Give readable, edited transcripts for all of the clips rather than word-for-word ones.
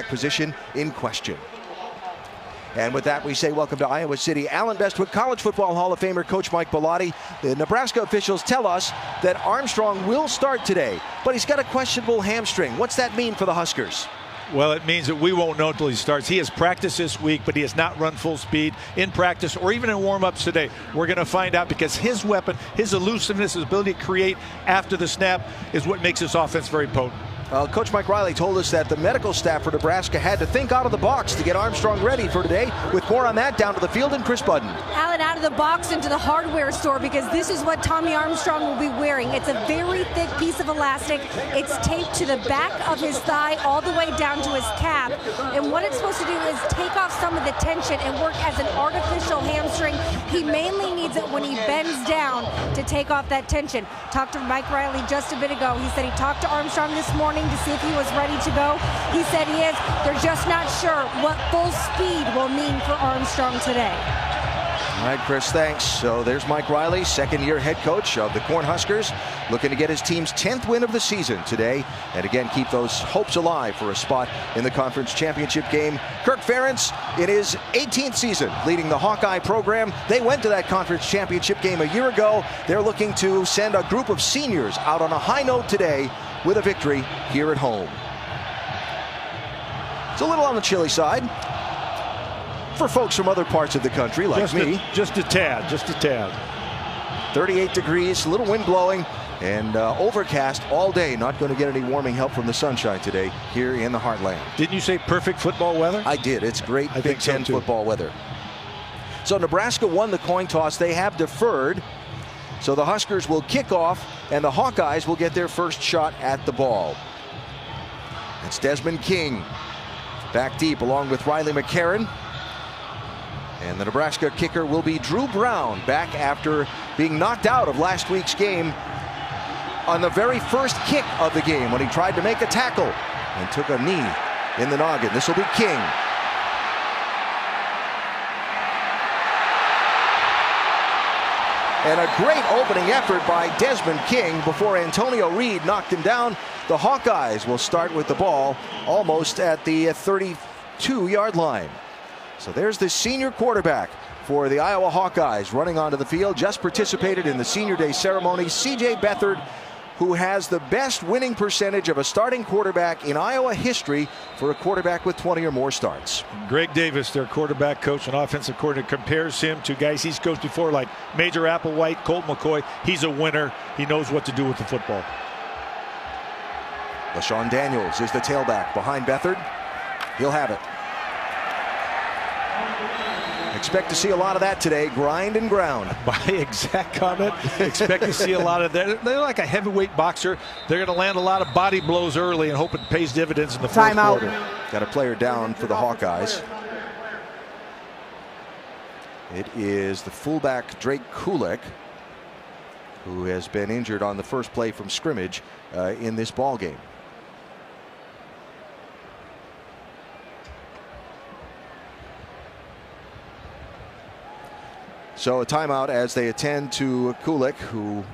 position in question. And with that, we say welcome to Iowa City. Allen Bestwick, College Football Hall of Famer Coach Mike Bellotti. The Nebraska officials tell us that Armstrong will start today, but he's got a questionable hamstring. What's that mean for the Huskers? Well, it means that we won't know until he starts. He has practiced this week, but he has not run full speed in practice or even in warm-ups today. We're going to find out, because his weapon, his elusiveness, his ability to create after the snap is what makes this offense very potent. Coach Mike Riley told us that the medical staff for Nebraska had to think out of the box to get Armstrong ready for today. With more on that, down to the field in Chris Budden. Allen, out of the box into the hardware store, because this is what Tommy Armstrong will be wearing. It's a very thick piece of elastic. It's taped to the back of his thigh all the way down to his calf. And what it's supposed to do is take off some of the tension and work as an artificial hamstring. He mainly needs it when he bends down to take off that tension. Talked to Mike Riley just a bit ago. He said he talked to Armstrong this morning to see if he was ready to go. He said he is. They're just not sure what full speed will mean for Armstrong today. All right, Chris, thanks. So there's Mike Riley, second-year head coach of the Cornhuskers, looking to get his team's 10th win of the season today, and again keep those hopes alive for a spot in the conference championship game. Kirk Ferentz in his 18th season leading the Hawkeye program. They went to that conference championship game a year ago. They're looking to send a group of seniors out on a high note today with a victory here at home. It's a little on the chilly side for folks from other parts of the country like me. Just a tad. 38 degrees, a little wind blowing, and overcast all day. Not going to get any warming help from the sunshine today here in the heartland. Didn't you say perfect football weather? I did. It's great Big Ten football weather. So Nebraska won the coin toss. They have deferred. So the Huskers will kick off, and the Hawkeyes will get their first shot at the ball. It's Desmond King back deep along with Riley McCarron. And the Nebraska kicker will be Drew Brown, back after being knocked out of last week's game on the very first kick of the game when he tried to make a tackle and took a knee in the noggin. This will be King. And a great opening effort by Desmond King before Antonio Reed knocked him down. The Hawkeyes will start with the ball almost at the 32-yard line. So there's the senior quarterback for the Iowa Hawkeyes running onto the field. Just participated in the Senior Day ceremony. C.J. Beathard, who has the best winning percentage of a starting quarterback in Iowa history for a quarterback with 20 or more starts. Greg Davis, their quarterback coach and offensive coordinator, compares him to guys he's coached before like Major Applewhite, Colt McCoy. He's a winner. He knows what to do with the football. LaShawn Daniels is the tailback behind Beathard. He'll have it. Expect to see a lot of that today. Grind and ground. My exact comment. Expect to see a lot of that. They're like a heavyweight boxer. They're going to land a lot of body blows early and hope it pays dividends in the fourth quarter. Got a player down for the Hawkeyes. It is the fullback Drake Kulik, who has been injured on the first play from scrimmage in this ball game. So a timeout as they attend to Kulik, who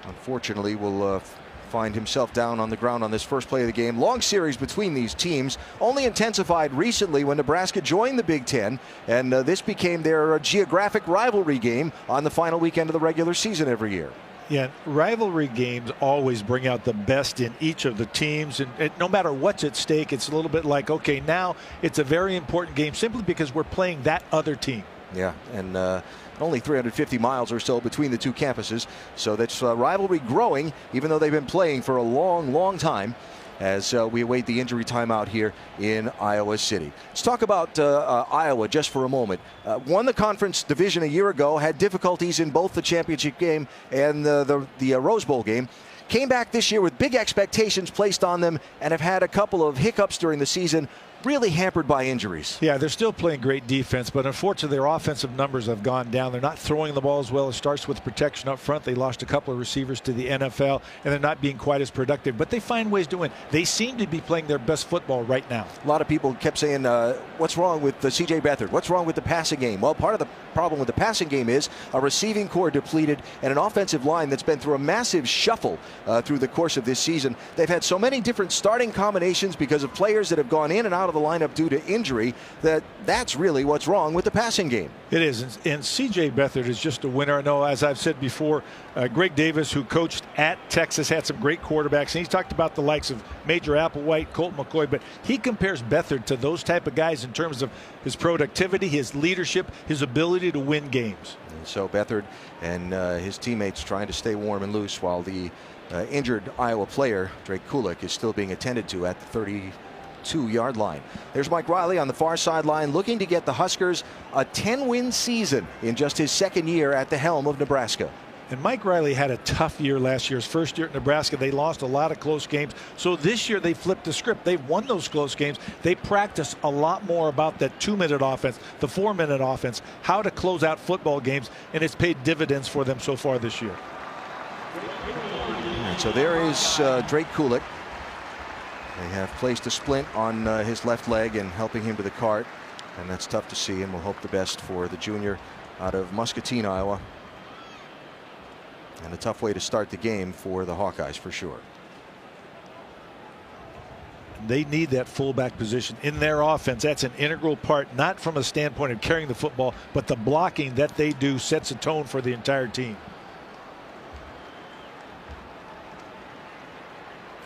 unfortunately will find himself down on the ground on this first play of the game. Long series between these teams, only intensified recently when Nebraska joined the Big Ten, and this became their geographic rivalry game on the final weekend of the regular season every year. Yeah, rivalry games always bring out the best in each of the teams, and no matter what's at stake, it's a little bit like, okay, now it's a very important game simply because we're playing that other team. Yeah, and only 350 miles or so between the two campuses, so that's rivalry growing, even though they've been playing for a long time, as we await the injury timeout here in Iowa City. Let's talk about Iowa just for a moment. Won the conference division a year ago, had difficulties in both the championship game and the Rose Bowl game. Came back this year with big expectations placed on them and have had a couple of hiccups during the season. really hampered by injuries. Yeah, they're still playing great defense, but unfortunately their offensive numbers have gone down. They're not throwing the ball as well. It starts with protection up front. They lost a couple of receivers to the NFL, and they're not being quite as productive, but they find ways to win. They seem to be playing their best football right now. A lot of people kept saying, what's wrong with C.J. Beathard? What's wrong with the passing game? Well, part of the problem with the passing game is a receiving core depleted and an offensive line that's been through a massive shuffle through the course of this season. They've had so many different starting combinations because of players that have gone in and out of the lineup due to injury that's really what's wrong with the passing game. It is, and C.J. Beathard is just a winner. I know, as I've said before, Greg Davis, who coached at Texas, had some great quarterbacks, and he's talked about the likes of Major Applewhite, Colt McCoy, but he compares Beathard to those type of guys in terms of his productivity, his leadership, his ability to win games. And so Beathard and his teammates trying to stay warm and loose while the injured Iowa player, Drake Kulik, is still being attended to at the 32-yard line. There's Mike Riley on the far sideline looking to get the Huskers a 10-win season in just his second year at the helm of Nebraska. And Mike Riley had a tough year last year. His first year at Nebraska, they lost a lot of close games. So this year they flipped the script. They've won those close games. They practice a lot more about that 2-minute offense, the 4-minute offense, how to close out football games, and it's paid dividends for them so far this year. So there is Drake Kulik. They have placed a splint on his left leg and helping him to the cart, and that's tough to see, and we'll hope the best for the junior out of Muscatine, Iowa. And a tough way to start the game for the Hawkeyes for sure. They need that fullback position in their offense. That's an integral part, not from a standpoint of carrying the football, but the blocking that they do sets a tone for the entire team.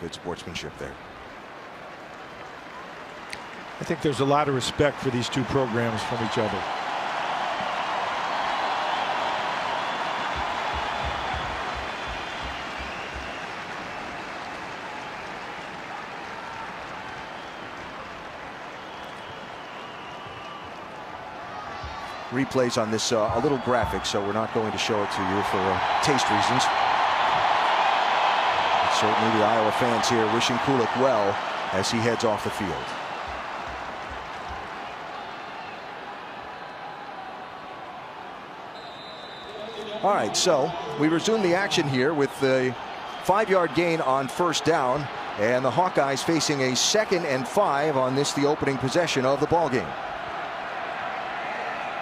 Good sportsmanship there. I think there's a lot of respect for these two programs from each other. Replays on this a little graphic, so we're not going to show it to you for taste reasons. But certainly the Iowa fans here wishing Kulik well as he heads off the field. All right, so we resume the action here with the 5-yard gain on first down, and the Hawkeyes facing a 2nd and 5 on this, the opening possession of the ball game.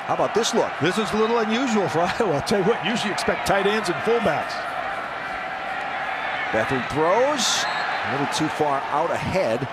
How about this look? This is a little unusual for Iowa. I'll tell you what, usually expect tight ends and fullbacks. Beathard throws a little too far out ahead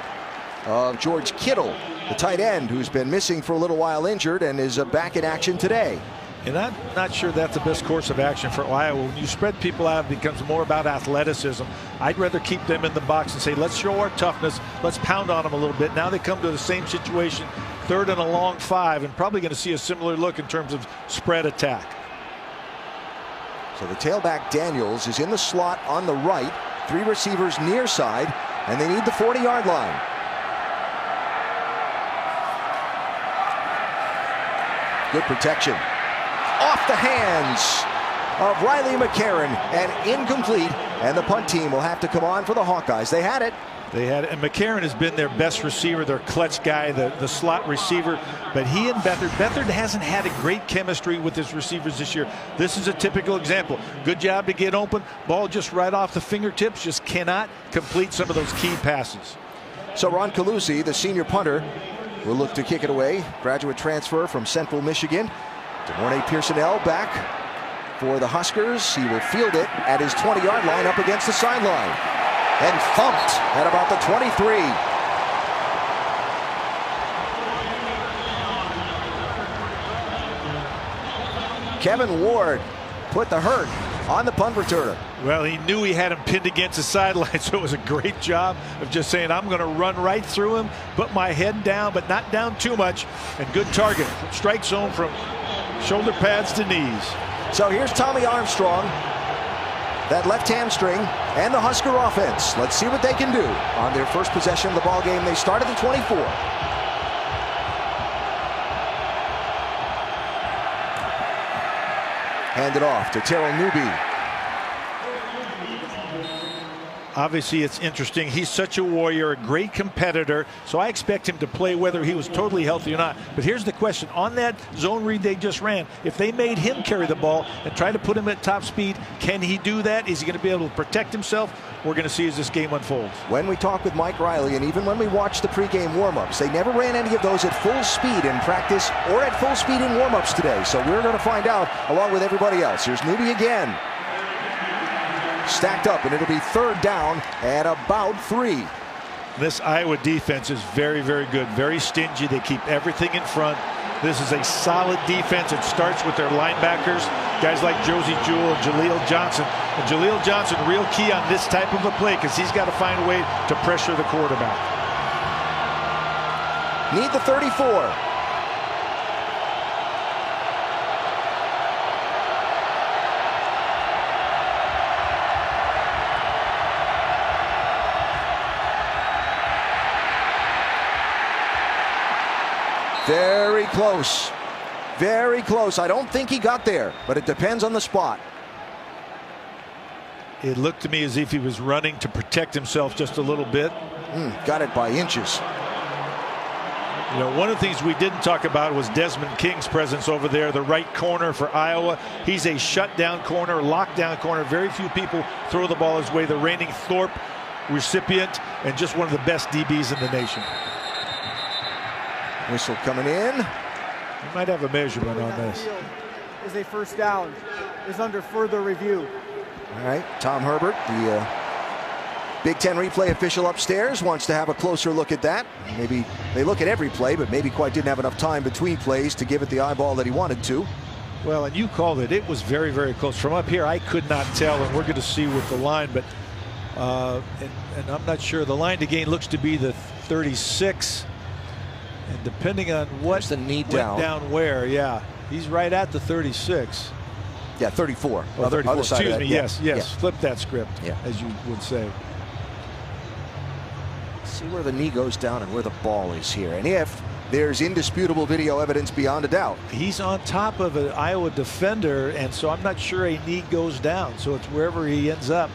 of George Kittle, the tight end who's been missing for a little while, injured, and is back in action today. And I'm not sure that's the best course of action for Iowa. When you spread people out, it becomes more about athleticism. I'd rather keep them in the box and say, let's show our toughness. Let's pound on them a little bit. Now they come to the same situation, 3rd and a long 5, and probably going to see a similar look in terms of spread attack. So the tailback Daniels is in the slot on the right, 3 receivers near side, and they need the 40-yard line. Good protection. Off the hands of Riley McCarron and incomplete, and the punt team will have to come on for the Hawkeyes. They had it. They had it, and McCarron has been their best receiver, their clutch guy, the slot receiver. But he and Beathard hasn't had a great chemistry with his receivers this year. This is a typical example. Good job to get open. Ball just right off the fingertips. Just cannot complete some of those key passes. So Ron Calusi, the senior punter, will look to kick it away. Graduate transfer from Central Michigan. DeMornay Pearsonell back for the Huskers. He will field it at his 20-yard line up against the sideline. And thumped at about the 23. Kevin Ward put the hurt on the punt returner. Well, he knew he had him pinned against the sideline, so it was a great job of just saying, I'm going to run right through him, put my head down, but not down too much, and good target. Strike zone from shoulder pads to knees. So here's Tommy Armstrong, that left hamstring, and the Husker offense. Let's see what they can do on their first possession of the ball game. They start at the 24. Hand it off to Terrell Newby. Obviously, it's interesting. He's such a warrior, a great competitor, so I expect him to play whether he was totally healthy or not. But here's the question. On that zone read they just ran, if they made him carry the ball and try to put him at top speed, can he do that? Is he going to be able to protect himself? We're going to see as this game unfolds. When we talk with Mike Riley, and even when we watch the pregame warm-ups, they never ran any of those at full speed in practice or at full speed in warm-ups today. So we're going to find out along with everybody else. Here's Newby again. Stacked up, and it'll be 3rd down at about 3. This Iowa defense is very, very good. Very stingy. They keep everything in front. This is a solid defense. It starts with their linebackers, guys like Josie Jewell and Jaleel Johnson. And Jaleel Johnson, real key on this type of a play because he's got to find a way to pressure the quarterback. Need the 34. Very close. Very close. I don't think he got there, but it depends on the spot. It looked to me as if he was running to protect himself just a little bit. Got it by inches. You know, one of the things we didn't talk about was Desmond King's presence over there, the right corner for Iowa. He's a shutdown corner, lockdown corner. Very few people throw the ball his way. The reigning Thorpe recipient and just one of the best DBs in the nation. Whistle coming in. We might have a measurement on this. Is a first down. Is under further review. All right, Tom Herbert, the Big Ten replay official upstairs, wants to have a closer look at that. Maybe they look at every play, but maybe quite didn't have enough time between plays to give it the eyeball that he wanted to. Well, and you called it. It was very, very close. From up here, I could not tell, and we're going to see with the line, but and I'm not sure. The line to gain looks to be the 36. And depending on what the knee down where, yeah, he's right at the 36. Yeah, 34. Oh, 34. Other side Excuse of that. me. Yeah. Yes. Yeah. Flip that script, as you would say. See where the knee goes down and where the ball is here. And if there's indisputable video evidence beyond a doubt. He's on top of an Iowa defender, and so I'm not sure a knee goes down. So it's wherever he ends up.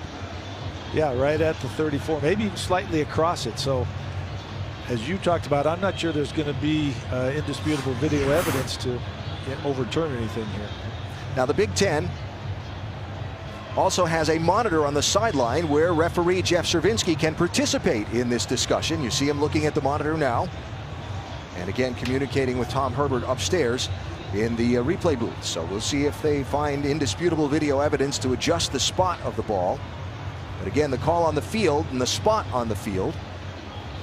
Yeah, right at the 34, maybe even slightly across it. So as you talked about, I'm not sure there's going to be indisputable video evidence to overturn anything here. Now the Big Ten also has a monitor on the sideline where referee Jeff Cervinsky can participate in this discussion. You see him looking at the monitor now. And again, communicating with Tom Herbert upstairs in the replay booth. So we'll see if they find indisputable video evidence to adjust the spot of the ball. But again, the call on the field and the spot on the field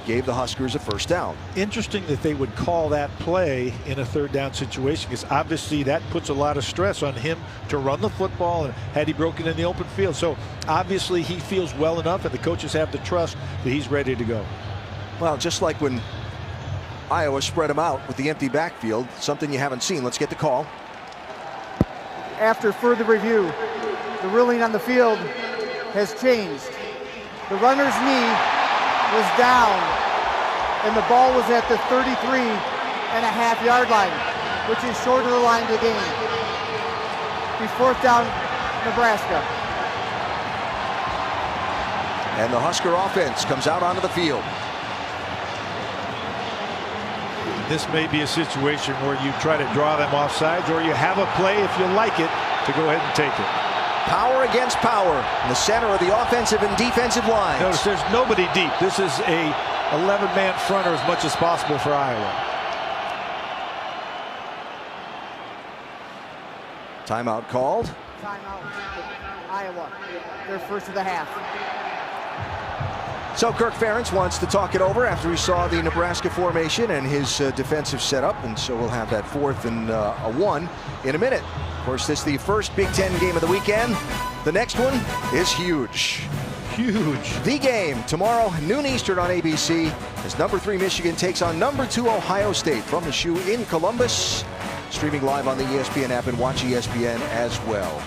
gave the Huskers a first down. Interesting that they would call that play in a 3rd down situation, because obviously that puts a lot of stress on him to run the football, and had he broken in the open field. So obviously he feels well enough, and the coaches have the trust that he's ready to go. Well, just like when Iowa spread him out with the empty backfield, something you haven't seen. Let's get the call. After further review, the ruling on the field has changed. The runner's knee was down, and the ball was at the 33.5-yard line, which is short of the line to gain. Be 4th down, Nebraska. And the Husker offense comes out onto the field. This may be a situation where you try to draw them off sides, or you have a play, if you like it, to go ahead and take it. Power against power in the center of the offensive and defensive lines. Notice there's nobody deep. This is a 11-man fronter as much as possible for Iowa. Timeout called. Timeout, Iowa. Their first of the half. So Kirk Ferentz wants to talk it over after he saw the Nebraska formation and his defensive setup, and so we'll have that 4th and 1 in a minute. Of course, this is the first Big Ten game of the weekend. The next one is huge. Huge. The game tomorrow, noon Eastern on ABC, as number 3 Michigan takes on number 2 Ohio State from the Shoe in Columbus. Streaming live on the ESPN app and watch ESPN as well.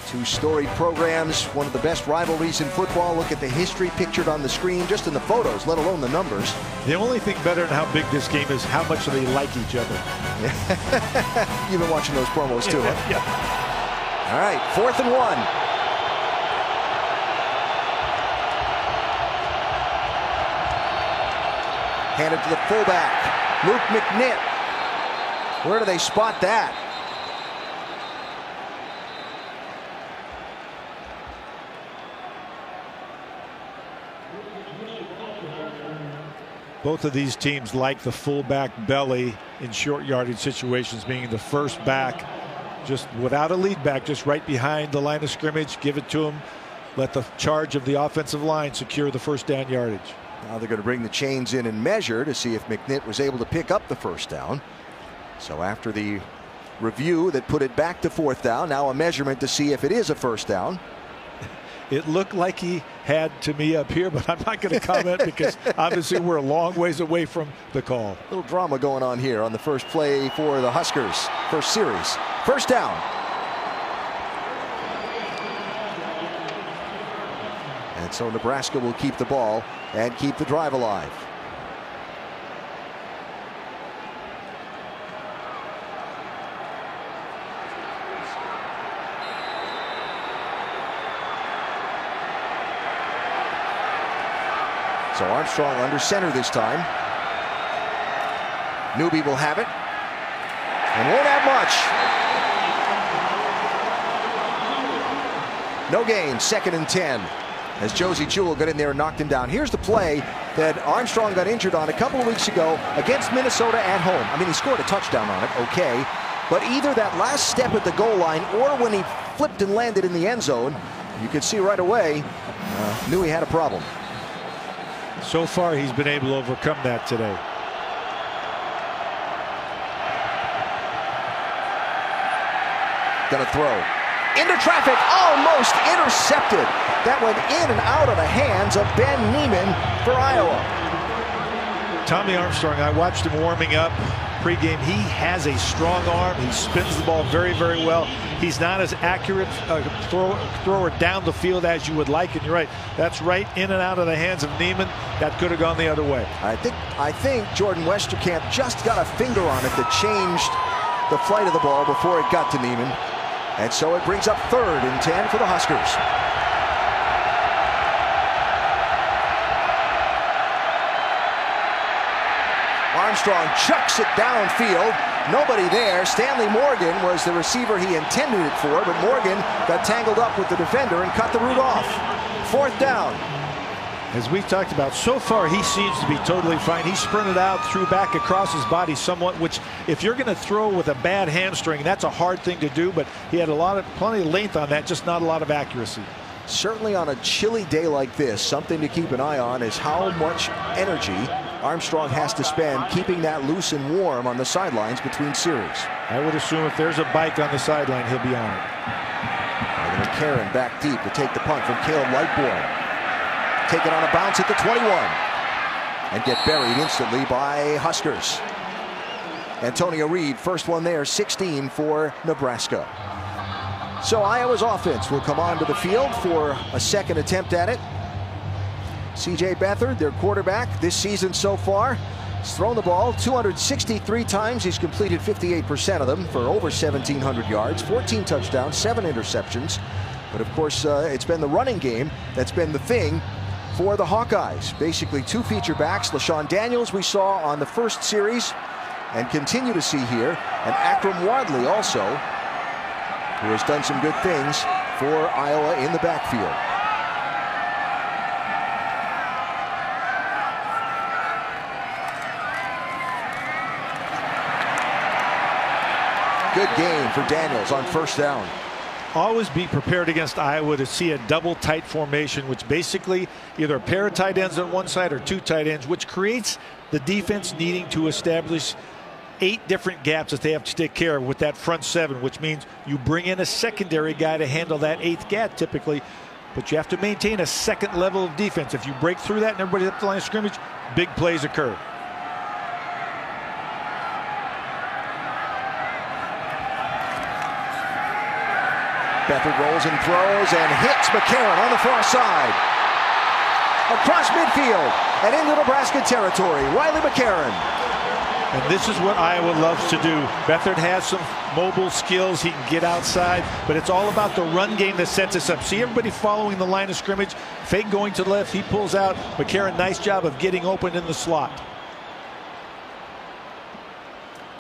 2 storied programs, one of the best rivalries in football. Look at the history pictured on the screen, just in the photos, let alone the numbers. The only thing better than how big this game is how much they like each other. You've been watching those promos too, huh? Yeah. All right, 4th and 1. Handed to the fullback, Luke McNitt. Where do they spot that? Both of these teams like the fullback belly in short yardage situations, being the first back just without a lead back, just right behind the line of scrimmage. Give it to him. Let the charge of the offensive line secure the first down yardage. Now they're going to bring the chains in and measure to see if McNitt was able to pick up the first down. So after the review that put it back to 4th down, now a measurement to see if it is a first down. It looked like he had to me up here, but I'm not going to comment because obviously we're a long ways away from the call. A little drama going on here on the first play for the Huskers. First series. First down. And so Nebraska will keep the ball and keep the drive alive. So Armstrong under center this time. Newby will have it and won't have much. No gain, 2nd and 10. As Josie Jewell got in there and knocked him down. Here's the play that Armstrong got injured on a couple of weeks ago against Minnesota at home. I mean, he scored a touchdown on it, okay. But either that last step at the goal line or when he flipped and landed in the end zone, you could see right away, knew he had a problem. So far, he's been able to overcome that today. Gonna throw into traffic, almost intercepted. That went in and out of the hands of Ben Neiman for Iowa. Tommy Armstrong, I watched him warming up pregame. He has a strong arm. He spins the ball very, very well. He's not as accurate thrower down the field as you would like, and you're right. That's right in and out of the hands of Neiman. That could have gone the other way. I think Jordan Westerkamp just got a finger on it that changed the flight of the ball before it got to Neiman. And so it brings up 3rd and 10 for the Huskers. Armstrong chucks it downfield. Nobody there. Stanley Morgan was the receiver he intended it for, but Morgan got tangled up with the defender and cut the route off. 4th down. As we talked about, so far he seems to be totally fine. He sprinted out, threw back across his body somewhat, which if you're going to throw with a bad hamstring, that's a hard thing to do, but he had plenty of length on that, just not a lot of accuracy. Certainly on a chilly day like this, something to keep an eye on is how much energy Armstrong has to spend keeping that loose and warm on the sidelines between series. I would assume if there's a bike on the sideline, he'll be on it. McCarron back deep to take the punt from Caleb Lightbourne. Take it on a bounce at the 21 and get buried instantly by Huskers. Antonio Reed, first one there, 16 for Nebraska. So Iowa's offense will come onto the field for a second attempt at it. C.J. Beathard, their quarterback this season so far, has thrown the ball 263 times. He's completed 58% of them for over 1,700 yards, 14 touchdowns, 7 interceptions. But of course, it's been the running game that's been the thing for the Hawkeyes. Basically 2 feature backs. LaShawn Daniels we saw on the first series and continue to see here. And Akram Wadley also, who has done some good things for Iowa in the backfield. Good game for Daniels on first down. Always be prepared against Iowa to see a double tight formation, which basically either a pair of tight ends on one side or 2 tight ends, which creates the defense needing to establish 8 different gaps that they have to take care of with that front 7, which means you bring in a secondary guy to handle that 8th gap typically, but you have to maintain a second level of defense. If you break through that and everybody's up the line of scrimmage, big plays occur. Beathard rolls and throws and hits McCarron on the far side. Across midfield and into Nebraska territory. Wiley McCarron. And this is what Iowa loves to do. Beathard has some mobile skills. He can get outside, but it's all about the run game that sets us up. See everybody following the line of scrimmage. Fake going to the left. He pulls out. McCarron, nice job of getting open in the slot.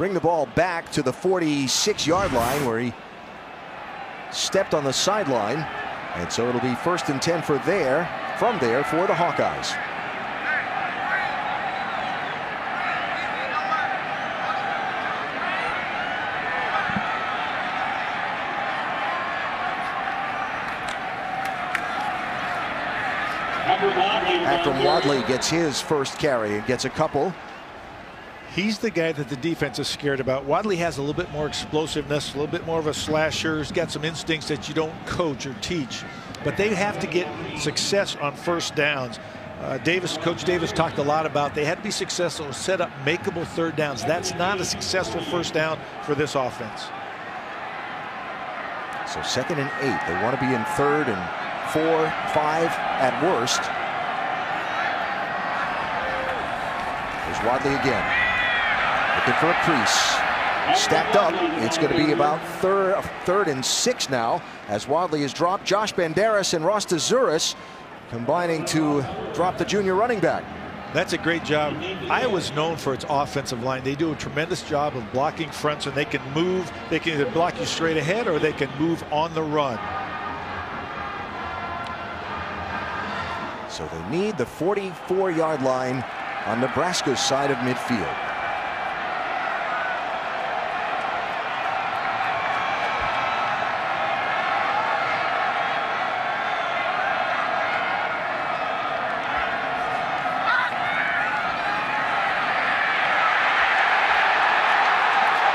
bring the ball back to the 46-yard line where he stepped on the sideline. And so it'll be 1st and 10 from there for the Hawkeyes. Akram Wadley gets his first carry and gets a couple. He's the guy that the defense is scared about. Wadley has a little bit more explosiveness, a little bit more of a slasher. He's got some instincts that you don't coach or teach. But they have to get success on first downs. Coach Davis talked a lot about they had to be successful, set up makeable third downs. That's not a successful first down for this offense. So 2nd and 8. They want to be in 3rd and 4, 5 at worst. There's Wadley again. Looking for a crease. Stacked up. It's going to be about 3rd and 6 now as Wadley is dropped. Josh Banderas and Ross DeZuris combining to drop the junior running back. That's a great job. Iowa's known for its offensive line. They do a tremendous job of blocking fronts, and they can move. They can either block you straight ahead or they can move on the run. So they need the 44-yard line on Nebraska's side of midfield.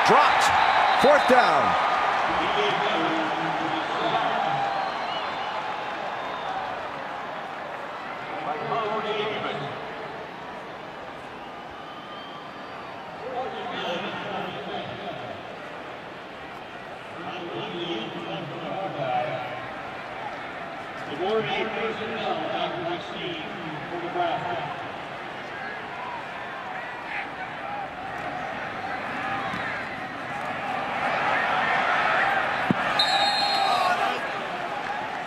Dropped. 4th down.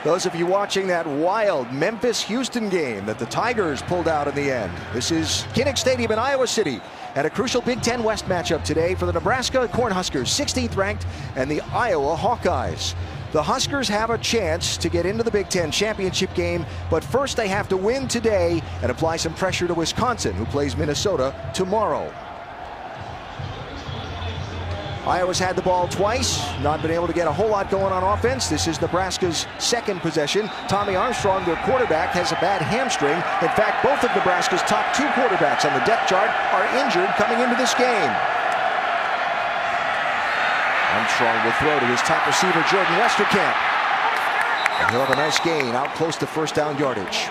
Those of you watching that wild Memphis-Houston game that the Tigers pulled out in the end. This is Kinnick Stadium in Iowa City and a crucial Big Ten West matchup today for the Nebraska Cornhuskers, 16th ranked, and the Iowa Hawkeyes. The Huskers have a chance to get into the Big Ten championship game, but first they have to win today and apply some pressure to Wisconsin, who plays Minnesota tomorrow. Iowa's had the ball twice, not been able to get a whole lot going on offense. This is Nebraska's 2nd possession. Tommy Armstrong, their quarterback, has a bad hamstring. In fact, both of Nebraska's top 2 quarterbacks on the depth chart are injured coming into this game. Armstrong will throw to his top receiver, Jordan Westerkamp. And he'll have a nice gain out close to 1st down yardage.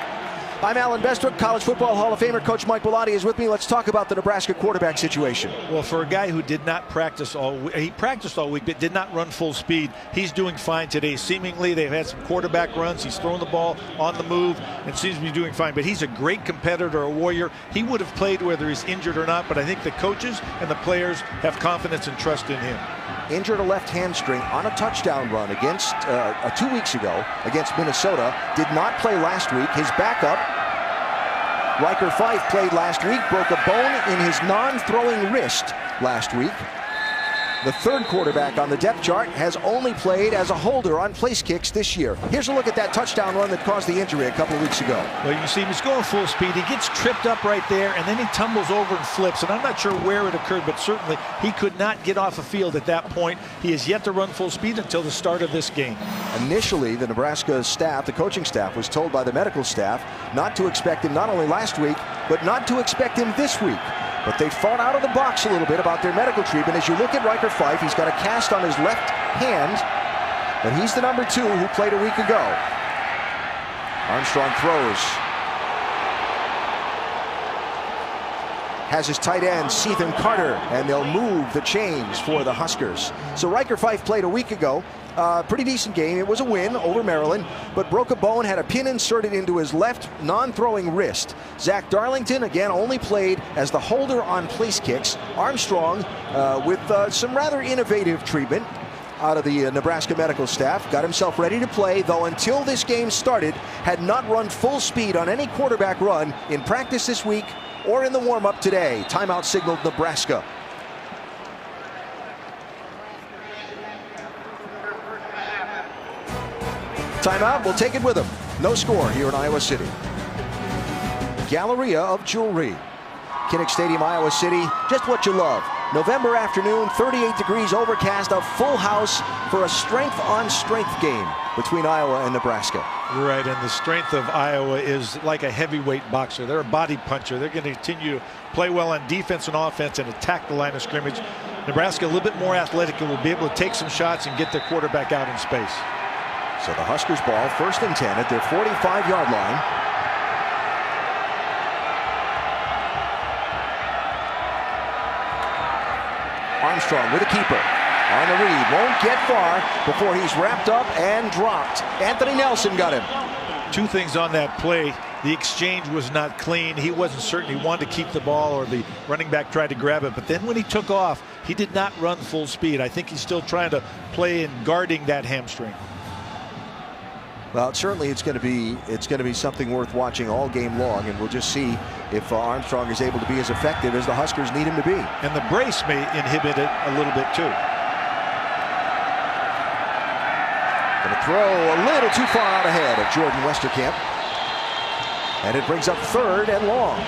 I'm Alan Bestwick. College Football Hall of Famer Coach Mike Bellotti is with me. Let's talk about the Nebraska quarterback situation. Well, for a guy who did not practice all week, he practiced all week but did not run full speed. He's doing fine today. Seemingly, they've had some quarterback runs. He's throwing the ball on the move and seems to be doing fine. But he's a great competitor, a warrior. He would have played whether he's injured or not, but I think the coaches and the players have confidence and trust in him. Injured a left hamstring on a touchdown run against 2 weeks ago against Minnesota. Did not play last week. His backup, Riker Fife, played last week, broke a bone in his non-throwing wrist last week. The 3rd quarterback on the depth chart has only played as a holder on place kicks this year. Here's a look at that touchdown run that caused the injury a couple of weeks ago. Well, you see he's going full speed. He gets tripped up right there, and then he tumbles over and flips. And I'm not sure where it occurred, but certainly he could not get off the field at that point. He is yet to run full speed until the start of this game. Initially, the Nebraska staff, the coaching staff, was told by the medical staff not to expect him not only last week, but not to expect him this week. But they thought out of the box a little bit about their medical treatment. As you look at Riker Fife, he's got a cast on his left hand, but he's the number 2 who played a week ago. Armstrong throws. Has his tight end, Sethan Carter, and they'll move the chains for the Huskers. So Riker Fife played a week ago. Pretty decent game. It was a win over Maryland, but broke a bone, had a pin inserted into his left non-throwing wrist. Zach Darlington, again, only played as the holder on place kicks. Armstrong, with some rather innovative treatment out of the Nebraska medical staff, got himself ready to play, though until this game started, had not run full speed on any quarterback run in practice this week or in the warm-up today. Timeout signaled Nebraska. Timeout, we'll take it with them. No score here in Iowa City. Galleria of Jewelry. Kinnick Stadium, Iowa City, just what you love. November afternoon, 38 degrees, overcast, a full house for a strength-on-strength game between Iowa and Nebraska. Right, and the strength of Iowa is like a heavyweight boxer. They're a body puncher. They're going to continue to play well on defense and offense and attack the line of scrimmage. Nebraska a little bit more athletic and will be able to take some shots and get their quarterback out in space. So the Huskers ball, 1st and 10 at their 45-yard line. Armstrong with a keeper on the read, won't get far before he's wrapped up and dropped. Anthony Nelson got him. 2 things on that play. The exchange was not clean. He wasn't certain he wanted to keep the ball, or the running back tried to grab it. But then when he took off, he did not run full speed. I think he's still trying to play in guarding that hamstring. Well, certainly it's going to be something worth watching all game long, and we'll just see if Armstrong is able to be as effective as the Huskers need him to be. And the brace may inhibit it a little bit too. Going to throw a little too far out ahead of Jordan Westerkamp, and it brings up 3rd and long.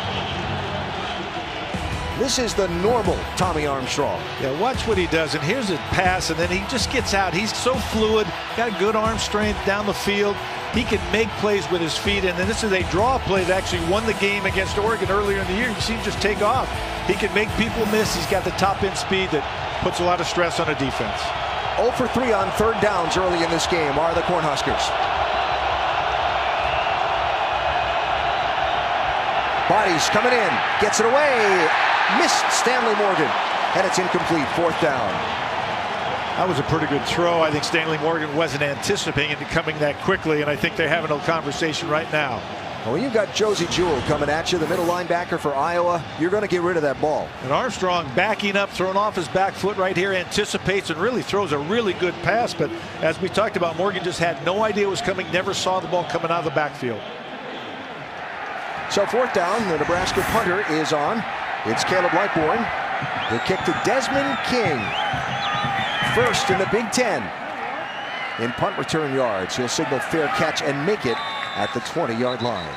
This is the normal Tommy Armstrong. Yeah, watch what he does. And here's a pass, and then he just gets out. He's so fluid, got good arm strength down the field. He can make plays with his feet. And then this is a draw play that actually won the game against Oregon earlier in the year. You see him just take off. He can make people miss. He's got the top end speed that puts a lot of stress on a defense. 0 for 3 on 3rd downs early in this game are the Cornhuskers. Bodies coming in, gets it away. Missed Stanley Morgan, and it's incomplete. 4th down. That was a pretty good throw. I think Stanley Morgan wasn't anticipating it coming that quickly, and I think they're having a conversation right now. Well, you've got Josie Jewell coming at you, the middle linebacker for Iowa. You're going to get rid of that ball. And Armstrong backing up, throwing off his back foot right here, anticipates and really throws a really good pass. But as we talked about, Morgan just had no idea it was coming, never saw the ball coming out of the backfield. So 4th down, the Nebraska punter is on. It's Caleb Lightbourne. He'll kick to Desmond King. 1st in the Big Ten in punt return yards. He'll signal fair catch and make it at the 20-yard line.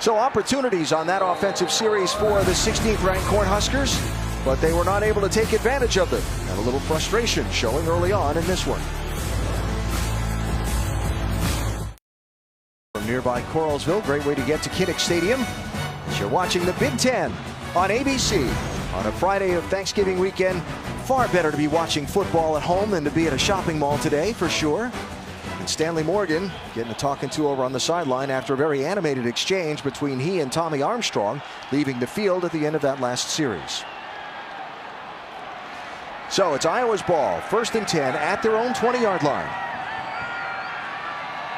So opportunities on that offensive series for the 16th-ranked Cornhuskers, but they were not able to take advantage of them. And a little frustration showing early on in this one. From nearby Coralsville, great way to get to Kinnick Stadium. You're watching the Big Ten on ABC on a Friday of Thanksgiving weekend. Far better to be watching football at home than to be at a shopping mall today, for sure. And Stanley Morgan getting a talking to over on the sideline after a very animated exchange between he and Tommy Armstrong, leaving the field at the end of that last series. So it's Iowa's ball, 1st and 10 at their own 20-yard line.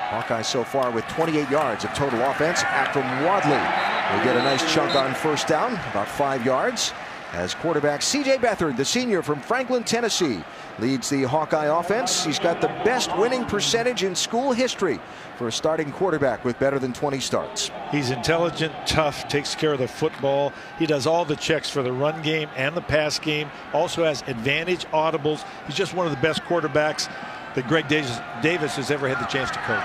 Hawkeyes so far with 28 yards of total offense. Akram Wadley will get a nice chunk on 1st down, about 5 yards, as quarterback C.J. Beathard, the senior from Franklin, Tennessee, leads the Hawkeye offense. He's got the best winning percentage in school history for a starting quarterback with better than 20 starts. He's intelligent, tough, takes care of the football. He does all the checks for the run game and the pass game. Also has advantage audibles. He's just one of the best quarterbacks that Greg Davis has ever had the chance to coach.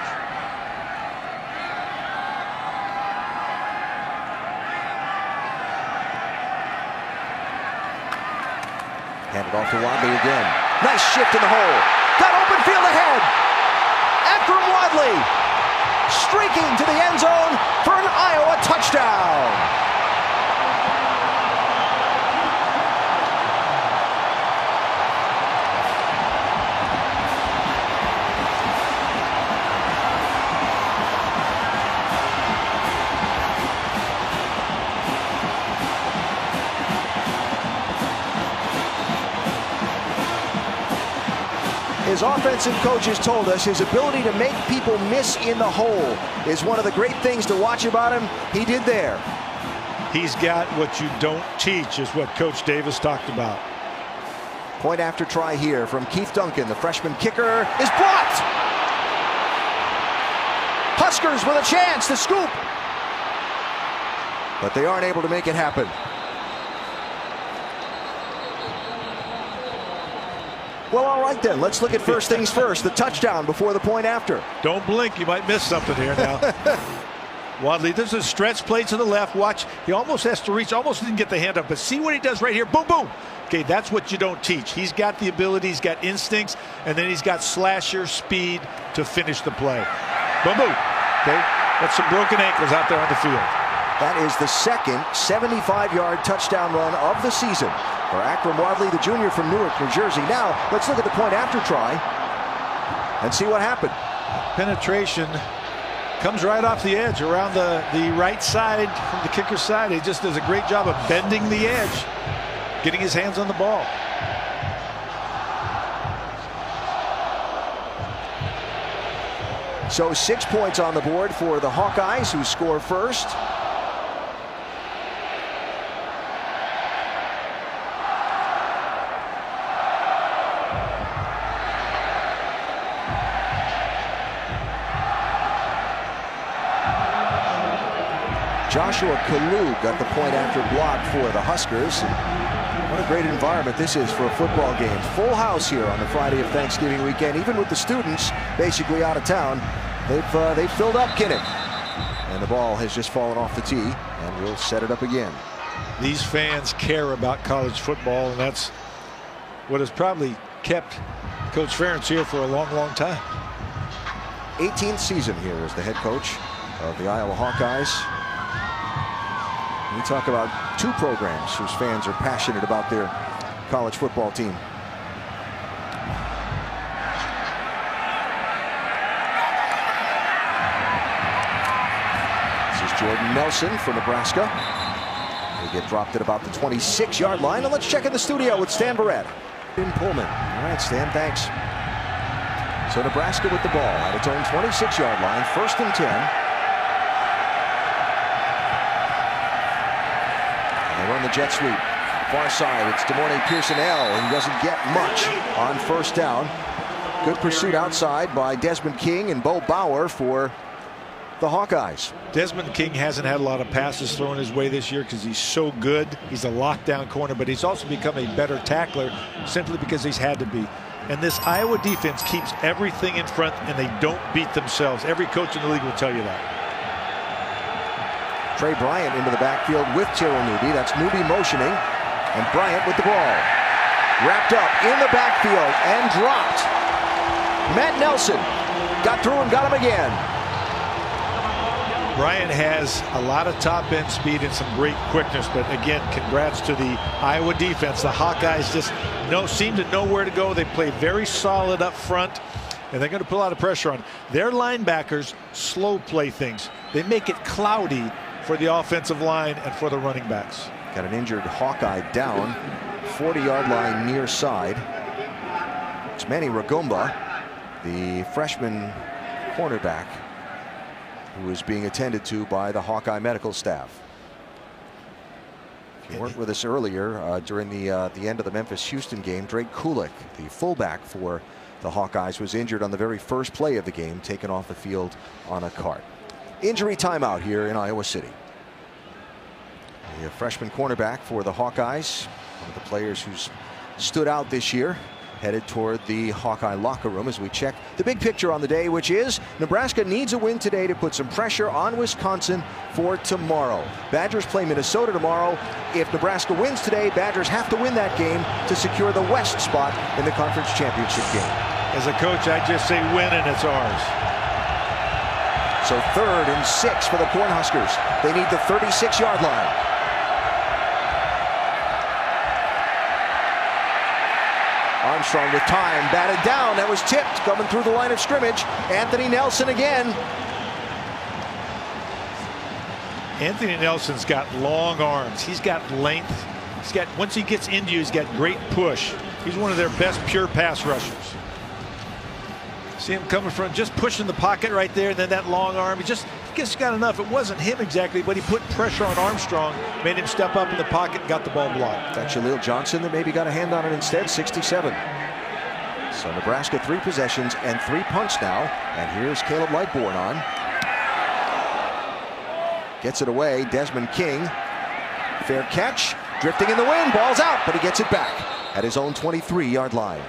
Handed off to Wadley again. Nice shift in the hole. Got open field ahead. Akram Wadley streaking to the end zone for an Iowa touchdown. His offensive coaches told us his ability to make people miss in the hole is one of the great things to watch about him. He did there. He's got what you don't teach, is what Coach Davis talked about. Point after try here from Keith Duncan. The freshman kicker is blocked. Huskers with a chance to scoop, but they aren't able to make it happen. Well, all right then. Let's look at first things first. The touchdown before the point after. Don't blink. You might miss something here now. Wadley, there's a stretch play to the left. Watch. He almost has to reach. Almost didn't get the hand up. But see what he does right here. Boom, boom. Okay, that's what you don't teach. He's got the ability. He's got instincts. And then he's got slasher speed to finish the play. Boom, boom. Okay, that's some broken ankles out there on the field. That is the second 75-yard touchdown run of the season for Akram Wadley, the junior from Newark, New Jersey. Now, let's look at the point after try and see what happened. Penetration comes right off the edge around the right side from the kicker's side. He just does a great job of bending the edge, getting his hands on the ball. So 6 points on the board for the Hawkeyes, who score first. Joshua Kalu got the point after block for the Huskers. What a great environment this is for a football game. Full house here on the Friday of Thanksgiving weekend. Even with the students basically out of town, they've filled up Kinnick. And the ball has just fallen off the tee, and we'll set it up again. These fans care about college football, and that's what has probably kept Coach Ferentz here for a long, long time. 18th season here as the head coach of the Iowa Hawkeyes. We talk about two programs whose fans are passionate about their college football team. This is Jordan Nelson for Nebraska. They get dropped at about the 26-yard line. And let's check in the studio with Stan Barrett in Pullman. All right, Stan, thanks. So Nebraska with the ball at its own 26-yard line, 1st and 10. They run the jet sweep. Far side, it's DeMornay Pearson-El. He doesn't get much on 1st down. Good pursuit outside by Desmond King and Bo Bauer for the Hawkeyes. Desmond King hasn't had a lot of passes thrown his way this year because he's so good. He's a lockdown corner, but he's also become a better tackler simply because he's had to be. And this Iowa defense keeps everything in front, and they don't beat themselves. Every coach in the league will tell you that. Trey Bryant into the backfield with Tyrell Newby. That's Newby motioning, and Bryant with the ball. Wrapped up in the backfield and dropped. Matt Nelson got through and got him again. Bryant has a lot of top end speed and some great quickness, but again, congrats to the Iowa defense. The Hawkeyes just seem to know where to go. They play very solid up front, and they're going to put a lot of pressure on. Their linebackers slow play things. They make it cloudy for the offensive line and for the running backs. Got an injured Hawkeye down, 40-yard line near side. It's Manny Ragomba, the freshman cornerback, who is being attended to by the Hawkeye medical staff. If you weren't with us earlier during the end of the Memphis-Houston game, Drake Kulik, the fullback for the Hawkeyes, was injured on the very first play of the game, taken off the field on a cart. Injury timeout here in Iowa City. The freshman cornerback for the Hawkeyes, one of the players who's stood out this year, headed toward the Hawkeye locker room as we check the big picture on the day, which is Nebraska needs a win today to put some pressure on Wisconsin for tomorrow. Badgers play Minnesota tomorrow. If Nebraska wins today, Badgers have to win that game to secure the West spot in the conference championship game. As a coach, I just say win and it's ours. So 3rd and 6 for the Cornhuskers. They need the 36-yard line. Armstrong with time, batted down. That was tipped, coming through the line of scrimmage. Anthony Nelson again. Anthony Nelson's got long arms. He's got length. Once he gets into you, he's got great push. He's one of their best pure pass rushers. See him coming from just pushing the pocket right there, and then that long arm. He just got enough. It wasn't him exactly, but he put pressure on Armstrong, made him step up in the pocket, and got the ball blocked. That's Jaleel Johnson that maybe got a hand on it instead, 67. So Nebraska 3 possessions and 3 punts now. And here's Caleb Lightbourne on. Gets it away, Desmond King. Fair catch, drifting in the wind, ball's out, but he gets it back at his own 23-yard line.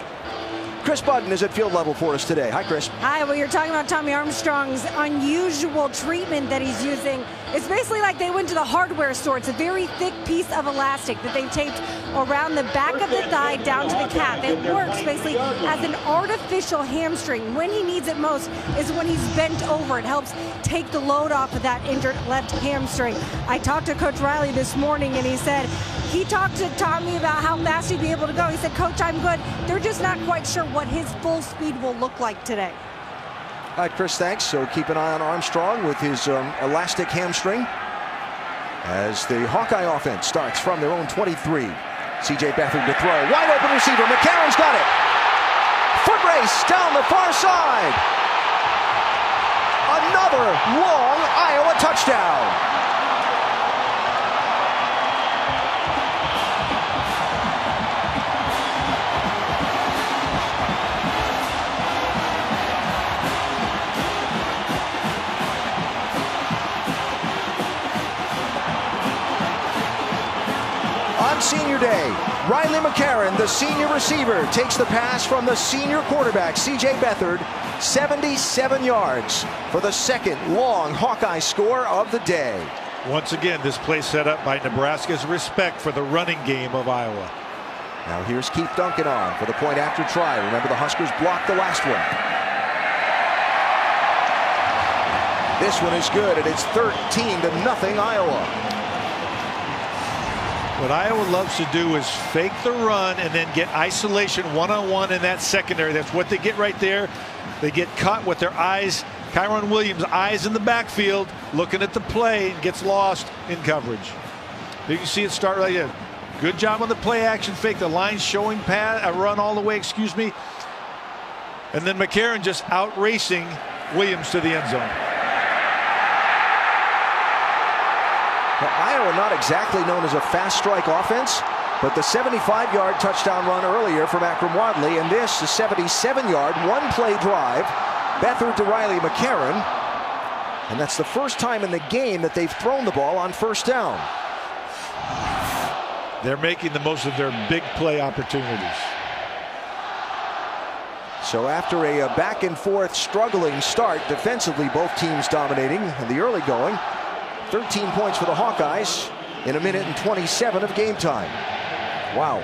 Chris Budden is at field level for us today. Hi, Chris. Hi, well, you're talking about Tommy Armstrong's unusual treatment that he's using. It's basically like they went to the hardware store. It's a very thick piece of elastic that they've taped around the back of the thigh down to the calf. It works basically as an artificial hamstring. When he needs it most is when he's bent over. It helps take the load off of that injured left hamstring. I talked to Coach Riley this morning, and he said he talked to Tommy about how fast he'd be able to go. He said, Coach, I'm good. They're just not quite sure what his full speed will look like today. All right, Chris, thanks. So keep an eye on Armstrong with his elastic hamstring as the Hawkeye offense starts from their own 23. C.J. Beathard to throw. Wide open receiver. McCarron's got it. Foot race down the far side. Another long Iowa touchdown. On senior day, Riley McCarron, the senior receiver, takes the pass from the senior quarterback, C.J. Beathard, 77 yards for the second long Hawkeye score of the day. Once again, this play set up by Nebraska's respect for the running game of Iowa. Now here's Keith Duncan on for the point after try. Remember, the Huskers blocked the last one. This one is good, and it's 13-0 Iowa. What Iowa loves to do is fake the run and then get isolation one-on-one in that secondary. That's what they get right there. They get caught with their eyes, Kyron Williams' eyes in the backfield, looking at the play, and gets lost in coverage. You can see it start right there. Good job on the play action fake. The line showing a run all the way, and then McCarron just out racing Williams to the end zone. Well, Iowa not exactly known as a fast strike offense, but the 75-yard touchdown run earlier from Akram Wadley, and this, the 77-yard one-play drive, Beathard to Riley McCarron, and that's the first time in the game that they've thrown the ball on first down. They're making the most of their big play opportunities. So after a back-and-forth struggling start, defensively both teams dominating in the early going, 13 points for the Hawkeyes in 1:27 of game time. Wow.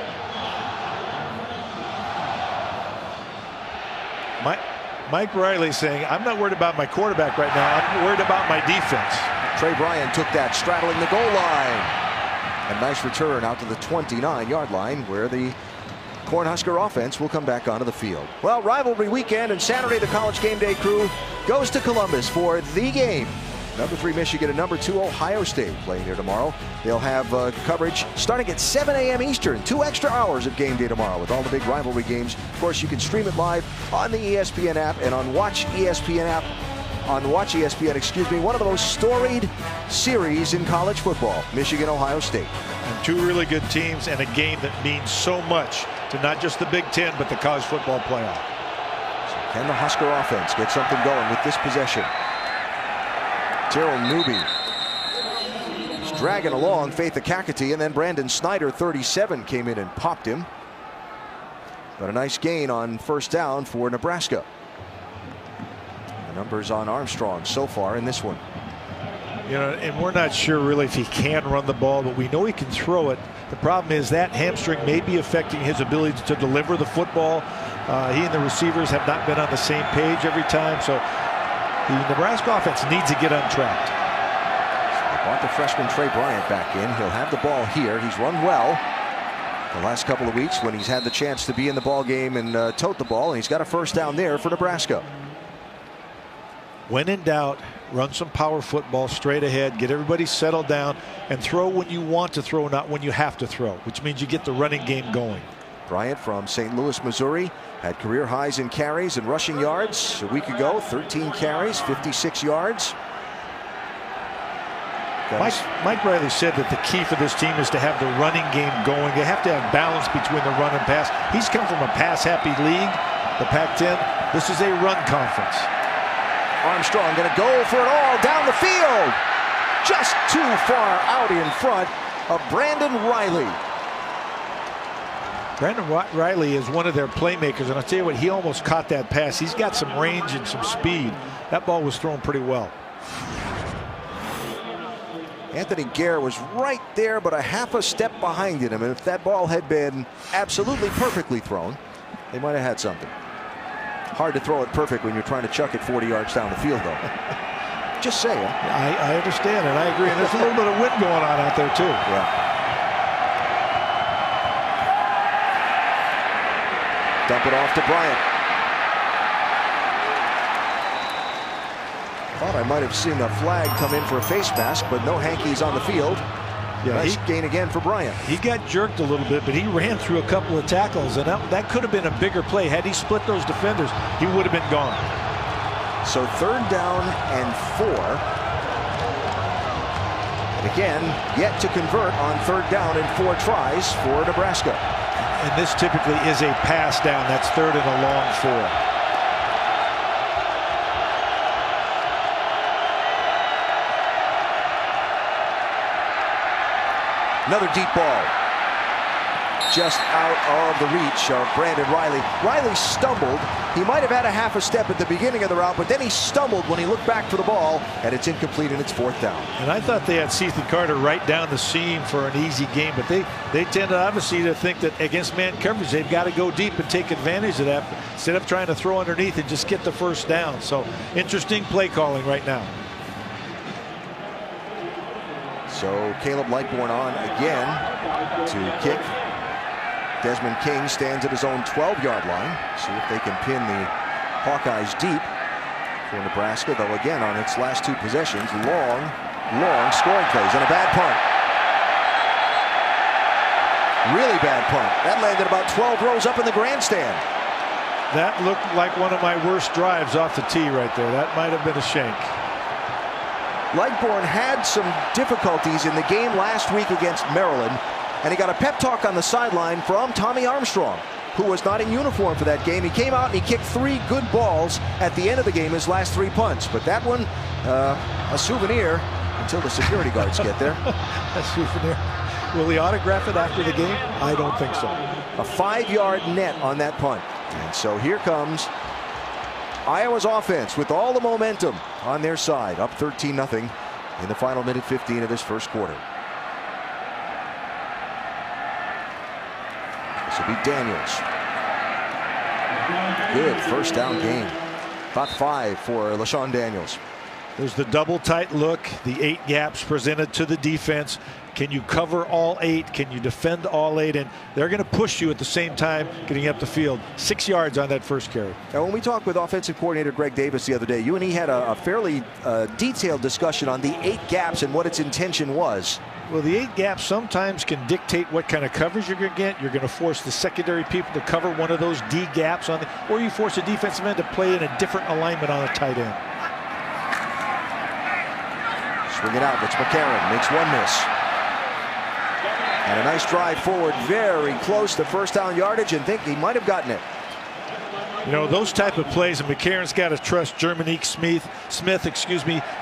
Mike Riley saying, I'm not worried about my quarterback right now. I'm worried about my defense. Trey Bryant took that, straddling the goal line. A nice return out to the 29-yard line where the Cornhusker offense will come back onto the field. Well, rivalry weekend, and Saturday the College Game Day crew goes to Columbus for the game. Number 3 Michigan and number 2 Ohio State playing here tomorrow. They'll have coverage starting at 7 a.m. Eastern. 2 extra hours of game day tomorrow with all the big rivalry games. Of course, you can stream it live on the ESPN app and on Watch ESPN app. On Watch ESPN, excuse me, one of the most storied series in college football, Michigan, Ohio State. And 2 really good teams, and a game that means so much to not just the Big Ten, but the college football playoff. So can the Husker offense get something going with this possession? Terrell Newby is dragging along Faith Akakati, and then Brandon Snyder, 37, came in and popped him. But a nice gain on first down for Nebraska. The numbers on Armstrong so far in this one. You know, and we're not sure really if he can run the ball, but we know he can throw it. The problem is that hamstring may be affecting his ability to deliver the football. He and the receivers have not been on the same page every time, so the Nebraska offense needs to get on track. They brought the freshman Trey Bryant back in. He'll have the ball here. He's run well the last couple of weeks when he's had the chance to be in the ball game and tote the ball, and he's got a first down there for Nebraska. When in doubt, run some power football straight ahead, get everybody settled down, and throw when you want to throw, not when you have to throw, which means you get the running game going. Bryant from St. Louis, Missouri, had career highs in carries and rushing yards a week ago. 13 carries, 56 yards. Mike Riley said that the key for this team is to have the running game going. They have to have balance between the run and pass. He's come from a pass-happy league, the Pac-10. This is a run conference. Armstrong going to go for it all down the field. Just too far out in front of Brandon Riley. Brandon Riley is one of their playmakers, and I'll tell you what, he almost caught that pass. He's got some range and some speed. That ball was thrown pretty well. Anthony Gare was right there, but a half a step behind him. And if that ball had been absolutely perfectly thrown, they might have had something. Hard to throw it perfect when you're trying to chuck it 40 yards down the field, though. Just saying. I understand, and I agree. And there's a little bit of wind going on out there, too. Yeah. Dump it off to Bryant. Thought I might have seen the flag come in for a face mask, but no hankies on the field. Yeah, nice gain again for Bryant. He got jerked a little bit, but he ran through a couple of tackles, and that could have been a bigger play. Had he split those defenders, he would have been gone. So 3rd down and 4. And again, yet to convert on 3rd down and 4 tries for Nebraska. And this typically is a pass down. That's 3rd and a long 4. Another deep ball. Just out of the reach of Brandon Riley. Riley stumbled. He might have had a half a step at the beginning of the route, but then he stumbled when he looked back for the ball, and it's incomplete, and it's 4th down. And I thought they had Ethan Carter right down the seam for an easy game, but they tend to obviously to think that against man coverage, they've got to go deep and take advantage of that instead of trying to throw underneath and just get the 1st down. So interesting play calling right now. So Caleb Lightbourne on again to kick. Desmond King stands at his own 12-yard line. See if they can pin the Hawkeyes deep for Nebraska, though again on its last 2 possessions, long scoring plays and a bad punt. Really bad punt. That landed about 12 rows up in the grandstand. That looked like one of my worst drives off the tee right there. That might have been a shank. Lightbourne had some difficulties in the game last week against Maryland, and he got a pep talk on the sideline from Tommy Armstrong, who was not in uniform for that game. He came out and he kicked 3 good balls at the end of the game, his last 3 punts. But that one, a souvenir until the security guards get there. A souvenir. Will he autograph it after the game? I don't think so. A 5-yard net on that punt. And so here comes Iowa's offense with all the momentum on their side, up 13-0 in the final minute 15 of this 1st quarter. This will be Daniels. Good 1st down gain. About 5 for LaShawn Daniels. There's the double tight look, the 8 gaps presented to the defense. Can you cover all 8? Can you defend all 8? And they're going to push you at the same time getting up the field. 6 yards on that 1st carry. Now, when we talked with offensive coordinator Greg Davis the other day, you and he had a fairly detailed discussion on the 8 gaps and what its intention was. Well, the 8 gaps sometimes can dictate what kind of coverage you're going to get. You're going to force the secondary people to cover one of those D gaps on or you force a defensive end to play in a different alignment on a tight end. Swing it out. It's McCarron. Makes 1 miss. And a nice drive forward, very close to 1st down yardage, and think he might have gotten it. You know, those type of plays, and McCarron's got to trust Jermanique Smith,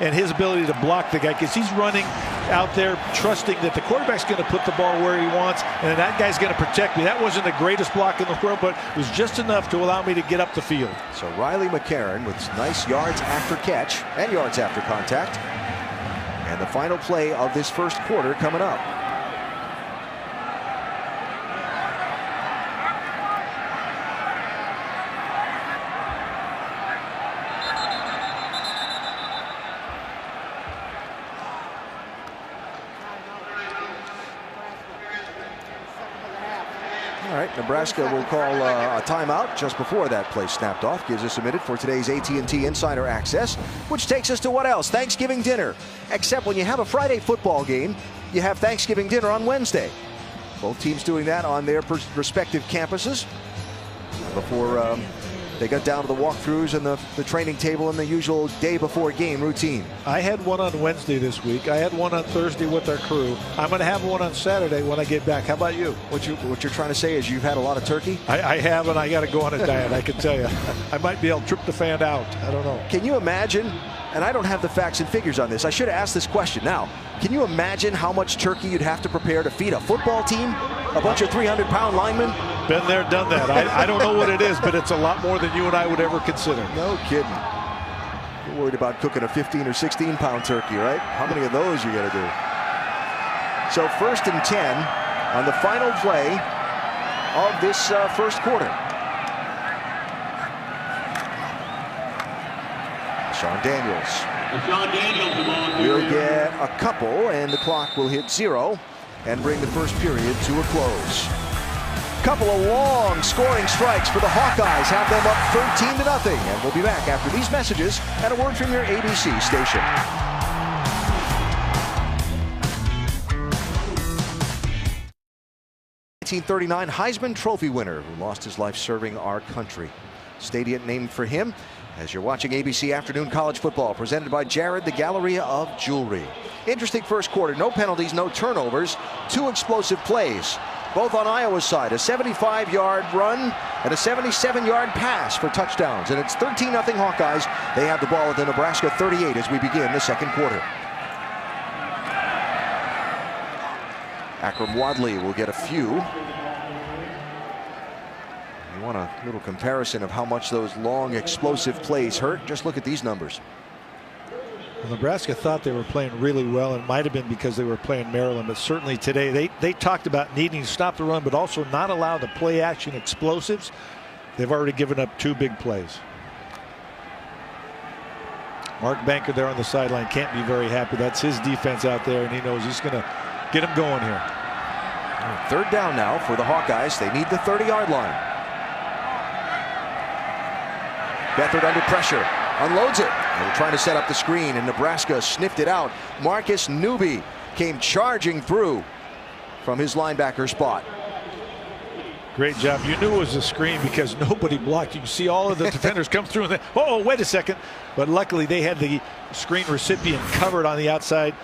and his ability to block the guy, because he's running out there trusting that the quarterback's going to put the ball where he wants, and that guy's going to protect me. That wasn't the greatest block in the world, but it was just enough to allow me to get up the field. So Riley McCarron with nice yards after catch and yards after contact. And the final play of this 1st quarter coming up. All right, Nebraska will call a timeout just before that play snapped off. Gives us a minute for today's AT&T Insider Access, which takes us to what else? Thanksgiving dinner. Except when you have a Friday football game, you have Thanksgiving dinner on Wednesday. Both teams doing that on their respective campuses before they got down to the walkthroughs and the training table and the usual day before game routine. I had one on Wednesday this week. I had one on Thursday with our crew. I'm going to have one on Saturday when I get back. How about you? What you're trying to say is you've had a lot of turkey? I have, and I got to go on a diet, I can tell you. I might be L-tryptophan out. I don't know. Can you imagine, and I don't have the facts and figures on this. I should have asked this question. Now, can you imagine how much turkey you'd have to prepare to feed a football team? A bunch of 300-pound linemen? Been there, done that. I don't know what it is, but it's a lot more than you and I would ever consider. No kidding. You're worried about cooking a 15 or 16 pound turkey, right? How many of those you got to do? So 1st and 10 on the final play of this first quarter. Sean Daniels will get a couple, and the clock will hit 0 and bring the first period to a close. Couple of long scoring strikes for the Hawkeyes, have them up 13-0, and we'll be back after these messages and a word from your ABC station. 1939 Heisman Trophy winner who lost his life serving our country. Stadium named for him. As you're watching ABC Afternoon College Football, presented by Jared, the Galleria of Jewelry. Interesting first quarter. No penalties, no turnovers. 2 explosive plays, both on Iowa's side. A 75-yard run and a 77-yard pass for touchdowns. And it's 13-0 Hawkeyes. They have the ball at the Nebraska 38 as we begin the second quarter. Akram Wadley will get a few. You want a little comparison of how much those long explosive plays hurt? Just look at these numbers. Well, Nebraska thought they were playing really well, and it might have been because they were playing Maryland, but certainly today they talked about needing to stop the run but also not allow the play action explosives. They've already given up 2 big plays. Mark Banker there on the sideline can't be very happy. That's his defense out there, and he knows he's going to get him going here. 3rd down now for the Hawkeyes. They need the 30-yard line. Beathard under pressure, unloads it. They were trying to set up the screen, and Nebraska sniffed it out. Marcus Newby came charging through from his linebacker spot. Great job. You knew it was a screen because nobody blocked. You can see all of the defenders come through and they, oh, wait a second. But luckily they had the screen recipient covered on the outside.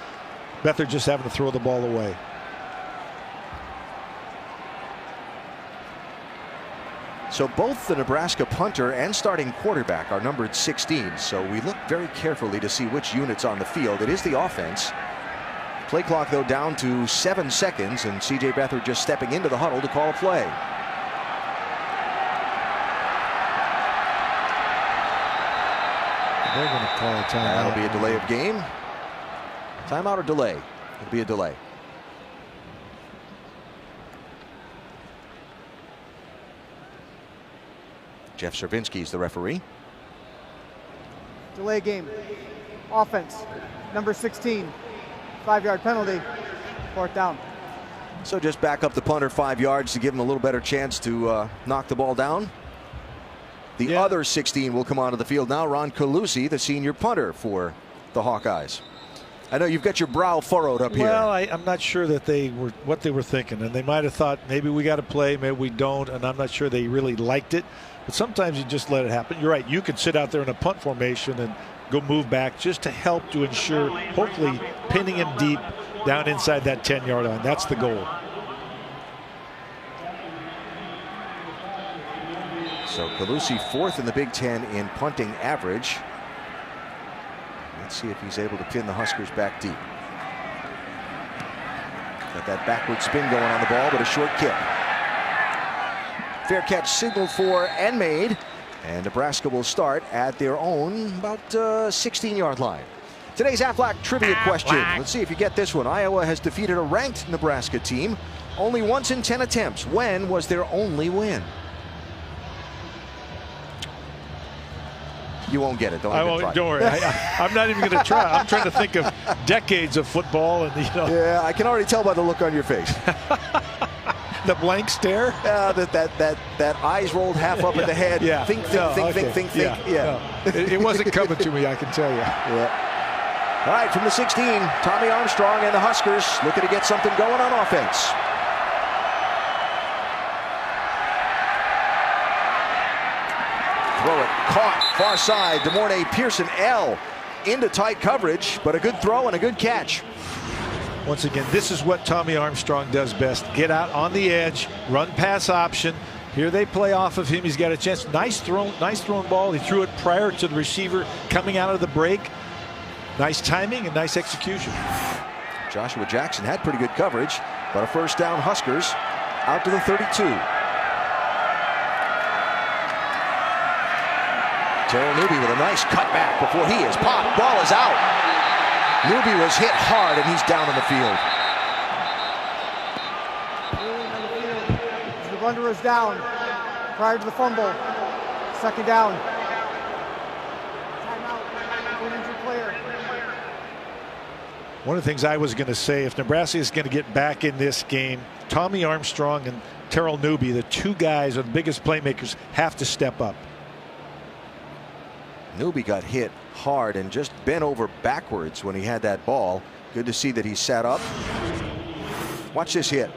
Beathard just having to throw the ball away. So both the Nebraska punter and starting quarterback are numbered 16. So we look very carefully to see which unit's on the field. It is the offense. Play clock, though, down to 7 seconds, and C.J. Beathard just stepping into the huddle to call a play. They're going to call a timeout. That'll be a delay of game. Timeout or delay? It'll be a delay. Jeff Cervinski's the referee. Delay game. Offense. Number 16. 5-yard penalty. 4th down. So just back up the punter 5 yards to give him a little better chance to knock the ball down. The other 16 will come onto the field now. Ron Calusi, the senior punter for the Hawkeyes. I know you've got your brow furrowed up here. Well, I'm not sure that they were what they were thinking, and they might have thought maybe we got to play, maybe we don't, and I'm not sure they really liked it. But sometimes you just let it happen. You're right. You could sit out there in a punt formation and go move back just to help to ensure, hopefully, pinning him deep down inside that 10-yard line. That's the goal. So Calusi 4th in the Big Ten in punting average. Let's see if he's able to pin the Huskers back deep. Got that backward spin going on the ball, but a short kick. Fair catch signaled for and made, and Nebraska will start at their own about 16-yard line. Today's Aflac trivia question. Let's see if you get this one. Iowa has defeated a ranked Nebraska team only once in 10 attempts. When was their only win? You won't get it. Don't worry. I'm not even going to try. I'm trying to think of decades of football, and Yeah, I can already tell by the look on your face. The blank stare. That eyes rolled half up in the head. Yeah. Think. Yeah. No. It wasn't coming to me, I can tell you. Yeah. All right, from the 16, Tommy Armstrong and the Huskers looking to get something going on offense. Throw it caught far side. DeMornay Pearson L into tight coverage, but a good throw and a good catch. Once again, this is what Tommy Armstrong does best. Get out on the edge, run pass option. Here they play off of him. He's got a chance. Nice thrown ball. He threw it prior to the receiver coming out of the break. Nice timing and nice execution. Joshua Jackson had pretty good coverage, but a first down Huskers out to the 32. Terrell Newby with a nice cutback before he is popped. Ball is out. Newby was hit hard, and he's down on the field. The runner is down prior to the fumble. Second down. Timeout. Injured player. One of the things I was going to say, if Nebraska is going to get back in this game, Tommy Armstrong and Terrell Newby, the two guys are the biggest playmakers, have to step up. Newby got hit hard and just bent over backwards when he had that ball. Good to see that he sat up. Watch this hit.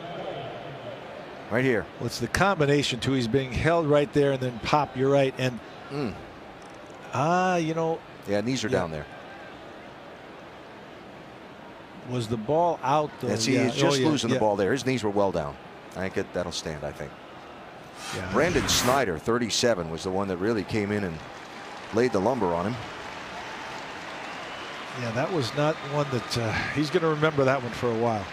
Right here. Well, it's the combination too. He's being held right there and then pop. You're right. And you know. Yeah, knees are down there. Was the ball out though? He's just losing the ball there. His knees were well down. I think that'll stand, I think. Yeah. Brandon Snyder, 37, was the one that really came in and laid the lumber on him. Yeah, that was not one that he's going to remember that one for a while.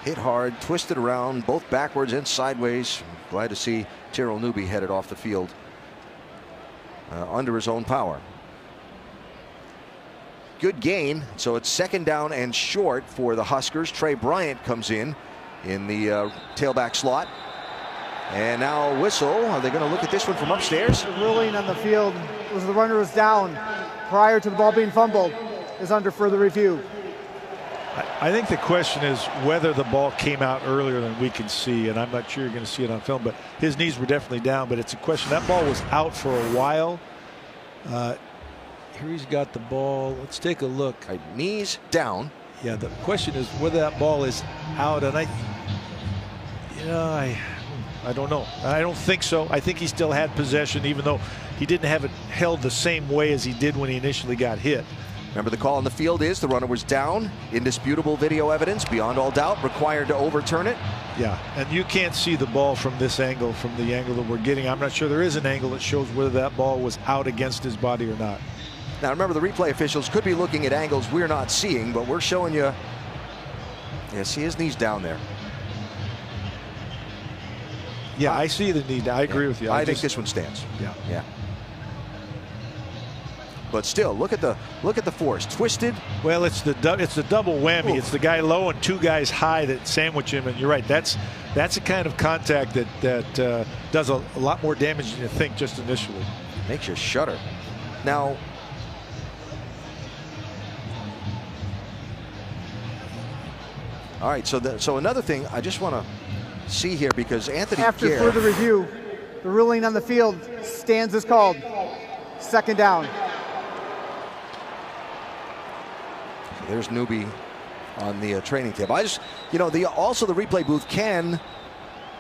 Hit hard, twisted around, both backwards and sideways. Glad to see Terrell Newby headed off the field under his own power. Good gain, so it's second down and short for the Huskers. Trey Bryant comes in the tailback slot. And now whistle. Are they going to look at this one from upstairs? The ruling on the field was the runner was down prior to the ball being fumbled is under further review. I think the question is whether the ball came out earlier than we can see, and I'm not sure you're going to see it on film, but his knees were definitely down. But it's a question. That ball was out for a while. Here he's got the ball. Let's take a look. Knees down. Yeah, the question is whether that ball is out, and I don't know. I don't think so. I think he still had possession, even though he didn't have it held the same way as he did when he initially got hit. Remember, the call on the field is the runner was down. Indisputable video evidence, beyond all doubt, required to overturn it. Yeah, and you can't see the ball from this angle, from the angle that we're getting. I'm not sure there is an angle that shows whether that ball was out against his body or not. Now, remember, the replay officials could be looking at angles we're not seeing, but we're showing you. Yeah, see his knees down there. Yeah, I see the knee. I agree with you. I think this one stands. Yeah. But still, look at the force. Twisted. Well, it's the double whammy. Ooh. It's the guy low and two guys high that sandwich him. And you're right. That's a kind of contact that does a lot more damage than you think just initially. Makes you shudder. Now, all right. So another thing I just want to see here, because Anthony after further review, the ruling on the field stands as called. Second down. There's Newby on the training table. Also the replay booth can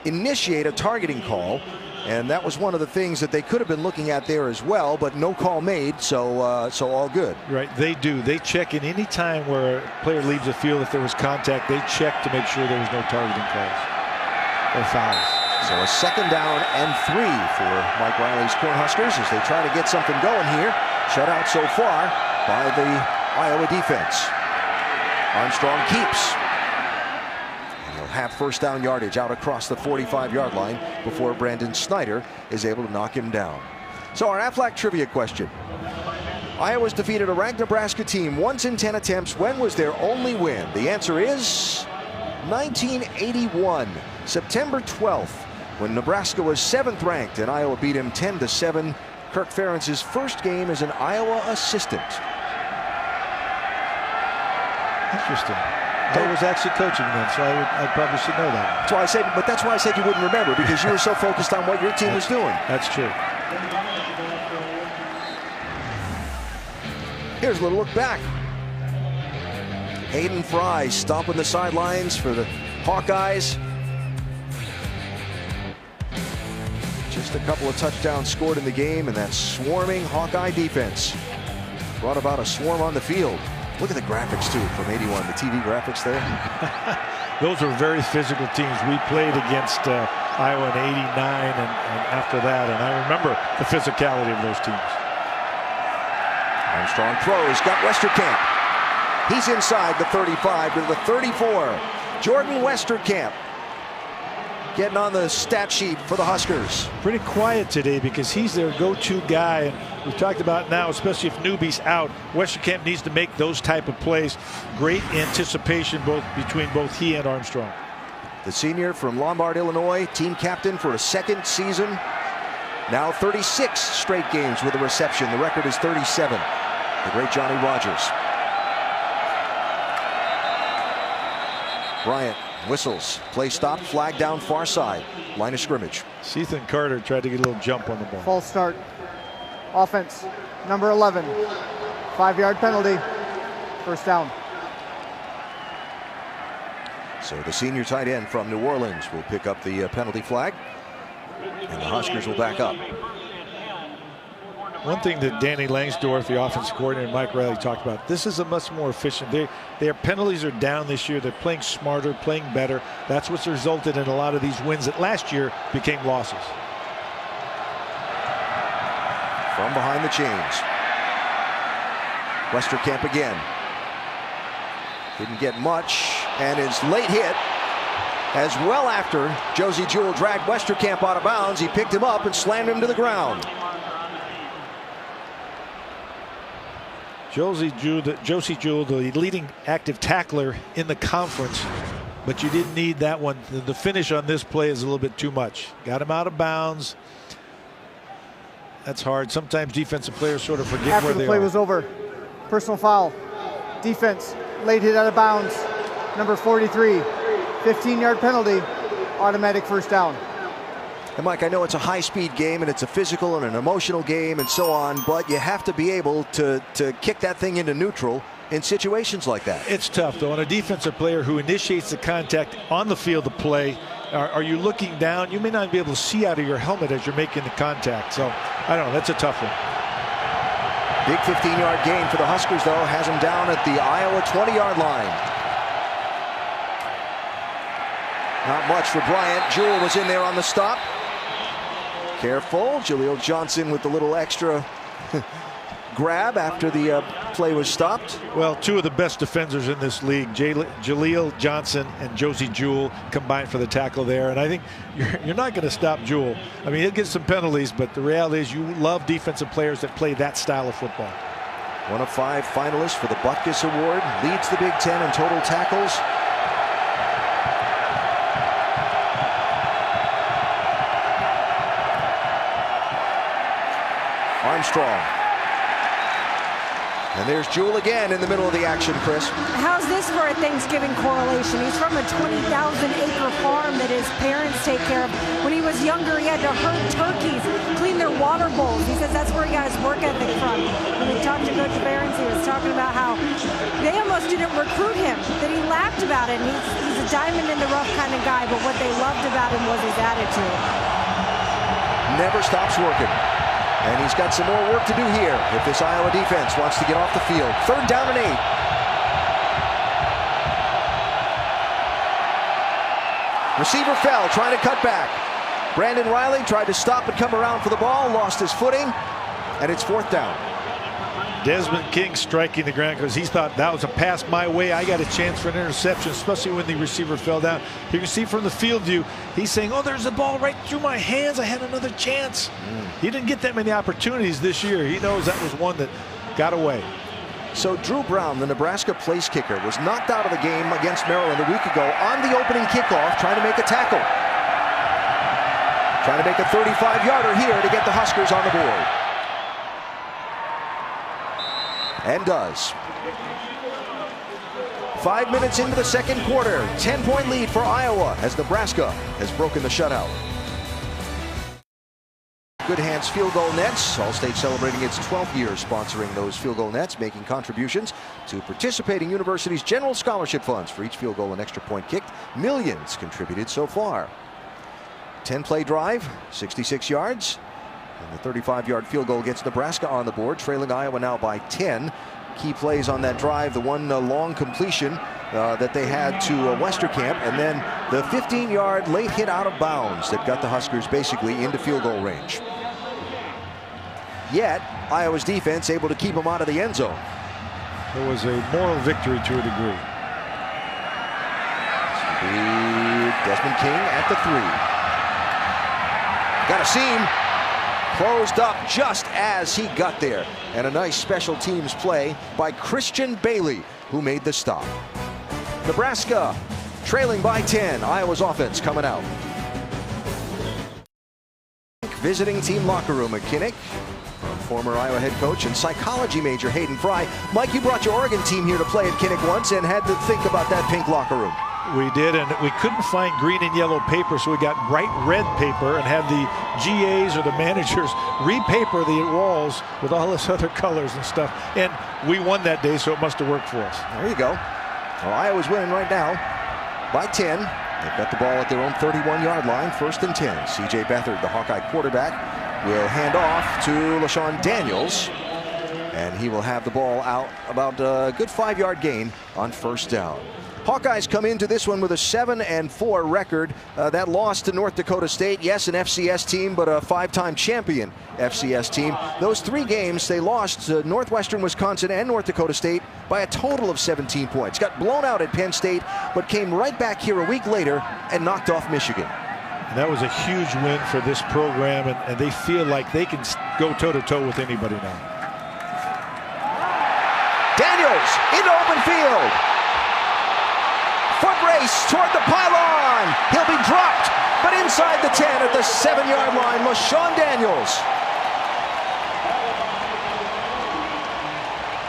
initiate a targeting call, and that was one of the things that they could have been looking at there as well, but no call made, so all good. Right, they do. They check in any time where a player leaves the field. If there was contact, they check to make sure there was no targeting calls or fouls. So a second down and 3 for Mike Riley's Cornhuskers as they try to get something going here. Shut out so far by the Iowa defense. Armstrong keeps. And he'll have first down yardage out across the 45-yard line before Brandon Snyder is able to knock him down. So our Aflac trivia question. Iowa's defeated a ranked Nebraska team once in 10 attempts. When was their only win? The answer is 1981, September 12th, when Nebraska was 7th ranked and Iowa beat him 10-7. Kirk Ferentz's first game as an Iowa assistant. Interesting. I was actually coaching then, so I probably should know that. That's why I said you wouldn't remember, because you were so focused on what your team was doing. That's true. Here's a little look back. Hayden Fry stomping the sidelines for the Hawkeyes. Just a couple of touchdowns scored in the game, and that swarming Hawkeye defense brought about a swarm on the field. Look at the graphics, too, from 81, the TV graphics there. Those were very physical teams. We played against Iowa in 89 and after that, and I remember the physicality of those teams. Armstrong throws, got Westerkamp. He's inside the 35 to the 34. Jordan Westerkamp getting on the stat sheet for the Huskers. Pretty quiet today because he's their go-to guy. And we've talked about now, especially if Newby's out, Westerkamp needs to make those type of plays. Great anticipation between both he and Armstrong. The senior from Lombard, Illinois, team captain for a second season. Now 36 straight games with a reception. The record is 37. The great Johnny Rogers. Bryant whistles. Play stopped. Flag down far side. Line of scrimmage. Ethan Carter tried to get a little jump on the ball. False start. Offense. Number 11. 5-yard penalty. First down. So the senior tight end from New Orleans will pick up the penalty flag. And the Huskers will back up. One thing that Danny Langsdorff, the offensive coordinator, and Mike Riley talked about, this is a much more efficient. Their penalties are down this year. They're playing smarter, playing better. That's what's resulted in a lot of these wins that last year became losses. From behind the chains. Westerkamp again. Didn't get much, and his late hit, as well after Josie Jewell dragged Westerkamp out of bounds, he picked him up and slammed him to the ground. Josie Jewell, the leading active tackler in the conference, but you didn't need that one. The finish on this play is a little bit too much. Got him out of bounds. That's hard. Sometimes defensive players sort of forget where they are. After the play was over, personal foul. Defense, late hit out of bounds. Number 43, 15-yard penalty, automatic first down. And Mike, I know it's a high-speed game and it's a physical and an emotional game and so on, but you have to be able to kick that thing into neutral in situations like that. It's tough, though. On a defensive player who initiates the contact on the field of play, are you looking down? You may not be able to see out of your helmet as you're making the contact. So, I don't know. That's a tough one. Big 15-yard gain for the Huskers, though, has him down at the Iowa 20-yard line. Not much for Bryant. Jewell was in there on the stop. Careful. Jaleel Johnson with the little extra grab after the play was stopped. Well, two of the best defenders in this league, Jaleel Johnson and Josie Jewell, combined for the tackle there. And I think you're not going to stop Jewell. I mean, he'll get some penalties, but the reality is you love defensive players that play that style of football. One of 5 finalists for the Butkus Award. Leads the Big Ten in total tackles. Armstrong. And there's Jewell again in the middle of the action, Chris. How's this for a Thanksgiving correlation? He's from a 20,000-acre farm that his parents take care of. When he was younger, he had to herd turkeys, clean their water bowls. He says that's where he got his work ethic from. When we talked to Coach Behrens, he was talking about how they almost didn't recruit him, that he laughed about it. And he's a diamond in the rough kind of guy, but what they loved about him was his attitude. Never stops working. And he's got some more work to do here if this Iowa defense wants to get off the field. 3rd down and 8. Receiver fell, trying to cut back. Brandon Riley tried to stop and come around for the ball, lost his footing, and it's 4th down. Desmond King striking the ground because he thought that was a pass my way. I got a chance for an interception, especially when the receiver fell down. You can see from the field view, he's saying, oh, there's a ball right through my hands. I had another chance. He didn't get that many opportunities this year. He knows that was one that got away. So Drew Brown, the Nebraska place kicker, was knocked out of the game against Maryland a week ago on the opening kickoff, trying to make a tackle. Trying to make a 35-yarder here to get the Huskers on the board. And does. 5 minutes into the second quarter, 10-point lead for Iowa as Nebraska has broken the shutout. Good Hands Field Goal Nets. All-State celebrating its 12th year sponsoring those field goal nets, making contributions to participating universities' general scholarship funds for each field goal and extra point kicked. Millions contributed so far. 10-play drive, 66 yards. And the 35-yard field goal gets Nebraska on the board, trailing Iowa now by 10. Key plays on that drive, the one long completion that they had to Westerkamp, and then the 15-yard late hit out of bounds that got the Huskers basically into field goal range. Yet, Iowa's defense able to keep them out of the end zone. It was a moral victory to a degree. Desmond King at the 3. Got a seam. Closed up just as he got there. And a nice special teams play by Christian Bailey, who made the stop. Nebraska trailing by 10. Iowa's offense coming out. Visiting team locker room at Kinnick. Former Iowa head coach and psychology major Hayden Fry. Mike, you brought your Oregon team here to play at Kinnick once and had to think about that pink locker room. We did, and we couldn't find green and yellow paper, so we got bright red paper and had the GAs or the managers repaper the walls with all this other colors and stuff. And we won that day, so it must have worked for us. There you go. Well, Iowa's winning right now by 10. They've got the ball at their own 31-yard line, 1st and 10. C.J. Beathard, the Hawkeye quarterback, will hand off to LaShawn Daniels, and he will have the ball out about a good 5-yard gain on 1st down. Hawkeyes come into this one with a 7-4 record. That loss to North Dakota State, yes, an FCS team, but a 5-time champion FCS team. Those 3 games they lost to Northwestern Wisconsin and North Dakota State by a total of 17 points. Got blown out at Penn State, but came right back here a week later and knocked off Michigan. And that was a huge win for this program, and they feel like they can go toe-to-toe with anybody now. Daniels into open field. Foot race toward the pylon. He'll be dropped, but inside the 10 at the 7-yard line, LaShawn Daniels.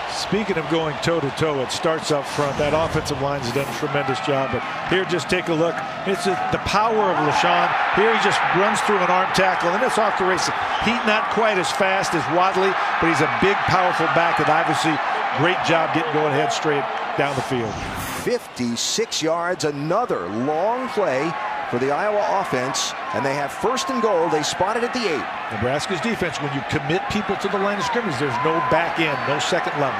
Speaking of going toe-to-toe, it starts up front. That offensive line has done a tremendous job. But here, just take a look. It's the power of LaShawn. Here he just runs through an arm tackle, and it's off the race. He's not quite as fast as Wadley, but he's a big, powerful back, and obviously great job getting going ahead straight down the field. 56 yards, another long play for the Iowa offense, and they have 1st and goal. They spot it at the 8. Nebraska's defense, when you commit people to the line of scrimmage, there's no back end, no second level.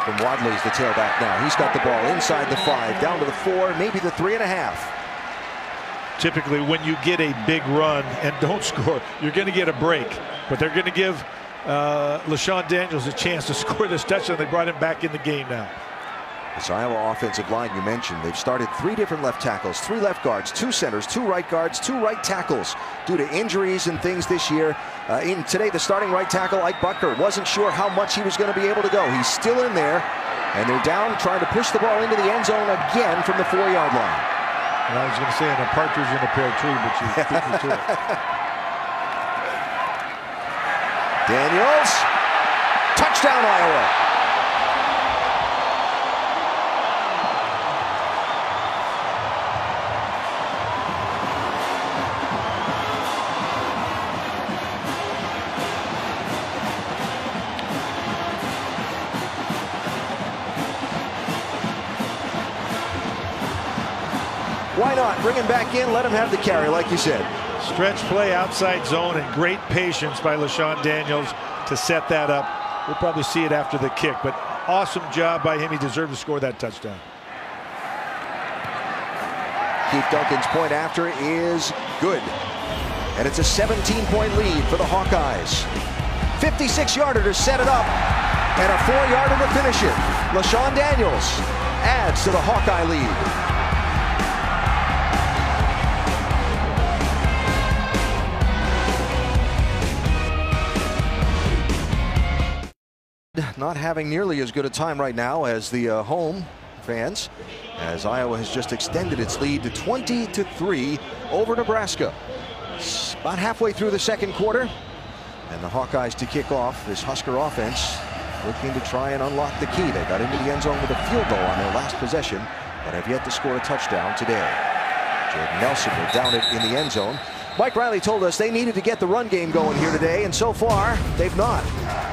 From Wadley's the tailback now. He's got the ball inside the 5, down to the 4, maybe the 3.5. Typically, when you get a big run and don't score, you're going to get a break. But they're going to give LaShawn Daniels a chance to score this touchdown. They brought him back in the game now. This Iowa offensive line you mentioned, they've started 3 different left tackles, 3 left guards, 2 centers, 2 right guards, 2 right tackles due to injuries and things this year. Today, the starting right tackle, Ike Butker, wasn't sure how much he was going to be able to go. He's still in there, and they're down trying to push the ball into the end zone again from the 4-yard line. And I was going to say, in a partridge in a pear tree, but you beat me to it. Daniels, touchdown Iowa. Why not? Bring him back in, let him have the carry, like you said. Stretch play outside zone and great patience by LaShawn Daniels to set that up. We'll probably see it after the kick, but awesome job by him. He deserved to score that touchdown. Keith Duncan's point after is good. And it's a 17-point lead for the Hawkeyes. 56-yarder to set it up, and a 4-yarder to finish it. LaShawn Daniels adds to the Hawkeye lead. Not having nearly as good a time right now as the home fans, as Iowa has just extended its lead to 20-3 over Nebraska. It's about halfway through the second quarter, and the Hawkeyes to kick off this Husker offense, looking to try and unlock the key. They got into the end zone with a field goal on their last possession, but have yet to score a touchdown today. Jordan Nelson will down it in the end zone. Mike Riley told us they needed to get the run game going here today, and so far, they've not.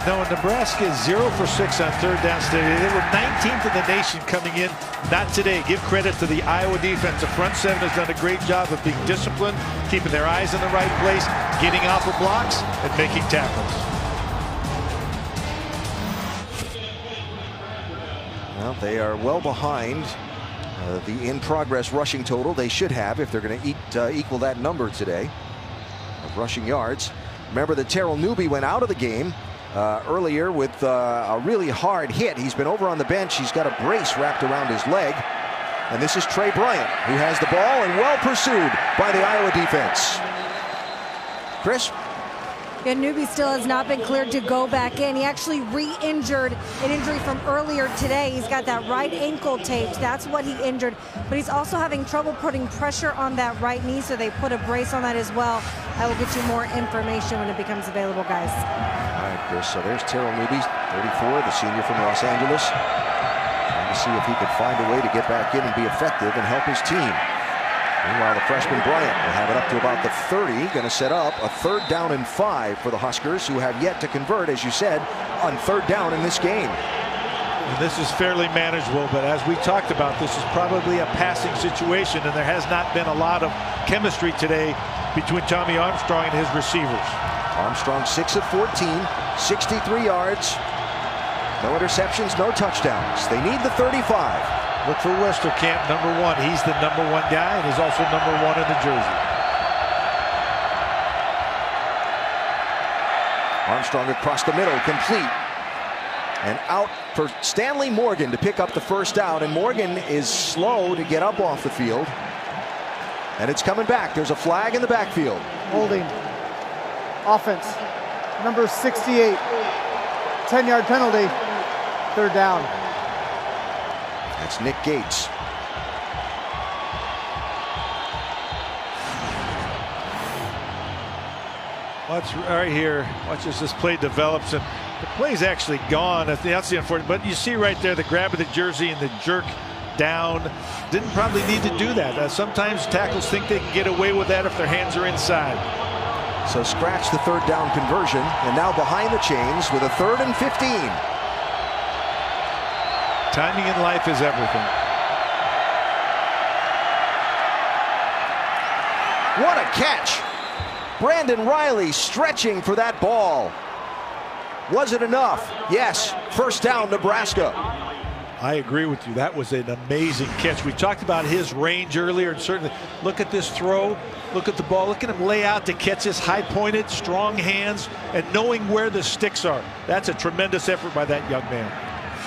No, Nebraska is 0 for 6 on 3rd down today. They were 19th in the nation coming in. Not today. Give credit to the Iowa defense. The front 7 has done a great job of being disciplined, keeping their eyes in the right place, getting off of blocks, and making tackles. Well, they are well behind the in-progress rushing total they should have if they're going to equal that number today of rushing yards. Remember that Terrell Newby went out of the game earlier with a really hard hit. He's been over on the bench. He's got a brace wrapped around his leg. And this is Trey Bryant, who has the ball and well pursued by the Iowa defense. Chris? Yeah, Newby still has not been cleared to go back in. He actually re-injured an injury from earlier today. He's got that right ankle taped. That's what he injured. But he's also having trouble putting pressure on that right knee, so they put a brace on that as well. I will get you more information when it becomes available, guys. All right, Chris. So there's Terrell Newby, 34, the senior from Los Angeles. Trying to see if he could find a way to get back in and be effective and help his team. Meanwhile, the freshman Bryant will have it up to about the 30, going to set up a 3rd down and 5 for the Huskers, who have yet to convert, as you said, on 3rd down in this game. And this is fairly manageable, but as we talked about, this is probably a passing situation, and there has not been a lot of chemistry today between Tommy Armstrong and his receivers. Armstrong 6 of 14, 63 yards, no interceptions, no touchdowns. They need the 35. Look for Westerkamp, #1. He's the #1 guy, and he's also #1 in the jersey. Armstrong across the middle, complete. And out for Stanley Morgan to pick up the 1st down. And Morgan is slow to get up off the field. And it's coming back. There's a flag in the backfield. Holding. Offense. Number 68. 10-yard penalty. 3rd down. That's Nick Gates. Watch right here. Watch as this play develops, and the play's actually gone. That's the unfortunate. But you see right there the grab of the jersey and the jerk down. Didn't probably need to do that. Sometimes tackles think they can get away with that if their hands are inside. So scratch the 3rd down conversion, and now behind the chains with a 3rd and 15. Timing in life is everything. What a catch! Brandon Riley stretching for that ball. Was it enough? Yes. 1st down, Nebraska. I agree with you. That was an amazing catch. We talked about his range earlier, and certainly look at this throw. Look at the ball. Look at him lay out to catch this high-pointed, strong hands, and knowing where the sticks are. That's a tremendous effort by that young man.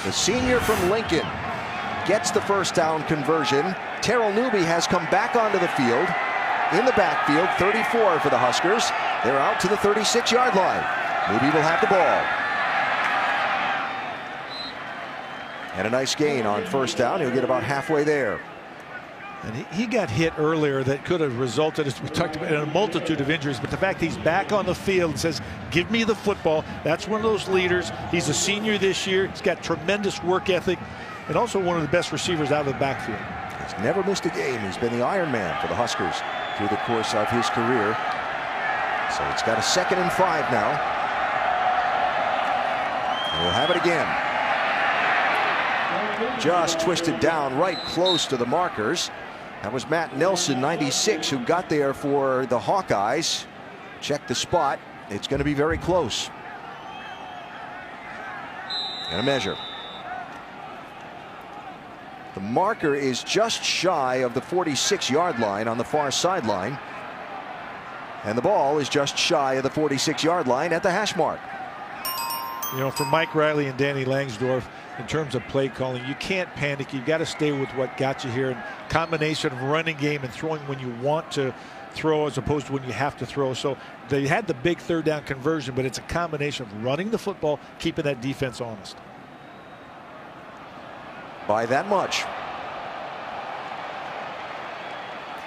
The senior from Lincoln gets the 1st down conversion. Terrell Newby has come back onto the field. In the backfield, 34 for the Huskers. They're out to the 36-yard line. Newby will have the ball. And a nice gain on 1st down. He'll get about halfway there. And he got hit earlier that could have resulted, as we talked about, in a multitude of injuries. But the fact he's back on the field and says, give me the football. That's one of those leaders. He's a senior this year. He's got tremendous work ethic and also one of the best receivers out of the backfield. He's never missed a game. He's been the Iron Man for the Huskers through the course of his career. So it's got a 2nd and 5 now. And we'll have it again. Just twisted down right close to the markers. That was Matt Nelson, 96, who got there for the Hawkeyes. Check the spot. It's going to be very close. And a measure. The marker is just shy of the 46-yard line on the far sideline. And the ball is just shy of the 46-yard line at the hash mark. You know, for Mike Riley and Danny Langsdorff, in terms of play calling, you can't panic. You've got to stay with what got you here. And combination of running game and throwing when you want to throw as opposed to when you have to throw. So they had the big 3rd down conversion, but it's a combination of running the football, keeping that defense honest. By that much.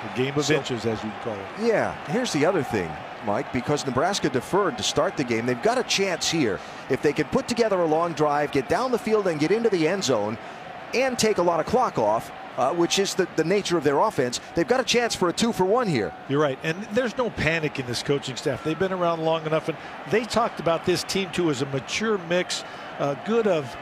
A game of inches, as you call it. Yeah, here's the other thing, Mike, because Nebraska deferred to start the game, they've got a chance here. If they can put together a long drive, get down the field and get into the end zone and take a lot of clock off, which is the nature of their offense, they've got a chance for a 2-for-1 here. You're right, and there's no panic in this coaching staff. They've been around long enough, and they talked about this team too as a mature mix, good of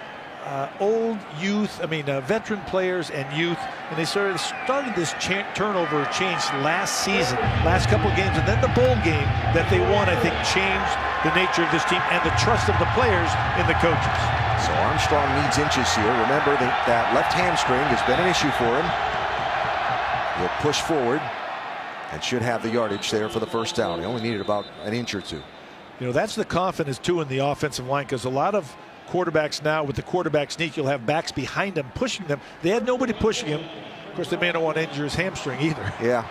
old youth, veteran players and youth, and they started this turnover change last season, last couple of games, and then the bowl game that they won, I think, changed the nature of this team and the trust of the players in the coaches. So Armstrong needs inches here. Remember that left hamstring has been an issue for him. He'll push forward and should have the yardage there for the 1st down. He only needed about an inch or 2. You know, that's the confidence too in the offensive line, because a lot of quarterbacks now, with the quarterback sneak, you'll have backs behind them pushing them. They had nobody pushing him. Of course, they may not want to injure his hamstring either. Yeah.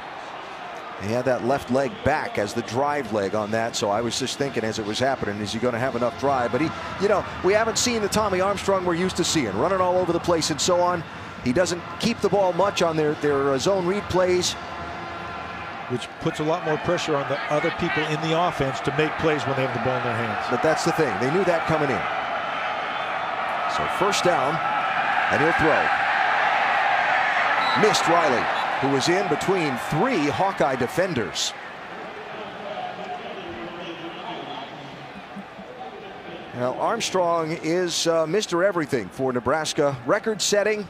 He had that left leg back as the drive leg on that, so I was just thinking as it was happening, is he going to have enough drive? But we haven't seen the Tommy Armstrong we're used to seeing, running all over the place and so on. He doesn't keep the ball much on their zone read plays, which puts a lot more pressure on the other people in the offense to make plays when they have the ball in their hands. But that's the thing. They knew that coming in. So first down, and he'll throw. Missed Riley, who was in between 3 Hawkeye defenders. Now, Armstrong is Mr. Everything for Nebraska. Record setting.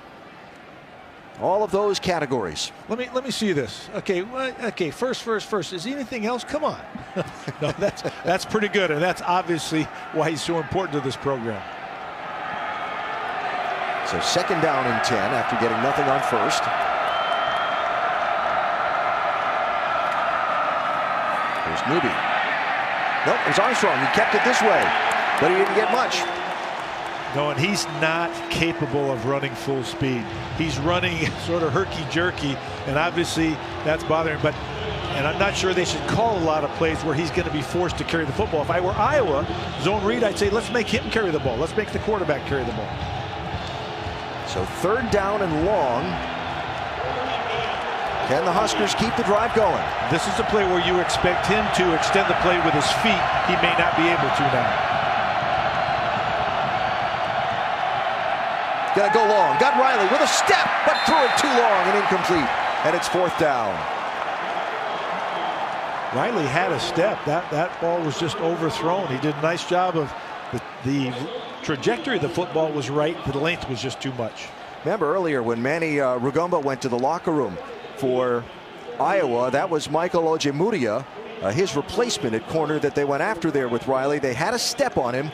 All of those categories. Let me see this. Okay, first. Is anything else? Come on. No, that's pretty good, and that's obviously why he's so important to this program. So second down and 10 after getting nothing on first. There's Newby. Nope, it was Armstrong. He kept it this way, but he didn't get much. No, and he's not capable of running full speed. He's running sort of herky-jerky, and obviously that's bothering him. And I'm not sure they should call a lot of plays where he's going to be forced to carry the football. If I were Iowa, zone read, I'd say let's make him carry the ball. Let's make the quarterback carry the ball. So third down and long. Can the Huskers keep the drive going? This is a play where you expect him to extend the play with his feet. He may not be able to now. Gonna go long. Got Riley with a step, but threw it too long and incomplete. And it's fourth down. Riley had a step. That ball was just overthrown. He did a nice job of the trajectory of the football was right. The length was just too much. Remember earlier when Manny Rugomba went to the locker room for Iowa, that was Michael Ojemudia, his replacement at corner that they went after there with Riley. They had a step on him,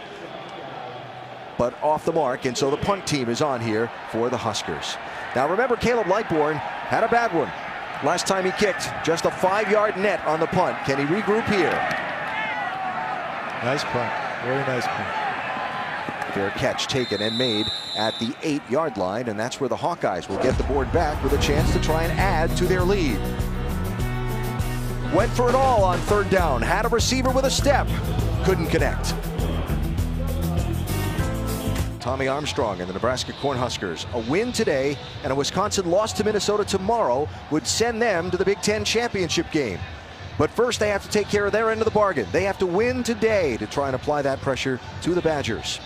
but off the mark, and so the punt team is on here for the Huskers. Now remember, Caleb Lightbourne had a bad one last time he kicked, just a 5-yard net on the punt. Can he regroup here? Nice punt, very nice punt. Fair catch taken and made at the 8-yard line, and that's where the Hawkeyes will get the board back with a chance to try and add to their lead. Went for it all on third down, had a receiver with a step, couldn't connect. Tommy Armstrong and the Nebraska Cornhuskers. A win today and a Wisconsin loss to Minnesota tomorrow would send them to the Big Ten championship game. But first they have to take care of their end of the bargain. They have to win today to try and apply that pressure to the Badgers.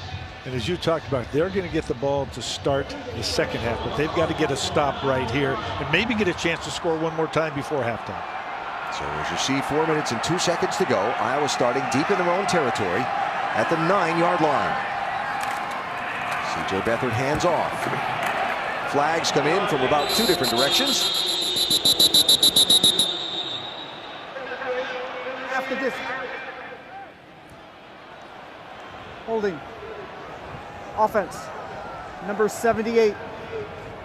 And as you talked about, they're going to get the ball to start the second half, but they've got to get a stop right here and maybe get a chance to score one more time before halftime. So as you see, 4 minutes and 2 seconds to go. Iowa starting deep in their own territory at the 9-yard line. C.J. Beathard hands off. Flags come in from about 2 different directions. Half the distance. Holding. Offense. Number 78.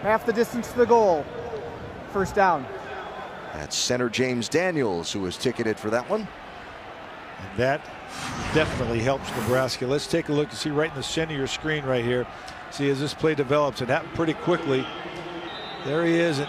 Half the distance to the goal. First down. That's center James Daniels who was ticketed for that one. And that definitely helps Nebraska. Let's take a look and see right in the center of your screen right here. See as this play develops. It happened pretty quickly. There he is. And,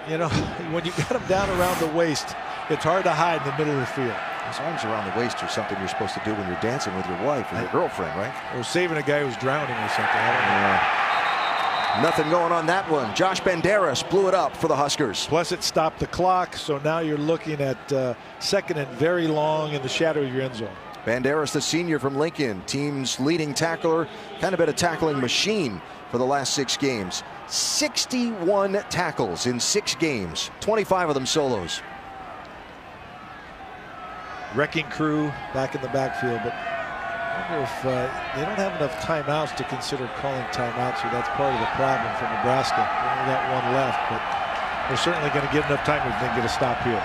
you know, when you got him down around the waist, it's hard to hide in the middle of the field. His arms around the waist are something you're supposed to do when you're dancing with your wife or your girlfriend, right? Or saving a guy who's drowning or something. I don't know. Nothing going on that one. Josh Banderas blew it up for the Huskers. Plus it stopped the clock, so now you're looking at second and very long in the shadow of your end zone. Banderas, the senior from Lincoln, team's leading tackler, kind of been a tackling machine for the last 6 games. 61 tackles in 6 games, 25 of them solos. Wrecking crew back in the backfield, but I wonder if they don't have enough timeouts to consider calling timeouts, so that's part of the problem for Nebraska. They only got 1 left, but they're certainly going to get enough time if they can get a stop here.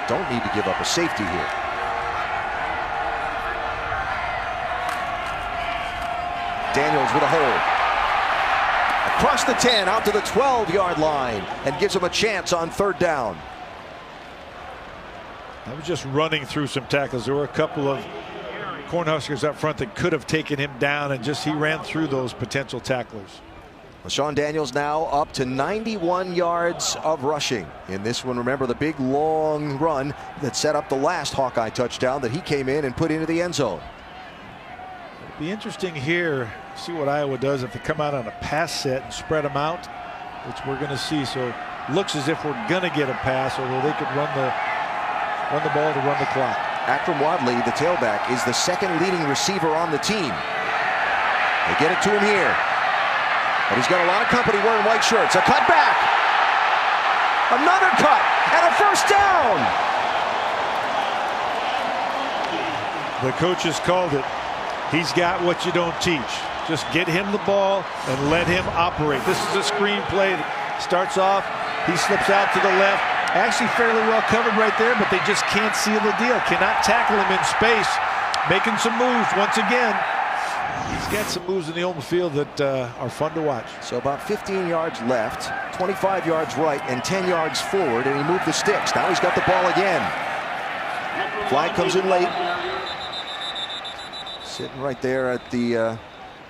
Don't need to give up a safety here. Daniels with a hold. Across the 10, out to the 12-yard line, and gives him a chance on third down. I was just running through some tackles. There were a couple of Cornhuskers up front that could have taken him down, and just he ran through those potential tacklers. Sean Daniels now up to 91 yards of rushing in this one. Remember the big long run that set up the last Hawkeye touchdown that he came in and put into the end zone. It'll be interesting here, see what Iowa does if they come out on a pass set and spread them out, which we're going to see. So looks as if we're going to get a pass, although they could run the ball to run the clock. Akram Wadley, the tailback, is the second leading receiver on the team. They get it to him here. But he's got a lot of company wearing white shirts. A cut back. Another cut. And a first down. The coaches called it. He's got what you don't teach. Just get him the ball and let him operate. This is a screen play that starts off. He slips out to the left. Actually fairly well covered right there, but they just can't seal the deal. Cannot tackle him in space. Making some moves once again. He's got some moves in the open field that are fun to watch. So about 15 yards left, 25 yards right, and 10 yards forward, and he moved the sticks. Now he's got the ball again. Flag comes in late. Sitting right there at the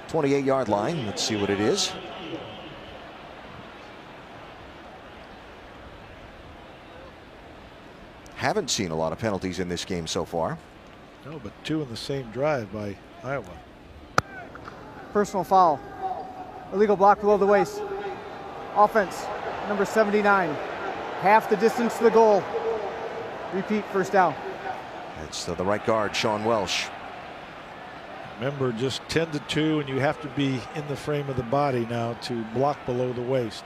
28-yard line. Let's see what it is. Haven't seen a lot of penalties in this game so far. No, but 2 in the same drive by Iowa. Personal foul. Illegal block below the waist. Offense, number 79. Half the distance to the goal. Repeat, first down. It's the right guard, Sean Welsh. Remember, just 10-2, and you have to be in the frame of the body now to block below the waist.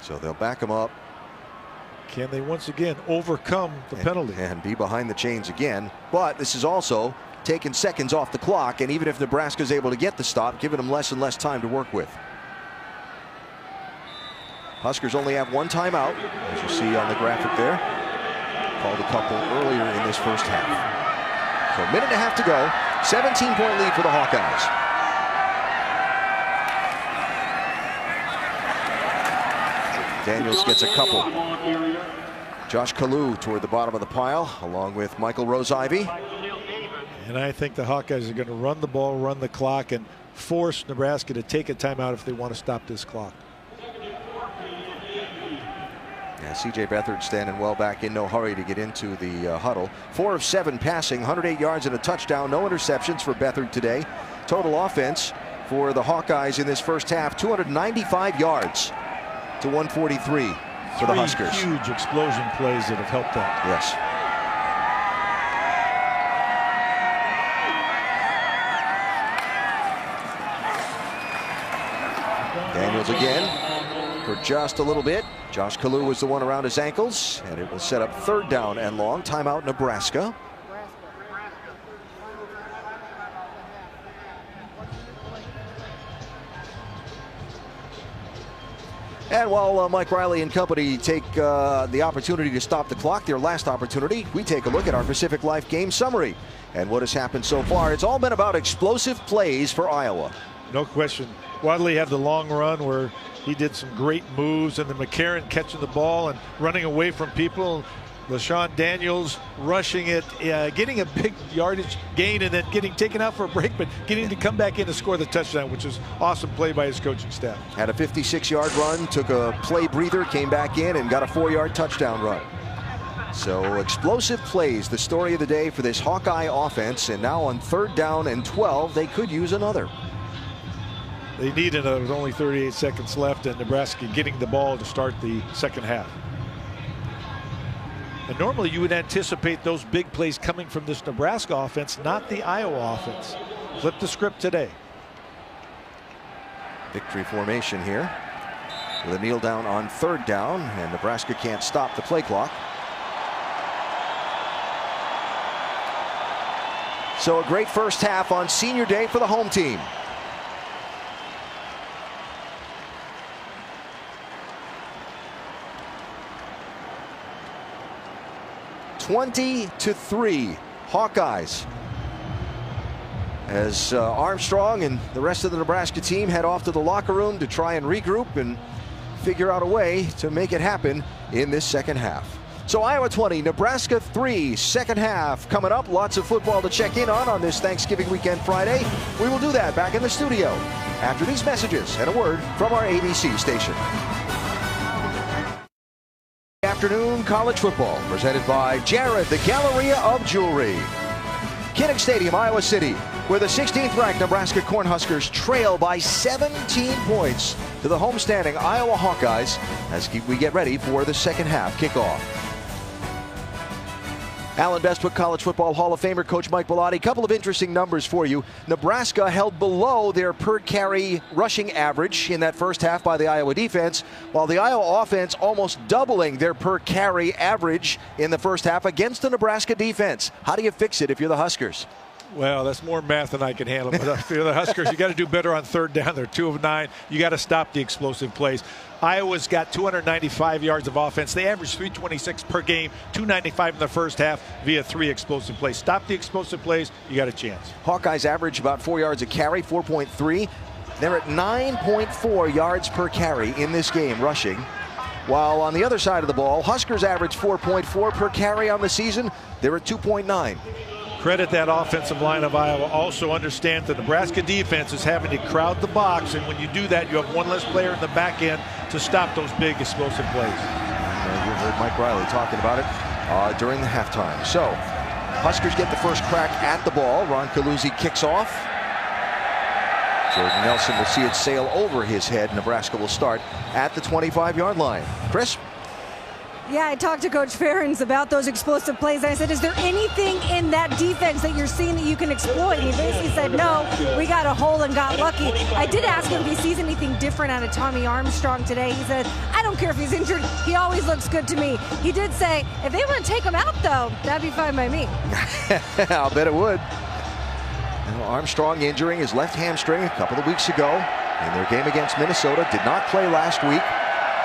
So they'll back him up. Can they once again overcome the penalty? And be behind the chains again. But this is also taking seconds off the clock. And even if Nebraska's able to get the stop, giving them less and less time to work with. Huskers only have one timeout, as you see on the graphic there. Called a couple earlier in this first half. So a minute and a half to go. 17-point lead for the Hawkeyes. Daniels gets a couple. Josh Kalu toward the bottom of the pile, along with Michael Rose-Ivy. And I think the Hawkeyes are going to run the ball, run the clock, and force Nebraska to take a timeout if they want to stop this clock. Yeah, C.J. Beathard standing well back in no hurry to get into the huddle. 4 of 7 passing, 108 yards and a touchdown. No interceptions for Beathard today. Total offense for the Hawkeyes in this first half, 295 yards. To 143 for the Huskers. Huge explosion plays that have helped out. Yes. Daniels again for just a little bit. Josh Kalu was the one around his ankles, and it will set up third down and long. Timeout, Nebraska. And while Mike Riley and company take the opportunity to stop the clock, their last opportunity, we take a look at our Pacific Life game summary and what has happened so far. It's all been about explosive plays for Iowa. No question. Wadley had the long run where he did some great moves, and then McCarron catching the ball and running away from people. LaShawn Daniels rushing it, getting a big yardage gain, and then getting taken out for a break, but getting to come back in to score the touchdown, which is awesome play by his coaching staff. Had a 56-yard run, took a play breather, came back in and got a 4-yard touchdown run. So explosive plays, the story of the day for this Hawkeye offense, and now on third down and 12, they could use another. They need it with only 38 seconds left, and Nebraska getting the ball to start the second half. And normally you would anticipate those big plays coming from this Nebraska offense, not the Iowa offense. Flip the script today. Victory formation here with a kneel down on third down, and Nebraska can't stop the play clock. So a great first half on senior day for the home team. (20-3) Hawkeyes, as Armstrong and the rest of the Nebraska team head off to the locker room to try and regroup and figure out a way to make it happen in this second half. So Iowa 20, Nebraska 3, second half coming up. Lots of football to check in on this Thanksgiving weekend Friday. We will do that back in the studio after these messages and a word from our ABC station. Afternoon college football presented by Jared, the Galleria of Jewelry. Kinnick Stadium, Iowa City, where the 16th ranked Nebraska Cornhuskers trail by 17 points to the homestanding Iowa Hawkeyes as we get ready for the second half kickoff. Allen Bestwick College Football Hall of Famer Coach Mike Bellotti. Couple of interesting numbers for you. Nebraska held below their per carry rushing average in that first half by the Iowa defense, while the Iowa offense almost doubling their per carry average in the first half against the Nebraska defense. How do you fix it if you're the Huskers? Well, that's more math than I can handle. But if you're the Huskers, you got to do better on third down. They're 2 of 9. You got to stop the explosive plays. Iowa's got 295 yards of offense. They average 326 per game, 295 in the first half via 3 explosive plays. Stop the explosive plays, you got a chance. Hawkeyes average about 4 yards a carry, 4.3. They're at 9.4 yards per carry in this game rushing. While on the other side of the ball, Huskers average 4.4 per carry on the season. They're at 2.9. Credit that offensive line of Iowa. Also understand the Nebraska defense is having to crowd the box, and when you do that, you have one less player in the back end to stop those big explosive plays. You heard Mike Riley talking about it during the halftime. So Huskers get the first crack at the ball. Ron Caluzzi kicks off. Jordan Nelson will see it sail over his head. Nebraska will start at the 25-yard line. Chris? Yeah, I talked to Coach Ferentz about those explosive plays, and I said, is there anything in that defense that you're seeing that you can exploit? And he basically said, no, we got a hole and got lucky. I did ask him if he sees anything different out of Tommy Armstrong today. He said, I don't care if he's injured. He always looks good to me. He did say, if they want to take him out, though, that'd be fine by me. I'll bet it would. Now, Armstrong injuring his left hamstring a couple of weeks ago in their game against Minnesota. Did not play last week.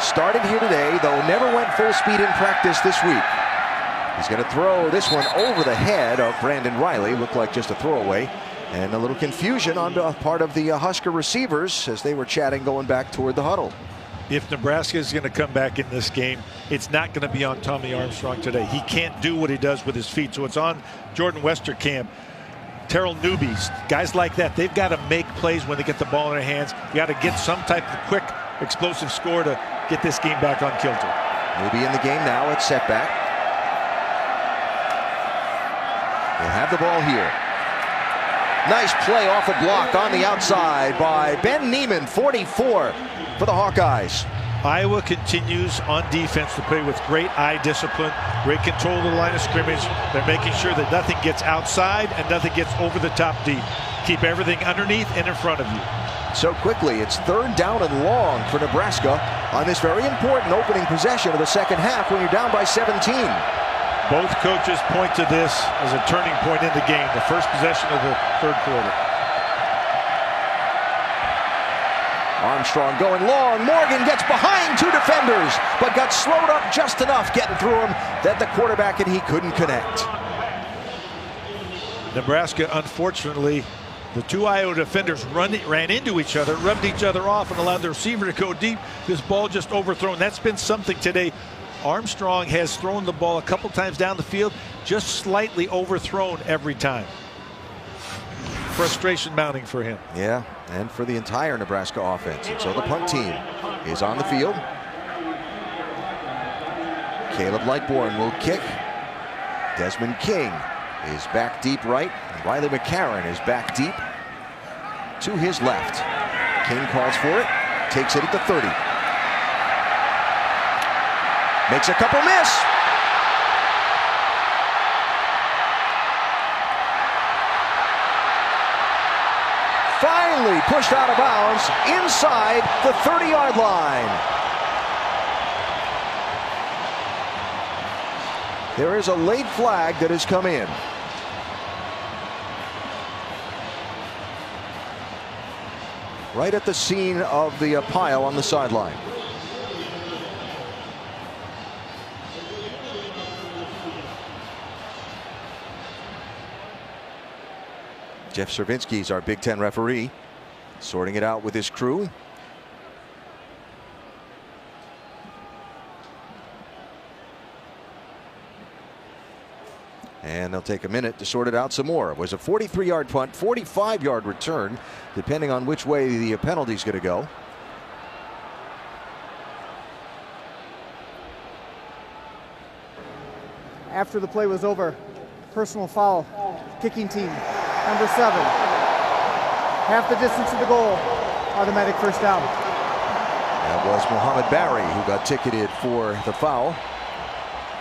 Started here today, though never went full speed in practice this week. He's going to throw this one over the head of Brandon Riley. Looked like just a throwaway. And a little confusion on the part of the Husker receivers as they were chatting going back toward the huddle. If Nebraska is going to come back in this game, it's not going to be on Tommy Armstrong today. He can't do what he does with his feet. So it's on Jordan Westerkamp, Terrell Newbies, guys like that. They've got to make plays when they get the ball in their hands. You got to get some type of quick, explosive score to get this game back on kilter. Newbie in the game now at setback. We'll have the ball here. Nice play off a block on the outside by Ben Neiman, 44 for the Hawkeyes. Iowa continues on defense to play with great eye discipline, great control of the line of scrimmage. They're making sure that nothing gets outside and nothing gets over the top deep. Keep everything underneath and in front of you. So quickly, it's third down and long for Nebraska on this very important opening possession of the second half when you're down by 17. Both coaches point to this as a turning point in the game, the first possession of the third quarter. Armstrong going long. Morgan gets behind 2 defenders, but got slowed up just enough getting through him that the quarterback and he couldn't connect. Nebraska, unfortunately, the 2 Iowa defenders ran into each other, rubbed each other off, and allowed the receiver to go deep. This ball just overthrown. That's been something today. Armstrong has thrown the ball a couple times down the field, just slightly overthrown every time. Frustration mounting for him. Yeah, and for the entire Nebraska offense. And so the punt team is on the field. Caleb Lightbourne will kick. Desmond King is back deep right. And Riley McCarron is back deep to his left. King calls for it, takes it at the 30. Makes a couple miss. Finally pushed out of bounds inside the 30-yard line. There is a late flag that has come in. Right at the scene of the pile on the sideline. Jeff Servinsky is our Big Ten referee, sorting it out with his crew. And they'll take a minute to sort it out some more. It was a 43-yard punt, 45-yard return, depending on which way the penalty is going to go. After the play was over, personal foul, kicking team, number 7. Half the distance to the goal, automatic first down. That was Mohamed Barry who got ticketed for the foul.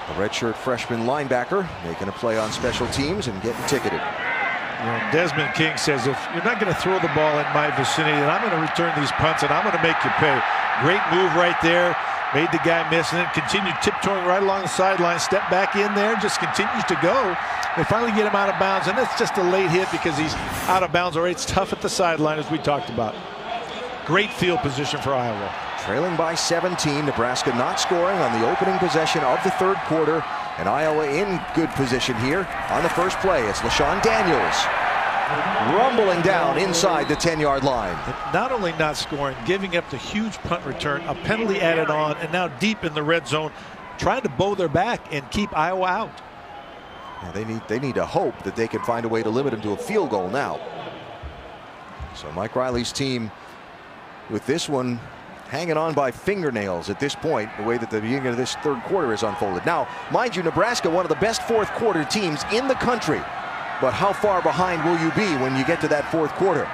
A redshirt freshman linebacker making a play on special teams and getting ticketed. You know, Desmond King says, if you're not going to throw the ball in my vicinity, then I'm going to return these punts and I'm going to make you pay. Great move right there. Made the guy miss and then continued tiptoeing right along the sideline. Step back in there, just continues to go. They finally get him out of bounds, and it's just a late hit because he's out of bounds already. It's tough at the sideline, as we talked about. Great field position for Iowa. Trailing by 17, Nebraska not scoring on the opening possession of the third quarter, and Iowa in good position here on the first play. It's LaShawn Daniels rumbling down inside the 10-yard line. Not only not scoring, giving up the huge punt return, a penalty added on, and now deep in the red zone, trying to bow their back and keep Iowa out. Yeah, they need to hope that they can find a way to limit them to a field goal now. So Mike Riley's team with this one hanging on by fingernails at this point, the way that the beginning of this third quarter is unfolded. Now, mind you, Nebraska, one of the best fourth quarter teams in the country. But how far behind will you be when you get to that fourth quarter?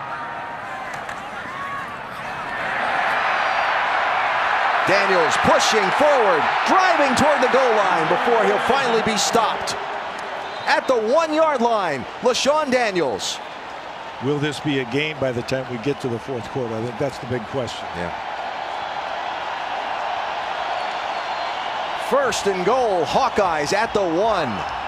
Daniels pushing forward, driving toward the goal line before he'll finally be stopped. At the 1-yard line, LaShawn Daniels. Will this be a game by the time we get to the fourth quarter? I think that's the big question. Yeah. First and goal, Hawkeyes at the 1.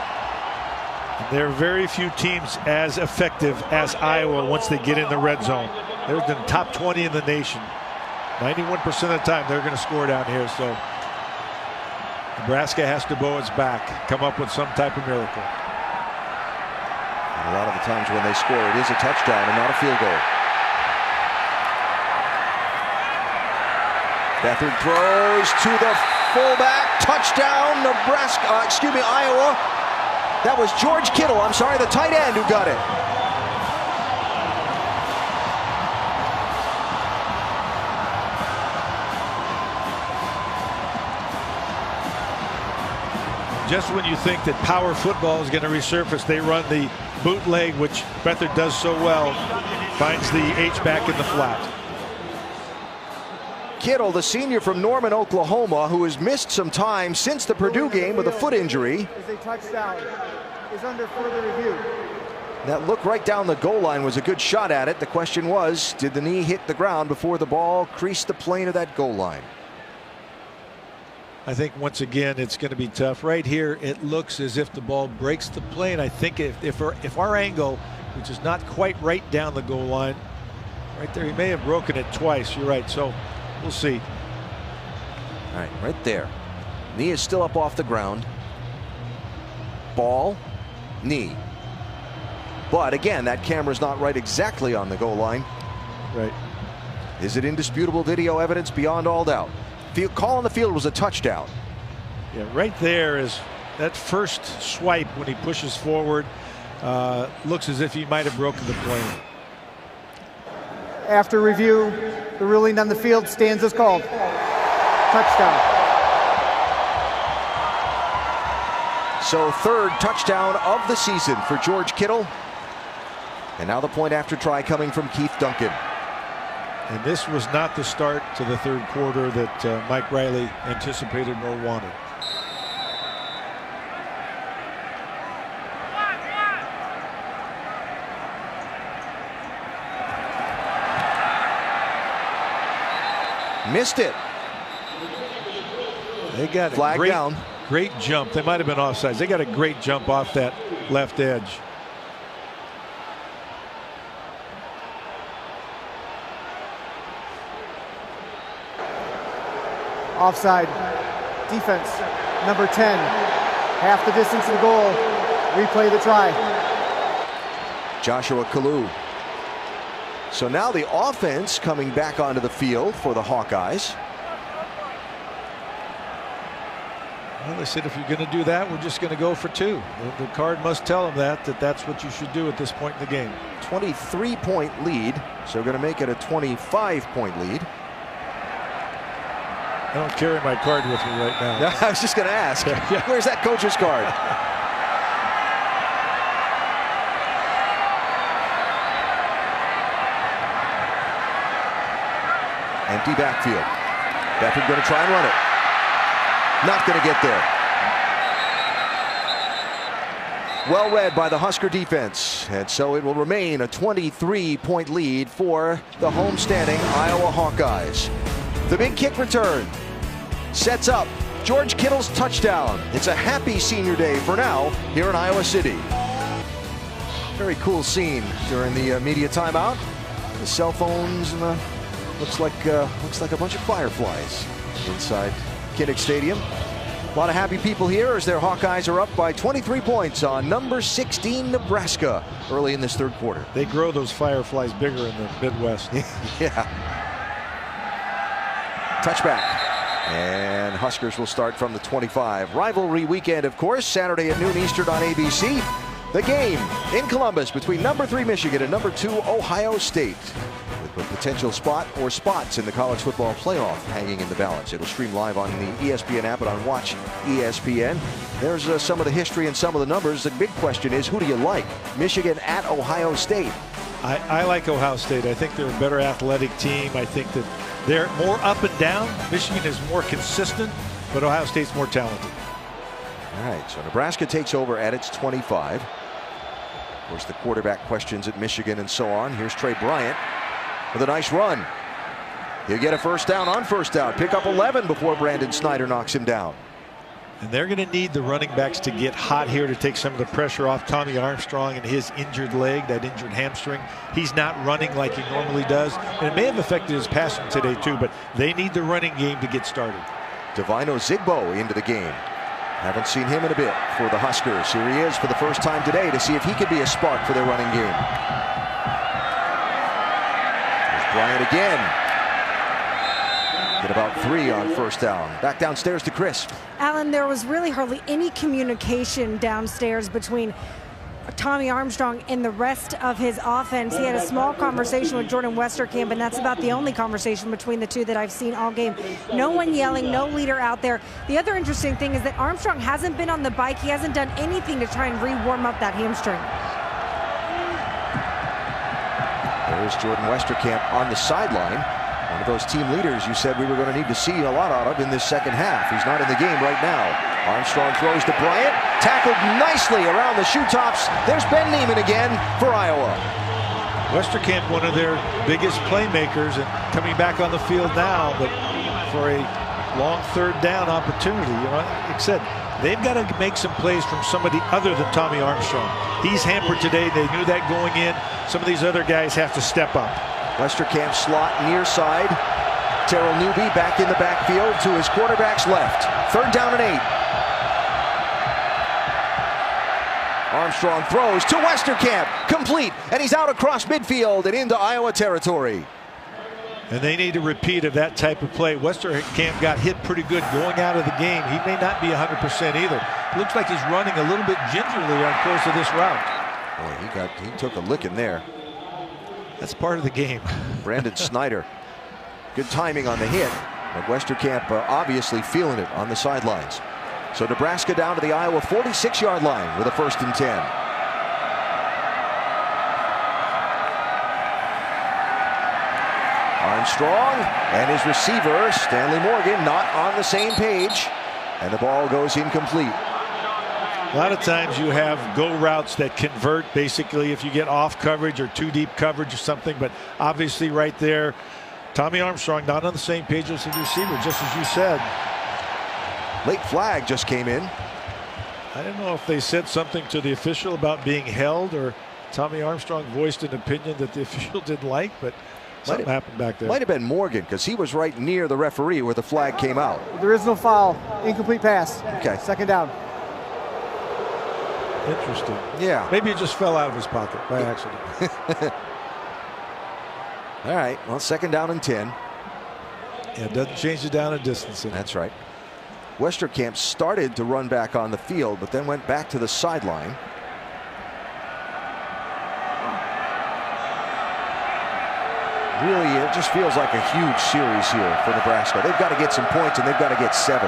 There are very few teams as effective as Iowa once they get in the red zone. They're the top 20 in the nation. 91% of the time they're going to score down here. So Nebraska has to bow its back, come up with some type of miracle. And a lot of the times when they score, it is a touchdown and not a field goal. Beathard throws to the fullback. Touchdown, Iowa. That was George Kittle, I'm sorry, the tight end, who got it. Just when you think that power football is going to resurface, they run the bootleg, which Beathard does so well, finds the H-back in the flat. Kittle, the senior from Norman, Oklahoma, who has missed some time since the Purdue game with a foot injury. Is a touchdown. Is under further review. That look right down the goal line was a good shot at it. The question was, did the knee hit the ground before the ball creased the plane of that goal line? I think once again it's going to be tough. Right here it looks as if the ball breaks the plane. I think if our angle, which is not quite right down the goal line, right there, he may have broken it twice. You're right. So we'll see. All right, right there. Knee is still up off the ground. Ball, knee. But again, that camera's not right exactly on the goal line. Right. Is it indisputable video evidence beyond all doubt? The call on the field was a touchdown. Yeah, right there is that first swipe when he pushes forward. Looks as if he might have broken the plane. After review, the ruling on the field stands as called. Touchdown. So third touchdown of the season for George Kittle. And now the point after try coming from Keith Duncan. And this was not the start to the third quarter that Mike Riley anticipated nor wanted. Missed it. They got a flag down. Great jump. They might have been offsides. They got a great jump off that left edge. Offside. Defense. Number 10. Half the distance to the goal. Replay the try. Joshua Kalu. So now the offense coming back onto the field for the Hawkeyes. Well, they said if you're going to do that, we're just going to go for 2. The card must tell them that's what you should do at this point in the game. 23-point lead, so we're going to make it a 25-point lead. I don't carry my card with me right now. I was just going to ask. Where's that coach's card? Empty backfield. Bedford going to try and run it. Not going to get there. Well read by the Husker defense, and so it will remain a 23-point lead for the homestanding Iowa Hawkeyes. The big kick return sets up George Kittle's touchdown. It's a happy senior day for now here in Iowa City. Very cool scene during the media timeout. The cell phones and the looks like a bunch of fireflies inside Kinnick Stadium. A lot of happy people here as their Hawkeyes are up by 23 points on number 16 Nebraska early in this third quarter. They grow those fireflies bigger in the Midwest. Yeah. Touchback. And Huskers will start from the 25. Rivalry weekend, of course, Saturday at noon Eastern on ABC. The game in Columbus between number 3 Michigan and number 2 Ohio State. With a potential spot or spots in the college football playoff hanging in the balance. It'll stream live on the ESPN app and on Watch ESPN. There's some of the history and some of the numbers. The big question is, who do you like? Michigan at Ohio State. I like Ohio State. I think they're a better athletic team. I think that they're more up and down. Michigan is more consistent, but Ohio State's more talented. All right, so Nebraska takes over at its 25. Of course, the quarterback questions at Michigan and so on. Here's Trey Bryant with a nice run. He'll get a first down on first down. Pick up 11 before Brandon Snyder knocks him down. And they're going to need the running backs to get hot here to take some of the pressure off Tommy Armstrong and his injured leg, that injured hamstring. He's not running like he normally does. And it may have affected his passing today too, but they need the running game to get started. Divino Zigbo into the game. Haven't seen him in a bit for the Huskers. Here he is for the first time today to see if he could be a spark for their running game. There's Bryant again. Get about 3 on first down. Back downstairs to Chris. Alan, there was really hardly any communication downstairs between Tommy Armstrong and the rest of his offense. He had a small conversation with Jordan Westerkamp, and that's about the only conversation between the two that I've seen all game. No one yelling, no leader out there. The other interesting thing is that Armstrong hasn't been on the bike. He hasn't done anything to try and re-warm up that hamstring. There's Jordan Westerkamp on the sideline. One of those team leaders you said we were going to need to see a lot out of in this second half. He's not in the game right now. Armstrong throws to Bryant. Tackled nicely around the shoe tops. There's Ben Neiman again for Iowa. Westerkamp, one of their biggest playmakers, and coming back on the field now, but for a long third down opportunity. You know, like I said, they've got to make some plays from somebody other than Tommy Armstrong. He's hampered today. They knew that going in. Some of these other guys have to step up. Westerkamp slot near side. Terrell Newby back in the backfield to his quarterback's left. Third down and 8. Armstrong throws to Westerkamp. Complete. And he's out across midfield and into Iowa territory. And they need a repeat of that type of play. Westerkamp got hit pretty good going out of the game. He may not be 100% either. Looks like he's running a little bit gingerly on the course of this route. Boy, he took a licking there. That's part of the game. Brandon Snyder. Good timing on the hit, but Westerkamp obviously feeling it on the sidelines. So Nebraska down to the Iowa 46-yard line with a 1st and 10. Armstrong and his receiver, Stanley Morgan, not on the same page, and the ball goes incomplete. A lot of times you have go routes that convert basically if you get off coverage or too deep coverage or something, but obviously right there, Tommy Armstrong not on the same page as the receiver, just as you said. Late flag just came in. I don't know if they said something to the official about being held, or Tommy Armstrong voiced an opinion that the official didn't like, but something happened back there. Might have been Morgan, because he was right near the referee where the flag came out. There is no foul. Incomplete pass. Okay. Second down. Interesting. Yeah. Maybe it just fell out of his pocket by accident. All right. Well, 2nd down and 10. Yeah, it doesn't change the down and distance. That's right. Westerkamp started to run back on the field, but then went back to the sideline. Really, it just feels like a huge series here for Nebraska. They've got to get some points, and they've got to get 7.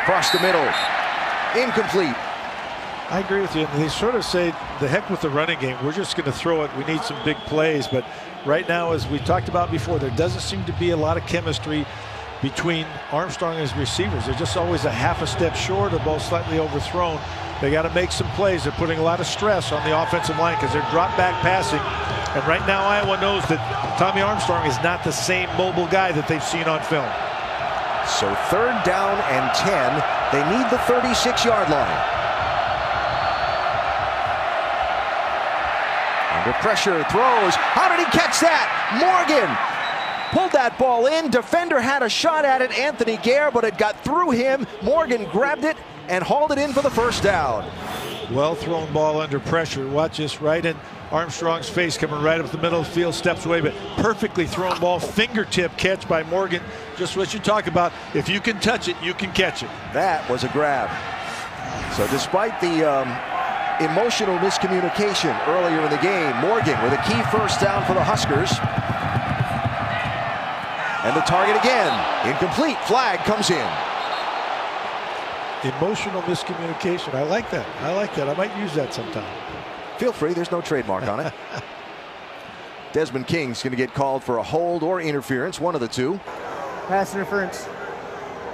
Across the middle. Incomplete. I agree with you. They sort of say, the heck with the running game. We're just going to throw it. We need some big plays. But right now, as we talked about before, there doesn't seem to be a lot of chemistry between Armstrong and his receivers. They're just always a half a step short, or ball slightly overthrown. They got to make some plays. They're putting a lot of stress on the offensive line because they're drop back passing. And right now, Iowa knows that Tommy Armstrong is not the same mobile guy that they've seen on film. So 3rd down and 10. They need the 36-yard line. Under pressure, throws. How did he catch that? Morgan pulled that ball in. Defender had a shot at it, Anthony Gare, but it got through him. Morgan grabbed it and hauled it in for the first down. Well thrown ball under pressure. Watch this, right in Armstrong's face, coming right up the middle of the field, steps away, but perfectly thrown ball, fingertip catch by Morgan. Just what you talk about. If you can touch it, you can catch it. That was a grab. So despite the emotional miscommunication earlier in the game, Morgan with a key first down for the Huskers. And the target again. Incomplete. Flag comes in. Emotional miscommunication. I like that. I like that. I might use that sometime. Feel free. There's no trademark on it. Desmond King's going to get called for a hold or interference. One of the two. Pass interference.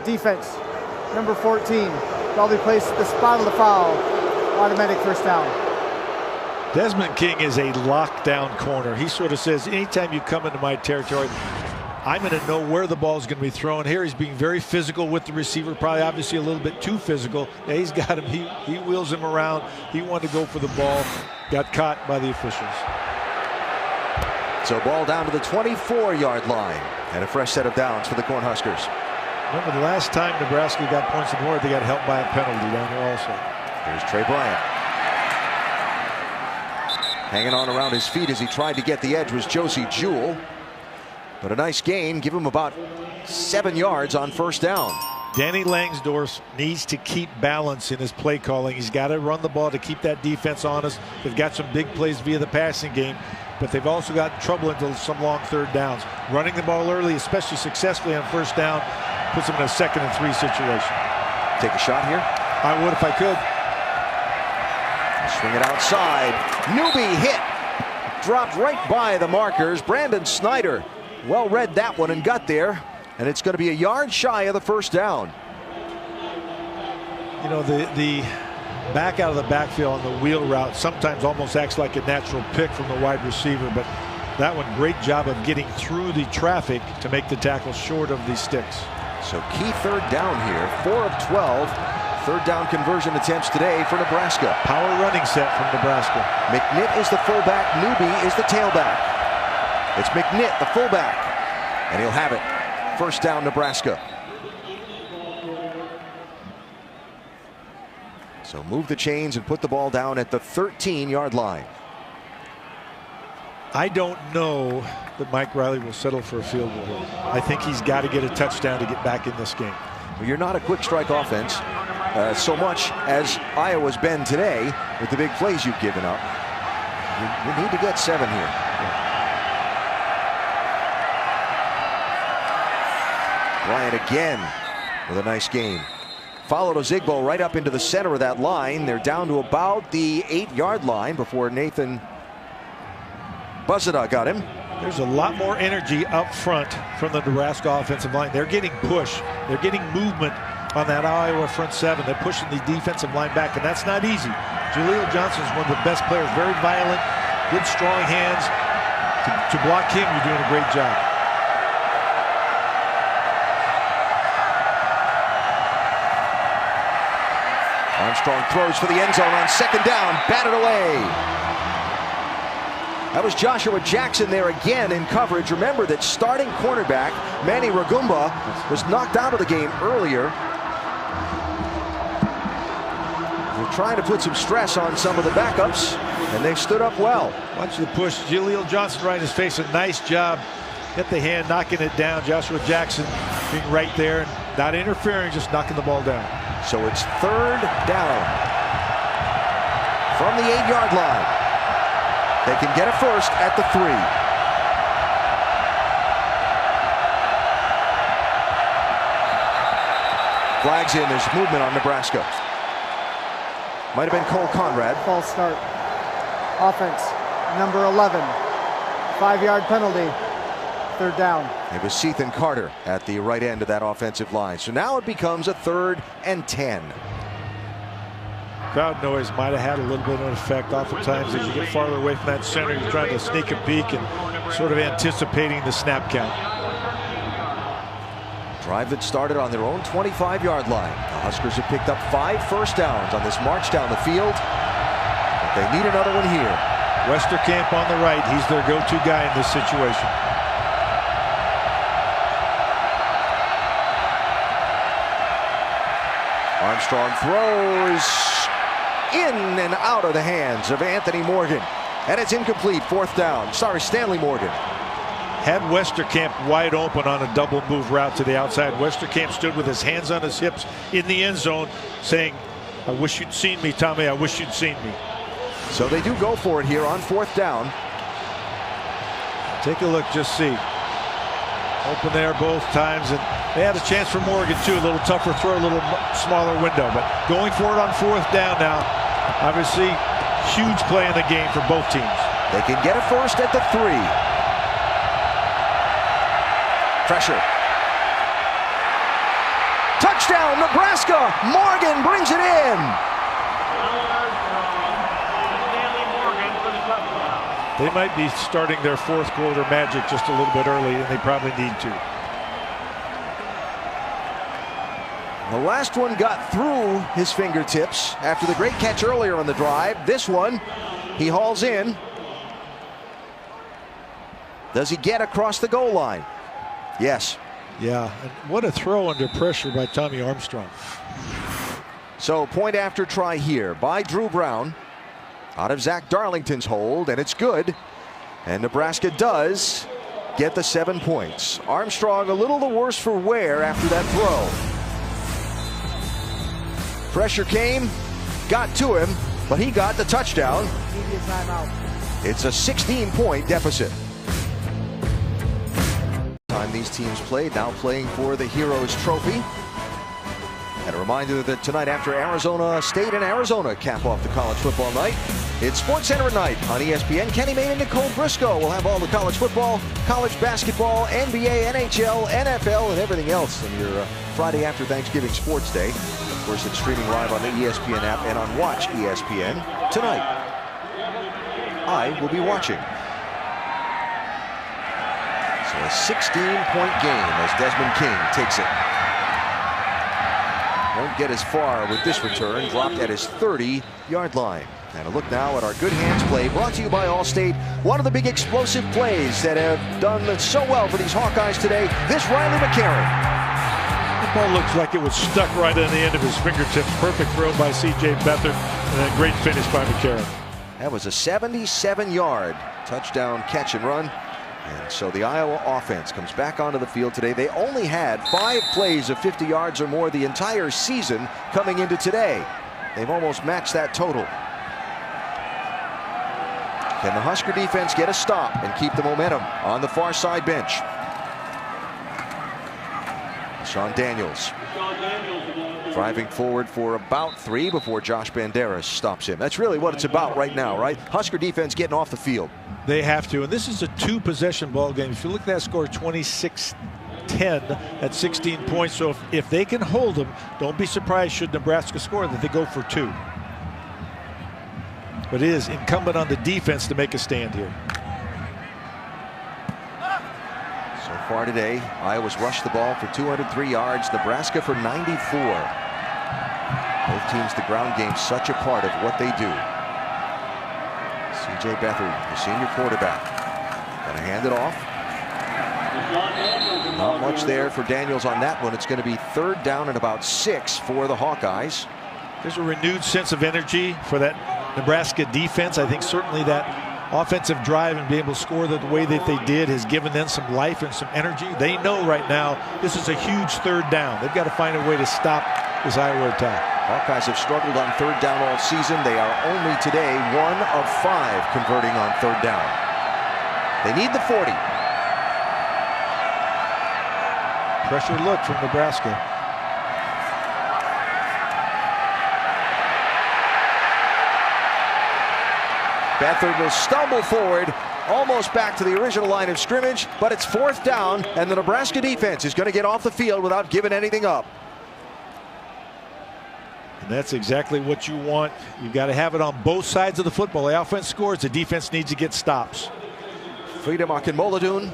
Defense. Number 14. Probably placed at the spot of the foul. Automatic first down. Desmond King is a lockdown corner. He sort of says, anytime you come into my territory, I'm going to know where the ball is going to be thrown. Here he's being very physical with the receiver, probably obviously a little bit too physical. Yeah, he's got him. He wheels him around. He wanted to go for the ball. Got caught by the officials. So ball down to the 24-yard line. And a fresh set of downs for the Cornhuskers. Remember the last time Nebraska got points on the board, they got helped by a penalty down there also. Here's Trey Bryant. Hanging on around his feet as he tried to get the edge was Josie Jewell. But a nice gain. Give him about 7 yards on first down. Danny Langsdorff needs to keep balance in his play calling. He's got to run the ball to keep that defense honest. They've got some big plays via the passing game, but they've also got trouble into some long 3rd downs. Running the ball early, especially successfully on first down, puts them in a 2nd and 3 situation. Take a shot here? I would if I could. Swing it outside. Newby hit. Dropped right by the markers. Brandon Snyder well read that one and got there. And it's going to be a yard shy of the first down. You know, the back out of the backfield on the wheel route sometimes almost acts like a natural pick from the wide receiver. But that one, great job of getting through the traffic to make the tackle short of the sticks. So key 3rd down here. 4 of 12. 3rd down conversion attempts today for Nebraska. Power running set from Nebraska. McNitt is the fullback. Newby is the tailback. It's McNitt, the fullback. And he'll have it. First down, Nebraska. So move the chains and put the ball down at the 13-yard line. I don't know that Mike Riley will settle for a field goal. I think he's got to get a touchdown to get back in this game. Well, you're not a quick strike offense so much as Iowa's been today with the big plays you've given up. You need to get 7 here. Bryant again with a nice gain. Followed Ozigbo right up into the center of that line. They're down to about the 8-yard line before Nathan Buzada got him. There's a lot more energy up front from the Nebraska offensive line. They're getting push. They're getting movement on that Iowa front 7. They're pushing the defensive line back, and that's not easy. Jaleel Johnson is one of the best players. Very violent, good strong hands. To block him, you're doing a great job. Armstrong throws for the end zone on 2nd down, batted away. That was Joshua Jackson there again in coverage. Remember that starting cornerback Manny Ragumba was knocked out of the game earlier. They're trying to put some stress on some of the backups, and they've stood up well. Watch the push. Jaleel Johnson right in his face. A nice job Get the hand, knocking it down. Joshua Jackson being right there and not interfering, just knocking the ball down. So it's 3rd down from the 8-yard line. They can get a first at the 3. Flags in. There's movement on Nebraska. Might have been Cole Conrad. False start. Offense, number 11. 5-yard penalty. 3rd down. It was Sethan Carter at the right end of that offensive line. So now it becomes a 3rd and 10. Crowd noise might have had a little bit of an effect. Oftentimes, as you get farther away from that center, you're trying to sneak a peek and sort of anticipating the snap count. Drive that started on their own 25-yard line. The Huskers have picked up 5 first downs on this march down the field. But they need another one here. Westerkamp on the right. He's their go-to guy in this situation. Armstrong throws in and out of the hands of Anthony Morgan. And it's incomplete. 4th down. Sorry, Stanley Morgan. Had Westerkamp wide open on a double move route to the outside. Westerkamp stood with his hands on his hips in the end zone saying, I wish you'd seen me, Tommy. I wish you'd seen me. So they do go for it here on 4th down. Take a look, just see. Open there both times, and they had a chance for Morgan too. A little tougher throw, a little smaller window, but going for it on 4th down now. Obviously, huge play in the game for both teams. They can get a first at the 3. Pressure. Touchdown, Nebraska! Morgan brings it in. They might be starting their 4th quarter magic just a little bit early, and they probably need to. The last one got through his fingertips after the great catch earlier on the drive. This one, he hauls in. Does he get across the goal line? Yes. Yeah, and what a throw under pressure by Tommy Armstrong. So point after try here by Drew Brown. Out of Zach Darlington's hold, and it's good. And Nebraska does get the 7 points. Armstrong a little the worse for wear after that throw. Pressure came, got to him, but he got the touchdown. It's a 16-point deficit. Time these teams played, now playing for the Heroes Trophy. And a reminder that tonight after Arizona State and Arizona cap off the college football night, it's SportsCenter at night on ESPN. Kenny Mayne and Nicole Briscoe will have all the college football, college basketball, NBA, NHL, NFL, and everything else in your Friday after Thanksgiving sports day. Of course, it's streaming live on the ESPN app and on Watch ESPN tonight. I will be watching. So a 16-point game as Desmond King takes it. Won't get as far with this return, dropped at his 30-yard line. And a look now at our good hands play, brought to you by Allstate. One of the big explosive plays that have done so well for these Hawkeyes today, this Riley McCarron. The ball looks like it was stuck right on the end of his fingertips. Perfect throw by C.J. Beathard, and a great finish by McCarron. That was a 77-yard touchdown catch and run. And so the Iowa offense comes back onto the field today. They only had 5 plays of 50 yards or more the entire season coming into today. They've almost matched that total. Can the Husker defense get a stop and keep the momentum on the far side bench? Sean Daniels driving forward for about 3 before Josh Banderas stops him. That's really what it's about right now, right? Husker defense getting off the field. They have to, and this is a 2-possession ball game. If you look at that score, 26-10 at 16 points. So if they can hold them, don't be surprised should Nebraska score that they go for 2. But it is incumbent on the defense to make a stand here. So far today, Iowa's rushed the ball for 203 yards, Nebraska for 94. Both teams, the ground game, such a part of what they do. C.J. Beathard, the senior quarterback, going to hand it off. Not much there for Daniels on that one. It's going to be 3rd down and about 6 for the Hawkeyes. There's a renewed sense of energy for that Nebraska defense. I think certainly that offensive drive and be able to score the way that they did has given them some life and some energy. They know right now this is a huge third down. They've got to find a way to stop this Iowa attack. Hawkeyes have struggled on third down all season. They are only today 1 of 5 converting on third down. They need the 40. Pressure look from Nebraska. Beathard will stumble forward, almost back to the original line of scrimmage, but it's fourth down, and the Nebraska defense is going to get off the field without giving anything up. And that's exactly what you want. You've got to have it on both sides of the football. The offense scores, the defense needs to get stops. Freedom Akinmoladun,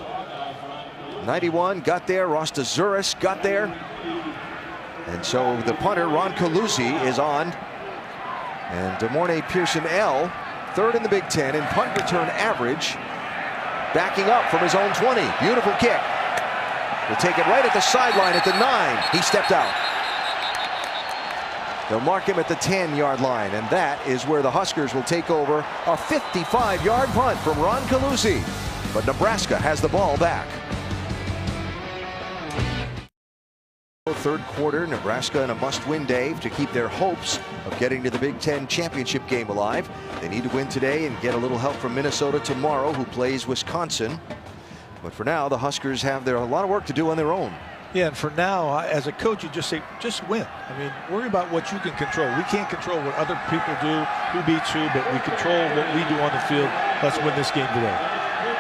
91, got there. Rosta Zuris got there. And so the punter, Ron Calusi, is on. And DeMornay Pearson-L, third in the Big Ten in punt return average, backing up from his own 20. Beautiful kick. Will take it right at the sideline at the 9. He stepped out. They'll mark him at the 10-yard line, and that is where the Huskers will take over a 55-yard punt from Ron Calusi. But Nebraska has the ball back. Third quarter, Nebraska in a must-win day to keep their hopes of getting to the Big Ten championship game alive. They need to win today and get a little help from Minnesota tomorrow, who plays Wisconsin. But for now, the Huskers have a lot of work to do on their own. Yeah, and for now, as a coach, you just say, just win. I mean, worry about what you can control. We can't control what other people do, who beats who, but we control what we do on the field. Let's win this game today.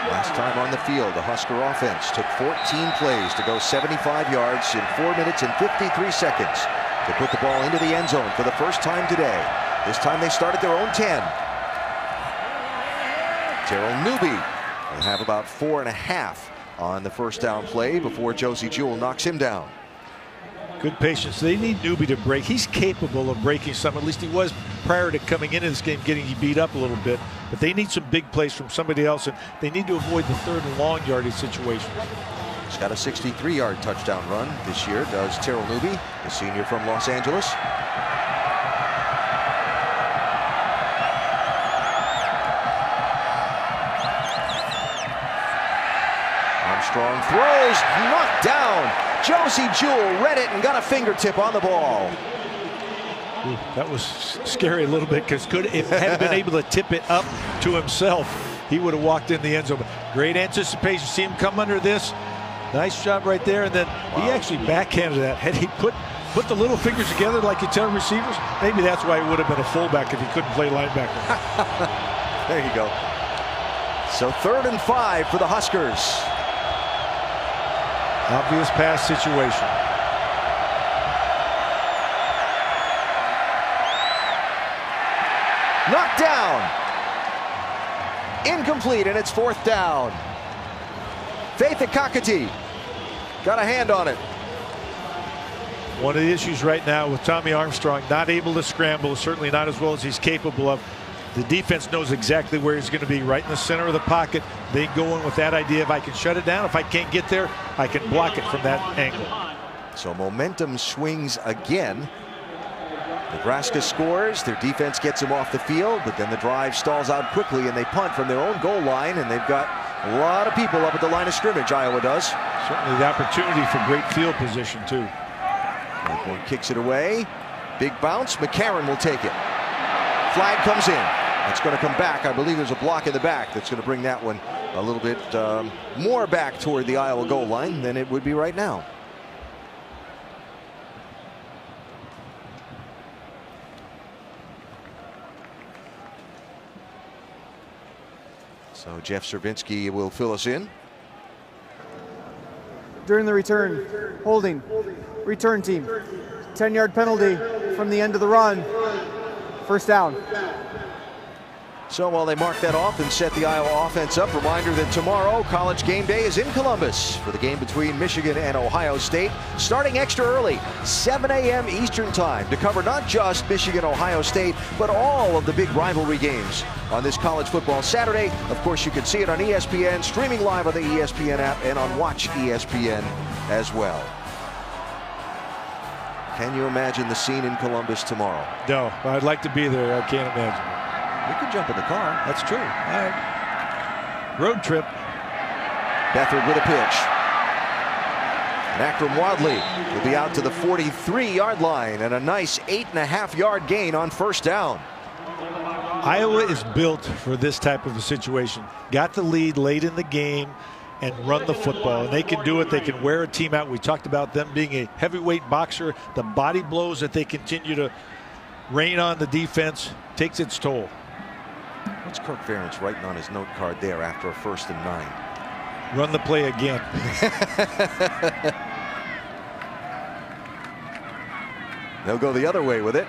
Last time on the field, the Husker offense took 14 plays to go 75 yards in 4 minutes and 53 seconds to put the ball into the end zone for the first time today. This time they start at their own 10. Terrell Newby will have about 4.5 on the first down play before Josie Jewell knocks him down. Good patience. They need Newby to break. He's capable of breaking some. At least he was prior to coming into this game, getting beat up a little bit. But they need some big plays from somebody else, and they need to avoid the third and long yardage situation. He's got a 63-yard touchdown run this year, does Terrell Newby, the senior from Los Angeles. Armstrong throws, knocked down. Josie Jewell read it and got a fingertip on the ball. Ooh, that was scary a little bit, because if had been able to tip it up to himself, he would have walked in the end zone. Great anticipation. See him come under this. Nice job right there. And then he actually backhanded that. Had he put the little fingers together like you tell receivers, maybe that's why he would have been a fullback if he couldn't play linebacker. There you go. So 3rd and 5 for the Huskers. Obvious pass situation. Knocked down. Incomplete, and it's 4th down. Faith Akakati got a hand on it. One of the issues right now with Tommy Armstrong, not able to scramble, certainly not as well as he's capable of. The defense knows exactly where he's going to be, right in the center of the pocket. They go in with that idea, if I can shut it down, if I can't get there, I can block it from that angle. So momentum swings again. Nebraska scores, their defense gets them off the field, but then the drive stalls out quickly and they punt from their own goal line, and they've got a lot of people up at the line of scrimmage, Iowa does. Certainly the opportunity for great field position too. One kicks it away. Big bounce. McCarron will take it. Flag comes in. It's going to come back. I believe there's a block in the back that's going to bring that one a little bit more back toward the Iowa goal line than it would be right now. So Jeff Serbinsky will fill us in. During the return, holding, return team, 10-yard penalty from the end of the run, 1st down. So while they mark that off and set the Iowa offense up, reminder that tomorrow College Game Day is in Columbus for the game between Michigan and Ohio State, starting extra early, 7 a.m. Eastern Time, to cover not just Michigan-Ohio State, but all of the big rivalry games on this college football Saturday. Of course, you can see it on ESPN, streaming live on the ESPN app, and on Watch ESPN as well. Can you imagine the scene in Columbus tomorrow? No, I'd like to be there. I can't imagine. We could jump in the car. That's true. All right. road trip. Beathard with a pitch. And Akram Wadley will be out to the 43-yard line, and a nice 8.5-yard gain on first down. Iowa is built for this type of a situation. Got the lead late in the game and run the football, and they can do it. They can wear a team out. We talked about them being a heavyweight boxer. The body blows that they continue to rain on the defense takes its toll. What's Kirk Ferentz writing on his note card there after a 1st and 9? Run the play again. They'll go the other way with it.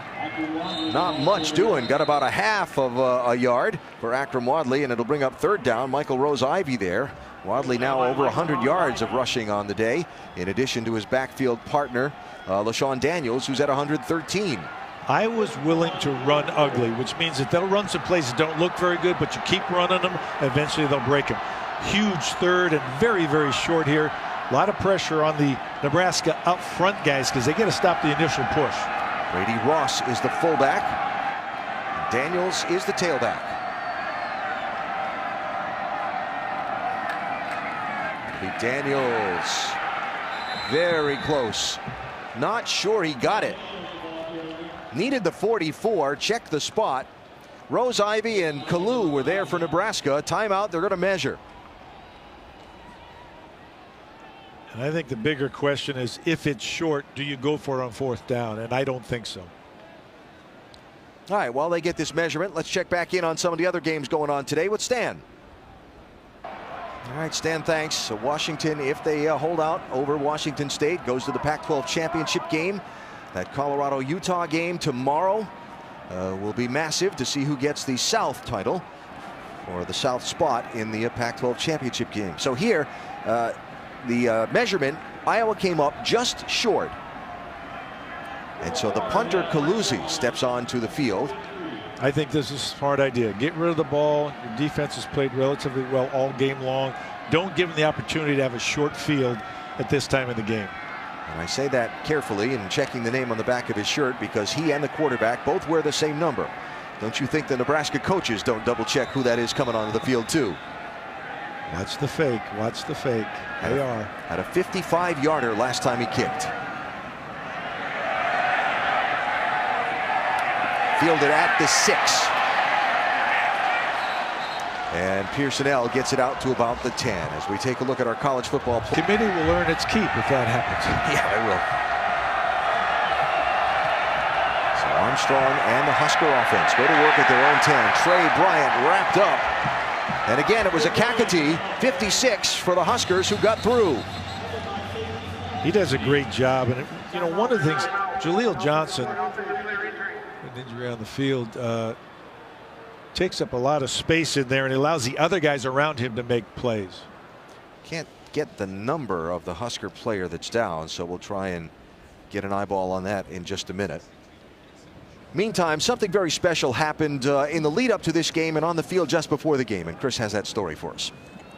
Not much doing. Got about a half of a yard for Akram Wadley, and it'll bring up 3rd down. Michael Rose-Ivy there. Wadley now over 100 yards of rushing on the day, in addition to his backfield partner, LaShawn Daniels, who's at 113. Iowa's willing to run ugly, which means that they'll run some plays that don't look very good, but you keep running them, eventually they'll break them. Huge 3rd and very, very short here. A lot of pressure on the Nebraska up front guys because they got to stop the initial push. Brady Ross is the fullback. Daniels is the tailback. Daniels, very close. Not sure he got it. Needed the 44, checked the spot. Rose-Ivy and Kalu were there for Nebraska. Timeout, they're going to measure. And I think the bigger question is, if it's short, do you go for it on 4th down? And I don't think so. All right, while they get this measurement, let's check back in on some of the other games going on today with Stan. All right, Stan, thanks. So Washington, if they hold out over Washington State, goes to the Pac-12 championship game. That Colorado-Utah game tomorrow will be massive to see who gets the South title or the South spot in the Pac-12 championship game. So here, the measurement, Iowa came up just short. And so the punter Kaluzzi steps onto the field. I think this is a smart idea. Get rid of the ball. Your defense has played relatively well all game long. Don't give them the opportunity to have a short field at this time of the game. And I say that carefully and checking the name on the back of his shirt because he and the quarterback both wear the same number. Don't you think the Nebraska coaches don't double check who that is coming onto the field too? Watch the fake. Watch the fake. They are. Had a 55-yarder last time he kicked. Fielded at the 6. And Pearsonell gets it out to about the 10 as we take a look at our college football. Committee will earn its keep if that happens. Yeah, it will. So Armstrong and the Husker offense go to work at their own 10. Trey Bryant wrapped up. And again, it was a Kakati 56 for the Huskers who got through. He does a great job. And, you know, one of the things, Jaleel Johnson, an injury on the field, takes up a lot of space in there and allows the other guys around him to make plays. Can't get the number of the Husker player that's down, so we'll try and get an eyeball on that in just a minute. Meantime, something very special happened in the lead up to this game and on the field just before the game, and Chris has that story for us.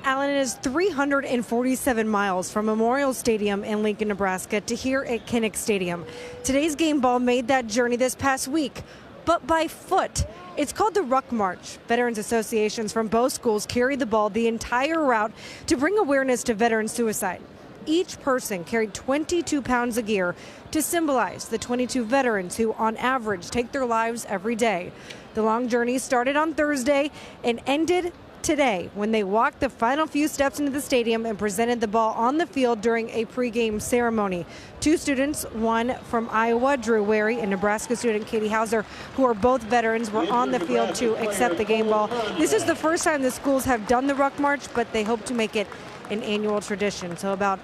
Alan, it is 347 miles from Memorial Stadium in Lincoln, Nebraska to here at Kinnick Stadium. Today's game ball made that journey this past week, but by foot. It's called the Ruck March. Veterans associations from both schools carried the ball the entire route to bring awareness to veteran suicide. Each person carried 22 pounds of gear to symbolize the 22 veterans who, on average, take their lives every day. The long journey started on Thursday and ended today when they walked the final few steps into the stadium and presented the ball on the field during a pregame ceremony. Two students, one from Iowa, Drew Wary, and Nebraska student Katie Hauser, who are both veterans, were on the field to accept the game ball. This is the first time the schools have done the Ruck March, but they hope to make it an annual tradition. So about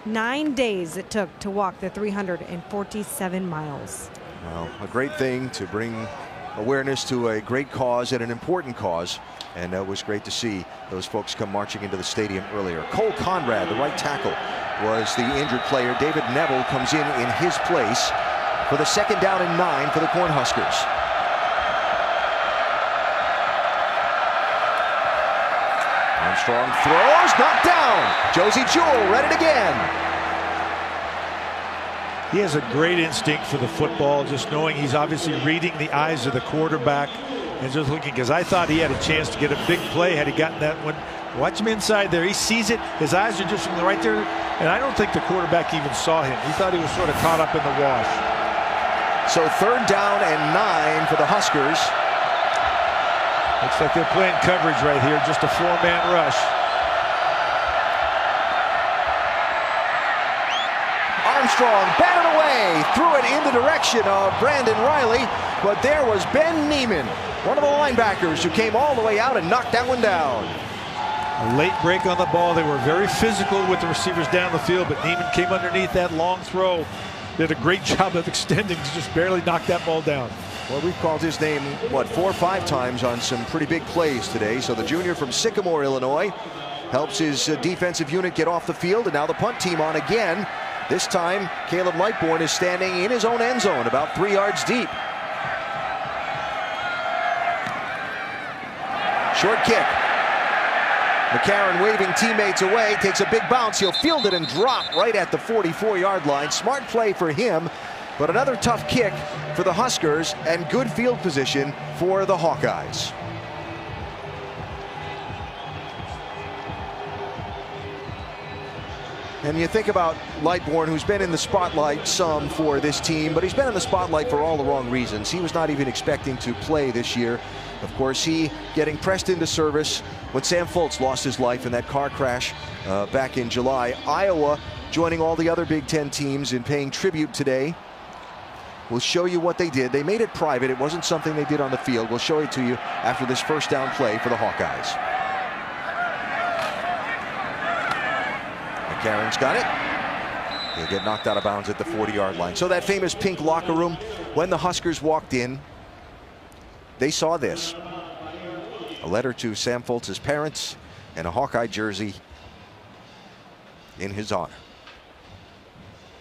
9 days it took to walk the 347 miles. Well, a great thing to bring awareness to a great cause and an important cause. And it was great to see those folks come marching into the stadium earlier. Cole Conrad, the right tackle, was the injured player. David Neville comes in his place for the 2nd down and 9 for the Cornhuskers. Armstrong throws, knocked down. Josie Jewell read it again. He has a great instinct for the football, just knowing he's obviously reading the eyes of the quarterback and just looking, because I thought he had a chance to get a big play had he gotten that one Watch him inside there. He sees it. His eyes are just right there. And I don't think the quarterback even saw him. He thought he was sort of caught up in the wash. So 3rd down and 9 for the Huskers. Looks like they're playing coverage right here. Just a 4-man rush. Armstrong batted away, threw it in the direction of Brandon Riley, but there was Ben Neiman, one of the linebackers, who came all the way out and knocked that one down. A late break on the ball. They were very physical with the receivers down the field, but Neiman came underneath that long throw. Did a great job of extending to just barely knock that ball down. Well, we've called his name, 4 or 5 times on some pretty big plays today. So the junior from Sycamore, Illinois, helps his defensive unit get off the field, and now the punt team on again. This time, Caleb Lightbourne is standing in his own end zone, about 3 yards deep. Short kick. McCarron waving teammates away, takes a big bounce. He'll field it and drop right at the 44-yard line. Smart play for him, but another tough kick for the Huskers and good field position for the Hawkeyes. And you think about Lightbourne, who's been in the spotlight some for this team, but he's been in the spotlight for all the wrong reasons. He was not even expecting to play this year. Of course, he getting pressed into service when Sam Foltz lost his life in that car crash back in July. Iowa joining all the other Big Ten teams in paying tribute today. We'll show you what they did. They made it private. It wasn't something they did on the field. We'll show it to you after this 1st down play for the Hawkeyes. McCarron's got it. He'll get knocked out of bounds at the 40-yard line. So that famous pink locker room, when the Huskers walked in, they saw this. A letter to Sam Foltz's parents and a Hawkeye jersey in his honor.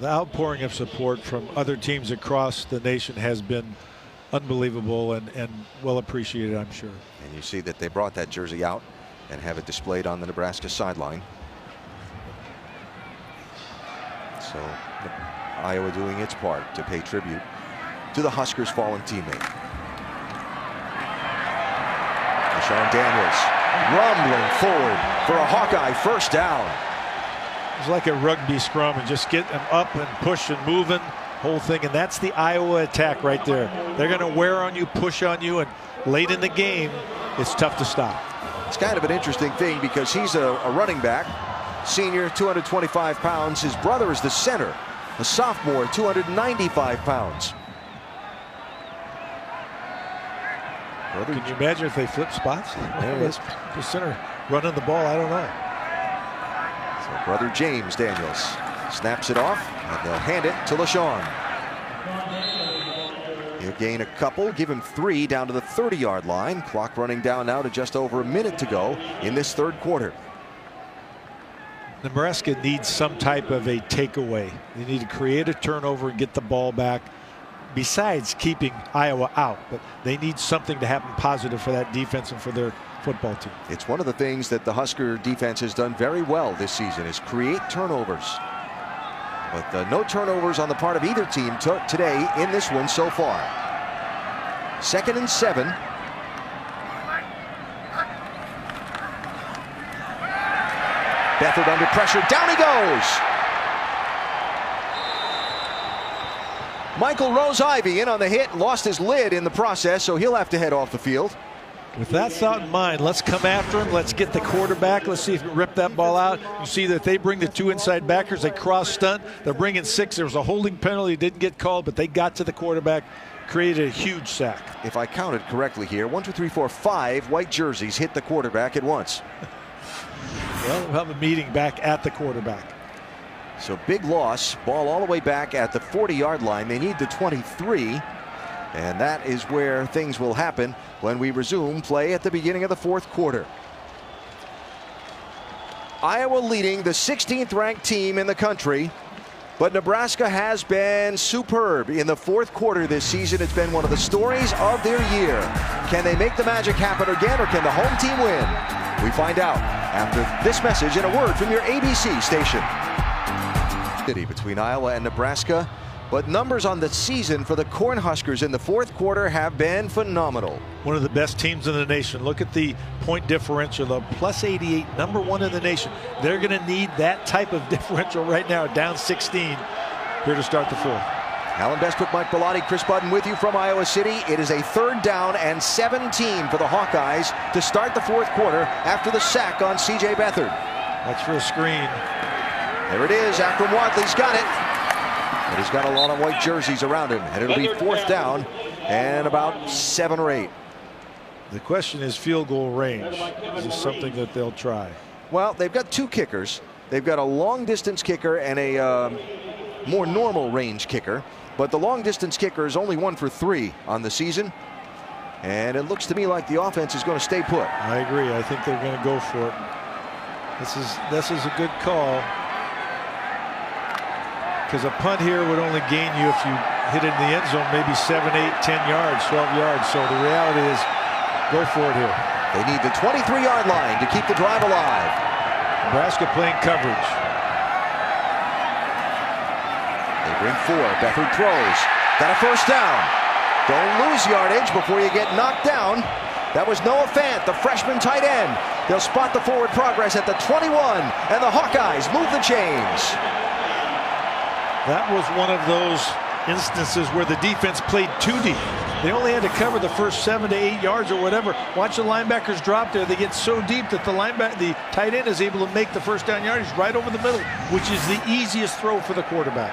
The outpouring of support from other teams across the nation has been unbelievable and well appreciated, I'm sure. And you see that they brought that jersey out and have it displayed on the Nebraska sideline. So Iowa doing its part to pay tribute to the Huskers' fallen teammate. Sean Daniels rumbling forward for a Hawkeye 1st down. It's like a rugby scrum, and just get them up and push and moving, whole thing. And that's the Iowa attack right there. They're going to wear on you, push on you, and late in the game, it's tough to stop. It's kind of an interesting thing because he's a running back, senior, 225 pounds. His brother is the center, a sophomore, 295 pounds. Can you imagine if they flip spots? There it is. The center running the ball, I don't know. So brother James Daniels snaps it off, and they'll hand it to LaShawn. He'll gain a couple, give him 3 down to the 30-yard line. Clock running down now to just over a minute to go in this 3rd quarter. Nebraska needs some type of a takeaway. They need to create a turnover and get the ball back, besides keeping Iowa out. But they need something to happen positive for that defense and for their football team. It's one of the things that the Husker defense has done very well this season is create turnovers. But no turnovers on the part of either team today in this one so far. 2nd and 7. Beathard under pressure. Down he goes. Michael Rose-Ivy in on the hit, lost his lid in the process, so he'll have to head off the field. With that thought in mind, let's come after him. Let's get the quarterback. Let's see if we can rip that ball out. You see that they bring the 2 inside backers. They cross stunt. They're bringing 6. There was a holding penalty. Didn't get called, but they got to the quarterback, created a huge sack. If I counted correctly here, 1, 2, 3, 4, 5 white jerseys hit the quarterback at once. Well, we'll have a meeting back at the quarterback. So big loss, ball all the way back at the 40-yard line. They need the 23, and that is where things will happen when we resume play at the beginning of the 4th quarter. Iowa leading the 16th ranked team in the country, but Nebraska has been superb in the 4th quarter this season. It's been one of the stories of their year. Can they make the magic happen again, or can the home team win? We find out after this message and a word from your ABC station. Between Iowa and Nebraska, But numbers on the season for the Cornhuskers in the fourth quarter have been phenomenal. One of the best teams in the nation. Look at the point differential, the plus 88, number 1 in the nation. They're going to need that type of differential right now, down 16 here to start the fourth. Alan Bestwick, Mike Bellotti, Chris Budden with you from Iowa City. It is a 3rd down and 17 for the Hawkeyes to start the fourth quarter after the sack on C.J. Beathard. That's for a screen. There it is. Akram Wadley's got it. But he's got a lot of white jerseys around him. And it'll be 4th down and about 7 or 8. The question is field goal range. Is this something that they'll try? Well, they've got 2 kickers. They've got a long distance kicker and a more normal range kicker. But the long distance kicker is only 1 for 3 on the season. And it looks to me like the offense is going to stay put. I agree. I think they're going to go for it. This is a good call. Because a punt here would only gain you, if you hit it in the end zone, maybe 7, 8, 10 yards, 12 yards. So the reality is, go for it here. They need the 23-yard line to keep the drive alive. Nebraska playing coverage. They bring 4. Beathard throws. Got a first down. Don't lose yardage before you get knocked down. That was Noah Fant, the freshman tight end. They'll spot the forward progress at the 21, and the Hawkeyes move the chains. That was one of those instances where the defense played too deep. They only had to cover the first 7 to 8 yards or whatever. Watch the linebackers drop there. They get so deep that the tight end is able to make the first down yardage right over the middle, which is the easiest throw for the quarterback.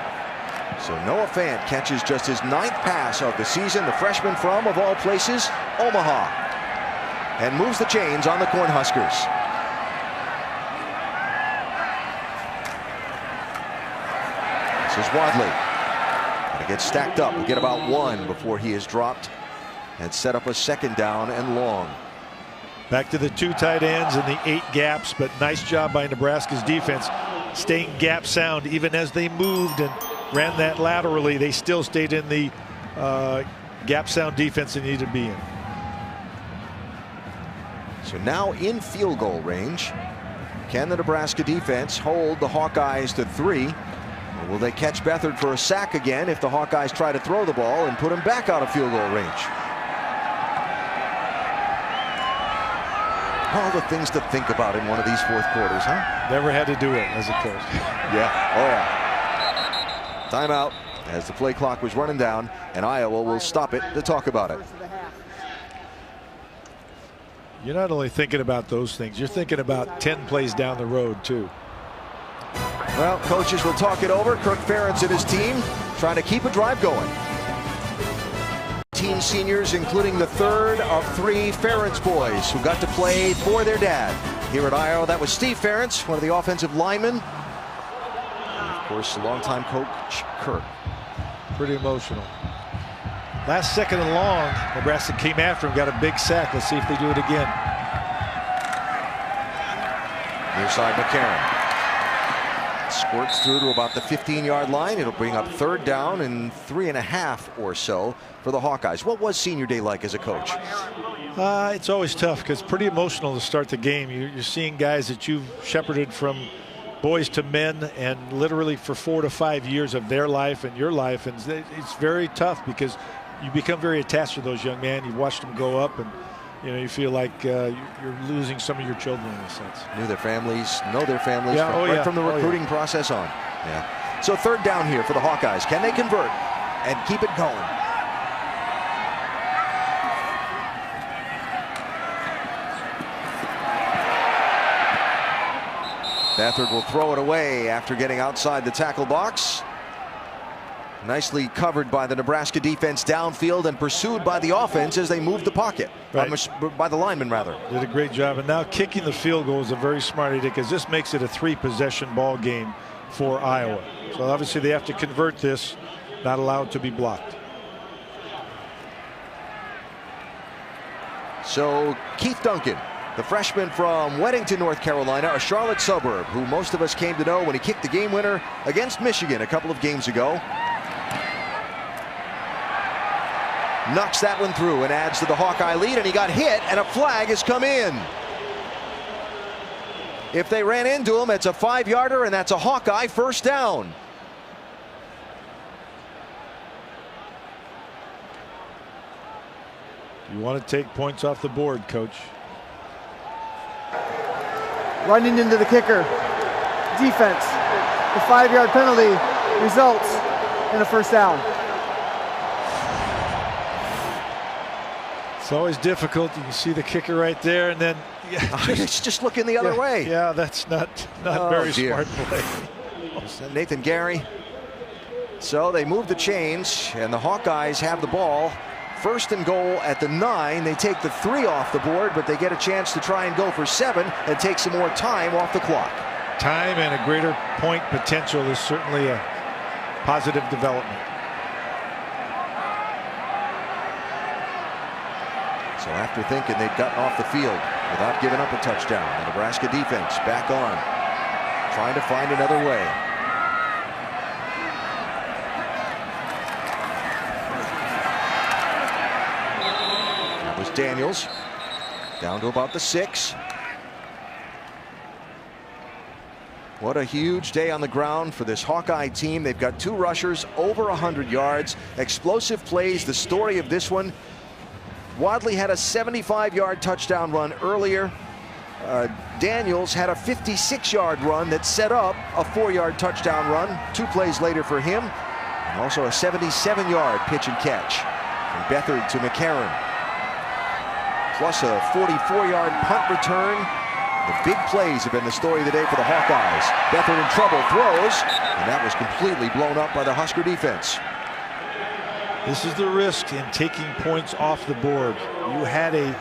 So Noah Fant catches just his 9th pass of the season. The freshman from, of all places, Omaha. And moves the chains on the Cornhuskers. This is Wadley. Gonna get stacked up. We'll get about 1 before he is dropped and set up a 2nd down and long. Back to the 2 tight ends and the 8 gaps, but nice job by Nebraska's defense staying gap sound. Even as they moved and ran that laterally, they still stayed in the gap sound defense they needed to be in. So now in field goal range. Can the Nebraska defense hold the Hawkeyes to 3? Or will they catch Beathard for a sack again if the Hawkeyes try to throw the ball and put him back out of field goal range? All the things to think about in one of these fourth quarters, huh? Never had to do it as a coach. Yeah, oh yeah. Timeout as the play clock was running down, and Iowa will stop it to talk about it. You're not only thinking about those things, you're thinking about 10 plays down the road too. Well, coaches will talk it over. Kirk Ferentz and his team trying to keep a drive going. 18 seniors, including the 3rd of 3 Ferentz boys who got to play for their dad. Here at Iowa, that was Steve Ferentz, one of the offensive linemen. And of course, longtime coach Kirk. Pretty emotional. Last 2nd and long, Nebraska came after him, got a big sack. Let's see if they do it again. Near side McCarron. Squirts through to about the 15-yard line. It'll bring up 3rd down and 3.5 or so for the Hawkeyes. What was senior day like as a coach? It's always tough because it's pretty emotional to start the game. You're seeing guys that you've shepherded from boys to men, and literally for 4 to 5 years of their life and your life, and it's very tough because you become very attached to those young men. You've watched them grow up, and you feel like you're losing some of your children in a sense. Know their families right from the recruiting process on. Yeah. So 3rd down here for the Hawkeyes. Can they convert and keep it going? Beathard will throw it away after getting outside the tackle box. Nicely covered by the Nebraska defense downfield and pursued by the offense as they moved the pocket. Right. By the lineman, rather. Did a great job. And now kicking the field goal is a very smart idea because this makes it a 3-possession ball game for Iowa. So obviously they have to convert this, not allowed to be blocked. So Keith Duncan, the freshman from Weddington, North Carolina, a Charlotte suburb, who most of us came to know when he kicked the game winner against Michigan a couple of games ago. Knocks that one through and adds to the Hawkeye lead, and he got hit, and a flag has come in. If they ran into him, it's a 5-yarder, and that's a Hawkeye first down. You want to take points off the board, Coach. Running into the kicker. Defense. The 5-yard penalty results in a first down. It's always difficult. You can see the kicker right there, and then just looking the other way. Yeah, that's not very smart play. Nathan Gary. So they move the chains, and the Hawkeyes have the ball. First and goal at the 9. They take the 3 off the board, but they get a chance to try and go for 7 and take some more time off the clock. Time and a greater point potential is certainly a positive development. So after thinking they'd gotten off the field without giving up a touchdown, the Nebraska defense back on, trying to find another way. That was Daniels, down to about the 6. What a huge day on the ground for this Hawkeye team. They've got 2 rushers over 100 yards, explosive plays. The story of this one, Wadley had a 75-yard touchdown run earlier. Daniels had a 56-yard run that set up a 4-yard touchdown run 2 plays later for him, and also a 77-yard pitch and catch from Beathard to McCarron, plus a 44-yard punt return. The big plays have been the story of the day for the Hawkeyes. Beathard in trouble, throws, and that was completely blown up by the Husker defense. This is the risk in taking points off the board. You had a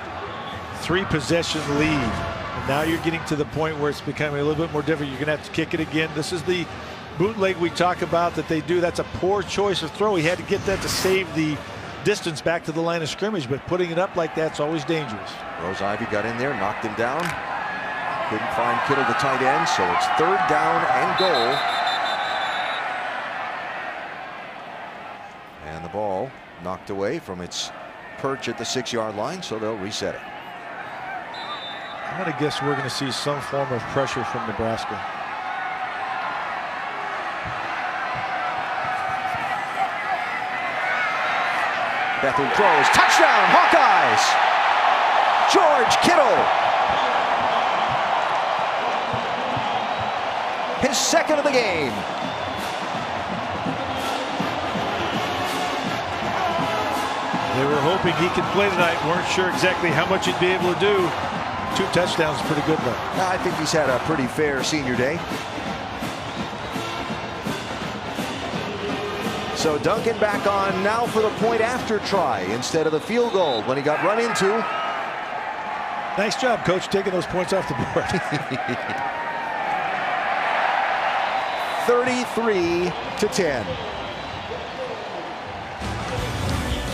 3-possession lead, and now you're getting to the point where it's becoming a little bit more difficult. You're going to have to kick it again. This is the bootleg we talk about that they do. That's a poor choice of throw. He had to get that to save the distance back to the line of scrimmage, but putting it up like that's always dangerous. Rose Ivy got in there, knocked him down. Couldn't find Kittle, the tight end, so it's 3rd down and goal. And the ball knocked away from its perch at the 6-yard line, so they'll reset it. I'm going to guess we're going to see some form of pressure from Nebraska. Beathard throws, touchdown, Hawkeyes! George Kittle, his 2nd of the game. They were hoping he could play tonight. Weren't sure exactly how much he'd be able to do. 2 touchdowns, pretty good though. I think he's had a pretty fair senior day. So Duncan back on now for the point after try instead of the field goal when he got run into. Nice job, Coach, taking those points off the board. 33-10.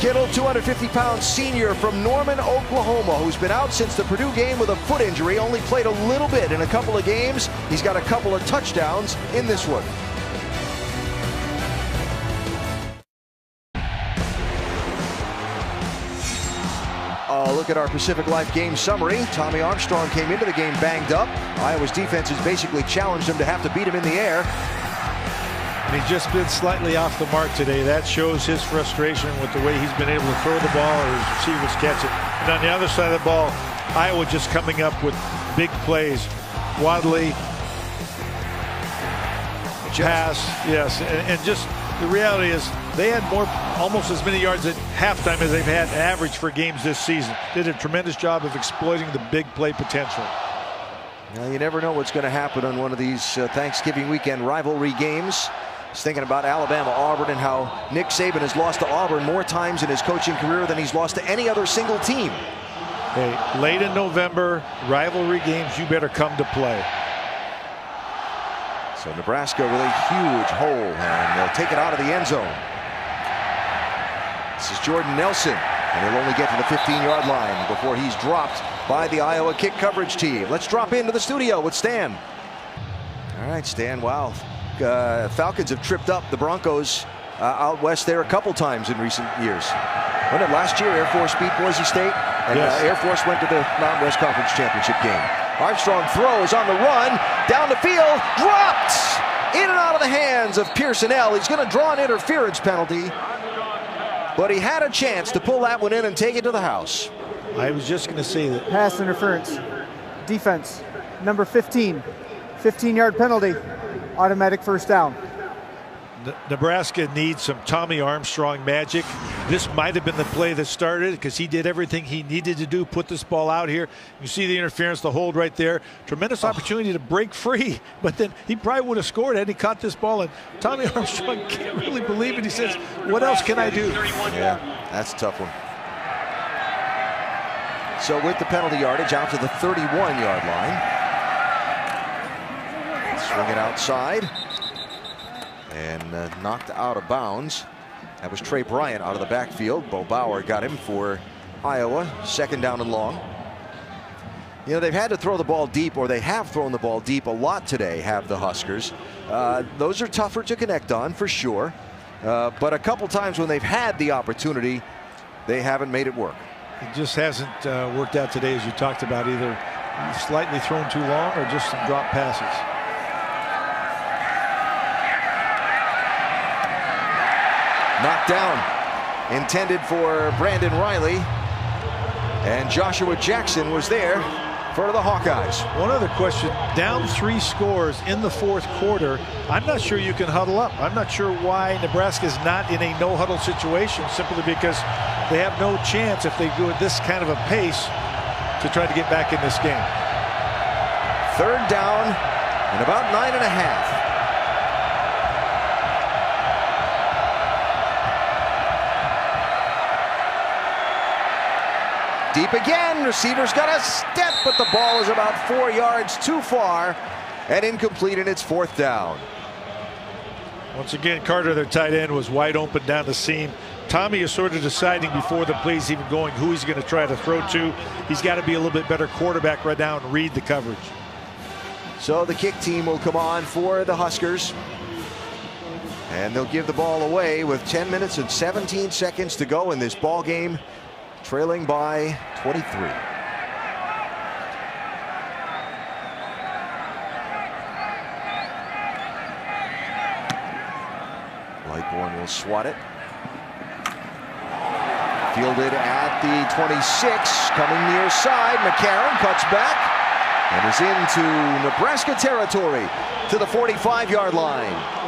Kittle, 250-pound senior from Norman, Oklahoma, who's been out since the Purdue game with a foot injury, only played a little bit in a couple of games. He's got a couple of touchdowns in this one. Look at our Pacific Life game summary. Tommy Armstrong came into the game banged up. Iowa's defense has basically challenged him to have to beat him in the air. And he's just been slightly off the mark today. That shows his frustration with the way he's been able to throw the ball or his receivers catch it. And on the other side of the ball, Iowa just coming up with big plays. Wadley, pass, yes, and just the reality is they had almost as many yards at halftime as they've had average for games this season. Did a tremendous job of exploiting the big play potential. Now, you never know what's going to happen on one of these Thanksgiving weekend rivalry games. I was thinking about Alabama-Auburn and how Nick Saban has lost to Auburn more times in his coaching career than he's lost to any other single team. Hey, late in November, rivalry games, you better come to play. So Nebraska with a huge hole, and they'll take it out of the end zone. This is Jordan Nelson, and he'll only get to the 15-yard line before he's dropped by the Iowa kick coverage team. Let's drop into the studio with Stan. All right, Stan, wow. Falcons have tripped up the Broncos out west there a couple times in recent years. Wasn't it last year Air Force beat Boise State? And yes. Air Force went to the Mountain West Conference Championship game. Armstrong throws on the run, down the field, dropped! In and out of the hands of Pearson L. He's going to draw an interference penalty. but he had a chance to pull that one in and take it to the house. I was just going to say that. Pass interference. Defense, number 15. 15-yard penalty. Automatic first down. Nebraska needs some Tommy Armstrong magic. This might have been the play that started because he did everything he needed to do, put this ball out here. You see the interference, the hold right there. Tremendous opportunity to break free, but then he probably would have scored had he caught this ball. And Tommy Armstrong can't really believe it. He says, what else can I do? Yeah, that's a tough one. So with the penalty yardage out to the 31-yard line. Swing it outside. And knocked out of bounds. That was Trey Bryant out of the backfield. Bo Bauer got him for Iowa. 2nd down and long. You know, they've had to throw the ball deep, or they have thrown the ball deep a lot today, have the Huskers. Those are tougher to connect on, for sure. But a couple times when they've had the opportunity, they haven't made it work. It just hasn't worked out today, as you talked about, either slightly thrown too long or just some drop passes. Knocked down, intended for Brandon Riley, and Joshua Jackson was there for the Hawkeyes. One other question, down 3 scores in the 4th quarter. I'm not sure you can huddle up. I'm not sure why Nebraska is not in a no huddle situation, simply because they have no chance if they go at this kind of a pace to try to get back in this game. 3rd down and about 9.5. Deep again, receiver's got a step, but the ball is about 4 yards too far and incomplete, and it's 4th down. Once again, Carter, their tight end, was wide open down the seam. Tommy is sort of deciding before the play's even going who he's going to try to throw to. He's got to be a little bit better quarterback right now and read the coverage. So the kick team will come on for the Huskers. And they'll give the ball away with 10 minutes and 17 seconds to go in this ball game, trailing by 23. Lightborn will swat it. Fielded at the 26, coming near side. McCarron cuts back and is into Nebraska territory to the 45-yard line.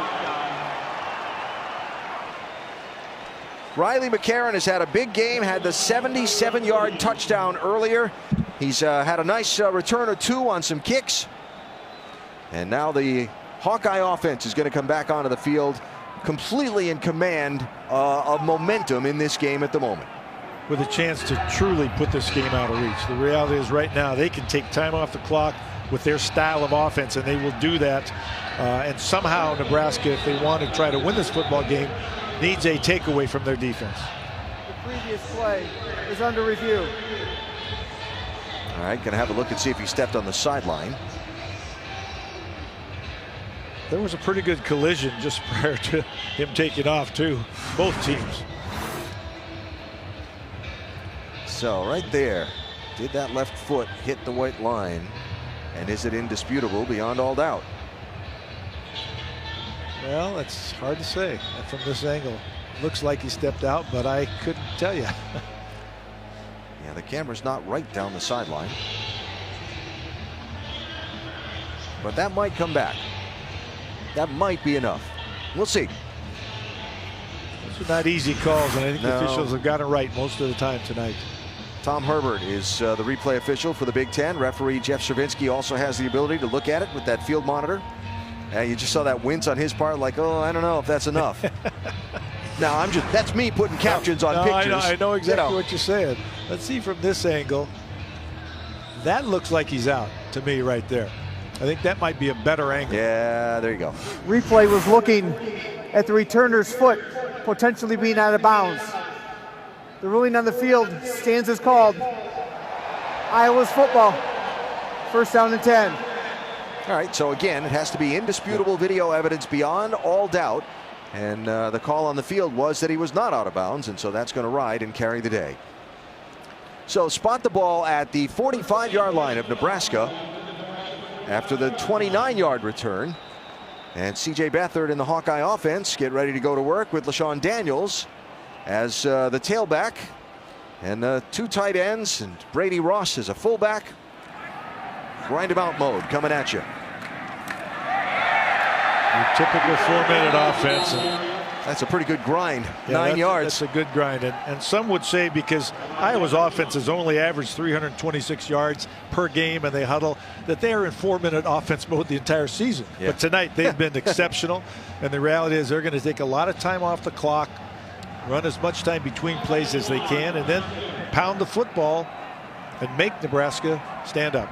Riley McCarron has had a big game, had the 77-yard touchdown earlier. He's had a nice return or two on some kicks. And now the Hawkeye offense is going to come back onto the field completely in command of momentum in this game at the moment. With a chance to truly put this game out of reach. The reality is right now they can take time off the clock with their style of offense, and they will do that. And somehow Nebraska, if they want to try to win this football game, needs a takeaway from their defense. The previous play is under review. All right, gonna have a look and see if he stepped on the sideline. There was a pretty good collision just prior to him taking off too, both teams. So right there, did that left foot hit the white line, and is it indisputable beyond all doubt? Well, it's hard to say from this angle. Looks like he stepped out, but I couldn't tell you. Yeah, the camera's not right down the sideline, but that might come back. That might be enough. We'll see. Those are not easy calls, and I think the officials have got it right most of the time tonight. Tom Herbert is the replay official for the Big Ten. Referee Jeff Cervinsky also has the ability to look at it with that field monitor. You just saw that wince on his part, like, oh, I don't know if that's enough. Now, that's me putting captions on pictures. I know exactly what you're saying. Let's see from this angle. That looks like he's out to me right there. I think that might be a better angle. Yeah, there you go. Replay was looking at the returner's foot potentially being out of bounds. The ruling on the field stands as called. Iowa's football. 1st down and 10. All right, so again, it has to be indisputable video evidence beyond all doubt. And the call on the field was that he was not out of bounds, and so that's going to ride and carry the day. So spot the ball at the 45-yard line of Nebraska after the 29-yard return. And C.J. Beathard and the Hawkeye offense get ready to go to work with LaShawn Daniels as the tailback, and 2 tight ends, and Brady Ross is a fullback. Grind 'em out mode coming at you. Your typical 4-minute offense. That's a pretty good grind. Yeah, 9 yards. That's a good grind. And some would say, because Iowa's offense has only averaged 326 yards per game and they huddle, that they are in 4-minute offense mode the entire season. Yeah. But tonight they've been exceptional. And the reality is they're going to take a lot of time off the clock, run as much time between plays as they can, and then pound the football and make Nebraska stand up.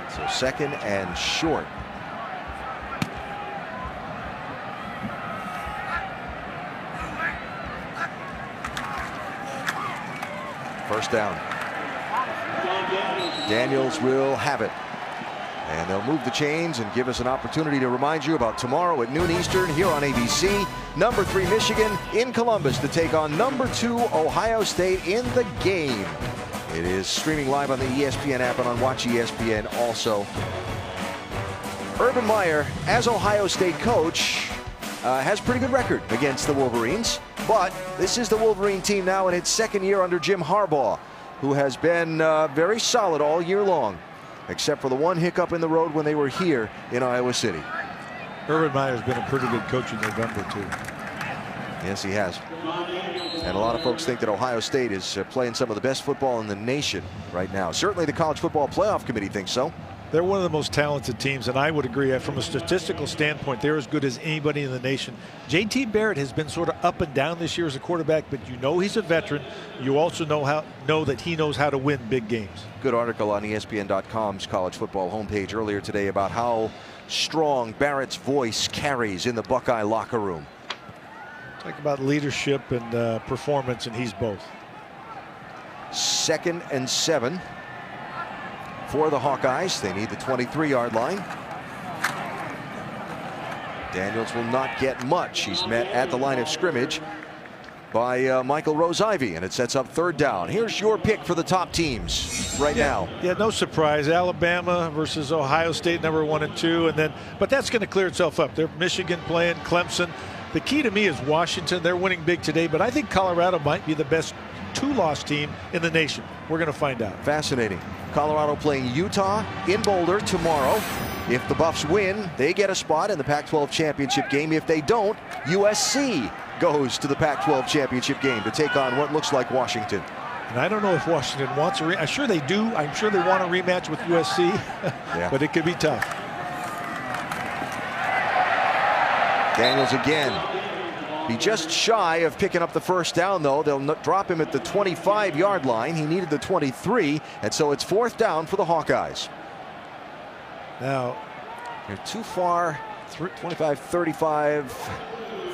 So 2nd and short. First down. Daniels will have it. And they'll move the chains and give us an opportunity to remind you about tomorrow at noon Eastern here on ABC. Number 3 Michigan in Columbus to take on number 2 Ohio State in the game. It is streaming live on the ESPN app and on Watch ESPN also. Urban Meyer, as Ohio State coach, has a pretty good record against the Wolverines. But this is the Wolverine team now in its 2nd year under Jim Harbaugh, who has been very solid all year long, except for the one hiccup in the road when they were here in Iowa City. Urban Meyer's been a pretty good coach in November, too. Yes, he has. And a lot of folks think that Ohio State is playing some of the best football in the nation right now. Certainly the College Football Playoff Committee thinks so. They're one of the most talented teams, and I would agree from a statistical standpoint, they're as good as anybody in the nation. J.T. Barrett has been sort of up and down this year as a quarterback, but you know he's a veteran. You also know that he knows how to win big games. Good article on ESPN.com's college football homepage earlier today about how strong Barrett's voice carries in the Buckeye locker room. Talk about leadership and performance, and he's both. 2nd and 7 for the Hawkeyes. They need the 23-yard line. Daniels will not get much. He's met at the line of scrimmage by Michael Rose-Ivy, and it sets up 3rd down. Here's your pick for the top teams right now. Yeah, no surprise. Alabama versus Ohio State, number 1 and 2, and then, but that's going to clear itself up. They're Michigan playing Clemson. The key to me is Washington. They're winning big today, but I think Colorado might be the best 2-loss team in the nation. We're going to find out. Fascinating. Colorado playing Utah in Boulder tomorrow. If the Buffs win, they get a spot in the Pac-12 championship game. If they don't, USC goes to the Pac-12 championship game to take on what looks like Washington. And I don't know if Washington wants a I'm sure they do. I'm sure they want a rematch with USC, yeah. But it could be tough. Daniels again. Be just shy of picking up the 1st down, though. They'll drop him at the 25-yard line. He needed the 23, and so it's 4th down for the Hawkeyes. Now, they're too far. 25, 35,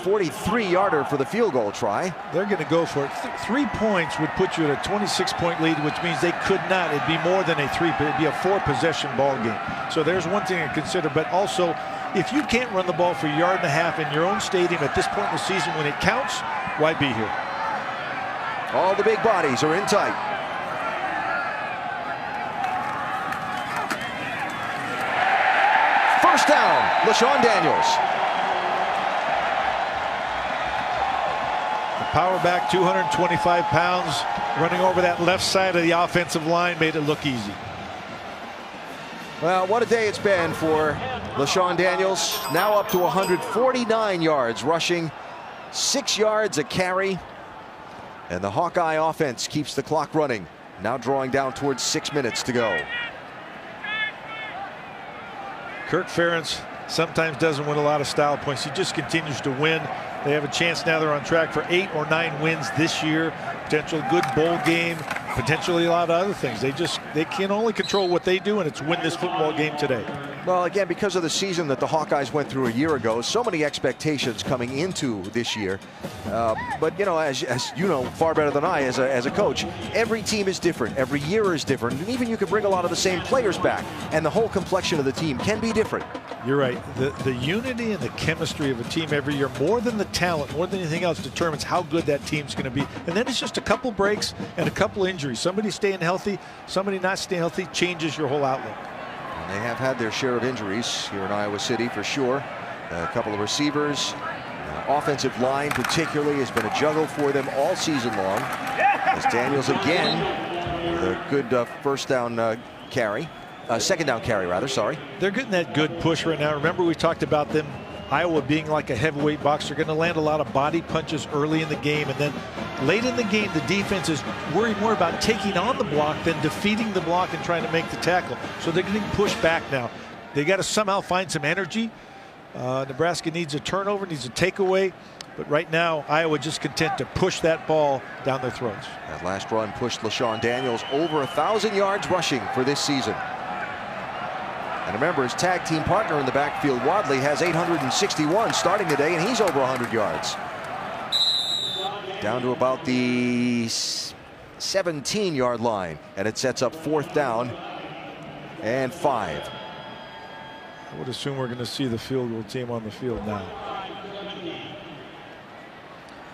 43-yarder for the field goal try. They're going to go for it. 3 points would put you at a 26-point lead, which means they could not. It'd be more than a 3. It'd be a 4-possession ball game. So there's one thing to consider. But also, if you can't run the ball for 1.5 yards in your own stadium at this point in the season when it counts, why be here? All the big bodies are in tight. First down, LaShawn Daniels. The power back, 225 pounds, running over that left side of the offensive line made it look easy. Well, what a day it's been for LaShawn Daniels. Now up to 149 yards rushing, 6 yards a carry. And the Hawkeye offense keeps the clock running. Now drawing down towards 6 minutes to go. Kirk Ferentz sometimes doesn't win a lot of style points. He just continues to win. They have a chance now. They're on track for 8 or 9 wins this year. Potential good bowl game. Potentially a lot of other things. They can only control what they do, and it's win this football game today. Well, again, because of the season that the Hawkeyes went through a year ago, so many expectations coming into this year. But, you know, as you know far better than I as a coach, every team is different. Every year is different. And even you can bring a lot of the same players back, and the whole complexion of the team can be different. You're right. The unity and the chemistry of a team every year, more than the talent, more than anything else, determines how good that team's going to be. And then it's just a couple breaks and a couple injuries. Somebody staying healthy, somebody not staying healthy changes your whole outlook. And they have had their share of injuries here in Iowa City for sure. A couple of receivers. Offensive line particularly has been a juggle for them all season long. As Daniels again, a good first down carry. Second down carry, rather, sorry. They're getting that good push right now. Remember, we talked about them, Iowa being like a heavyweight boxer. They're going to land a lot of body punches early in the game. And then late in the game, the defense is worried more about taking on the block than defeating the block and trying to make the tackle. So they're getting pushed back now. They got to somehow find some energy. Nebraska needs a turnover, needs a takeaway. But right now, Iowa just content to push that ball down their throats. That last run pushed LaShawn Daniels over 1,000 yards rushing for this season. And remember, his tag team partner in the backfield, Wadley, has 861 starting today, and he's over 100 yards. Down to about the 17-yard line, and it sets up 4th down and 5. I would assume we're going to see the field goal team on the field now.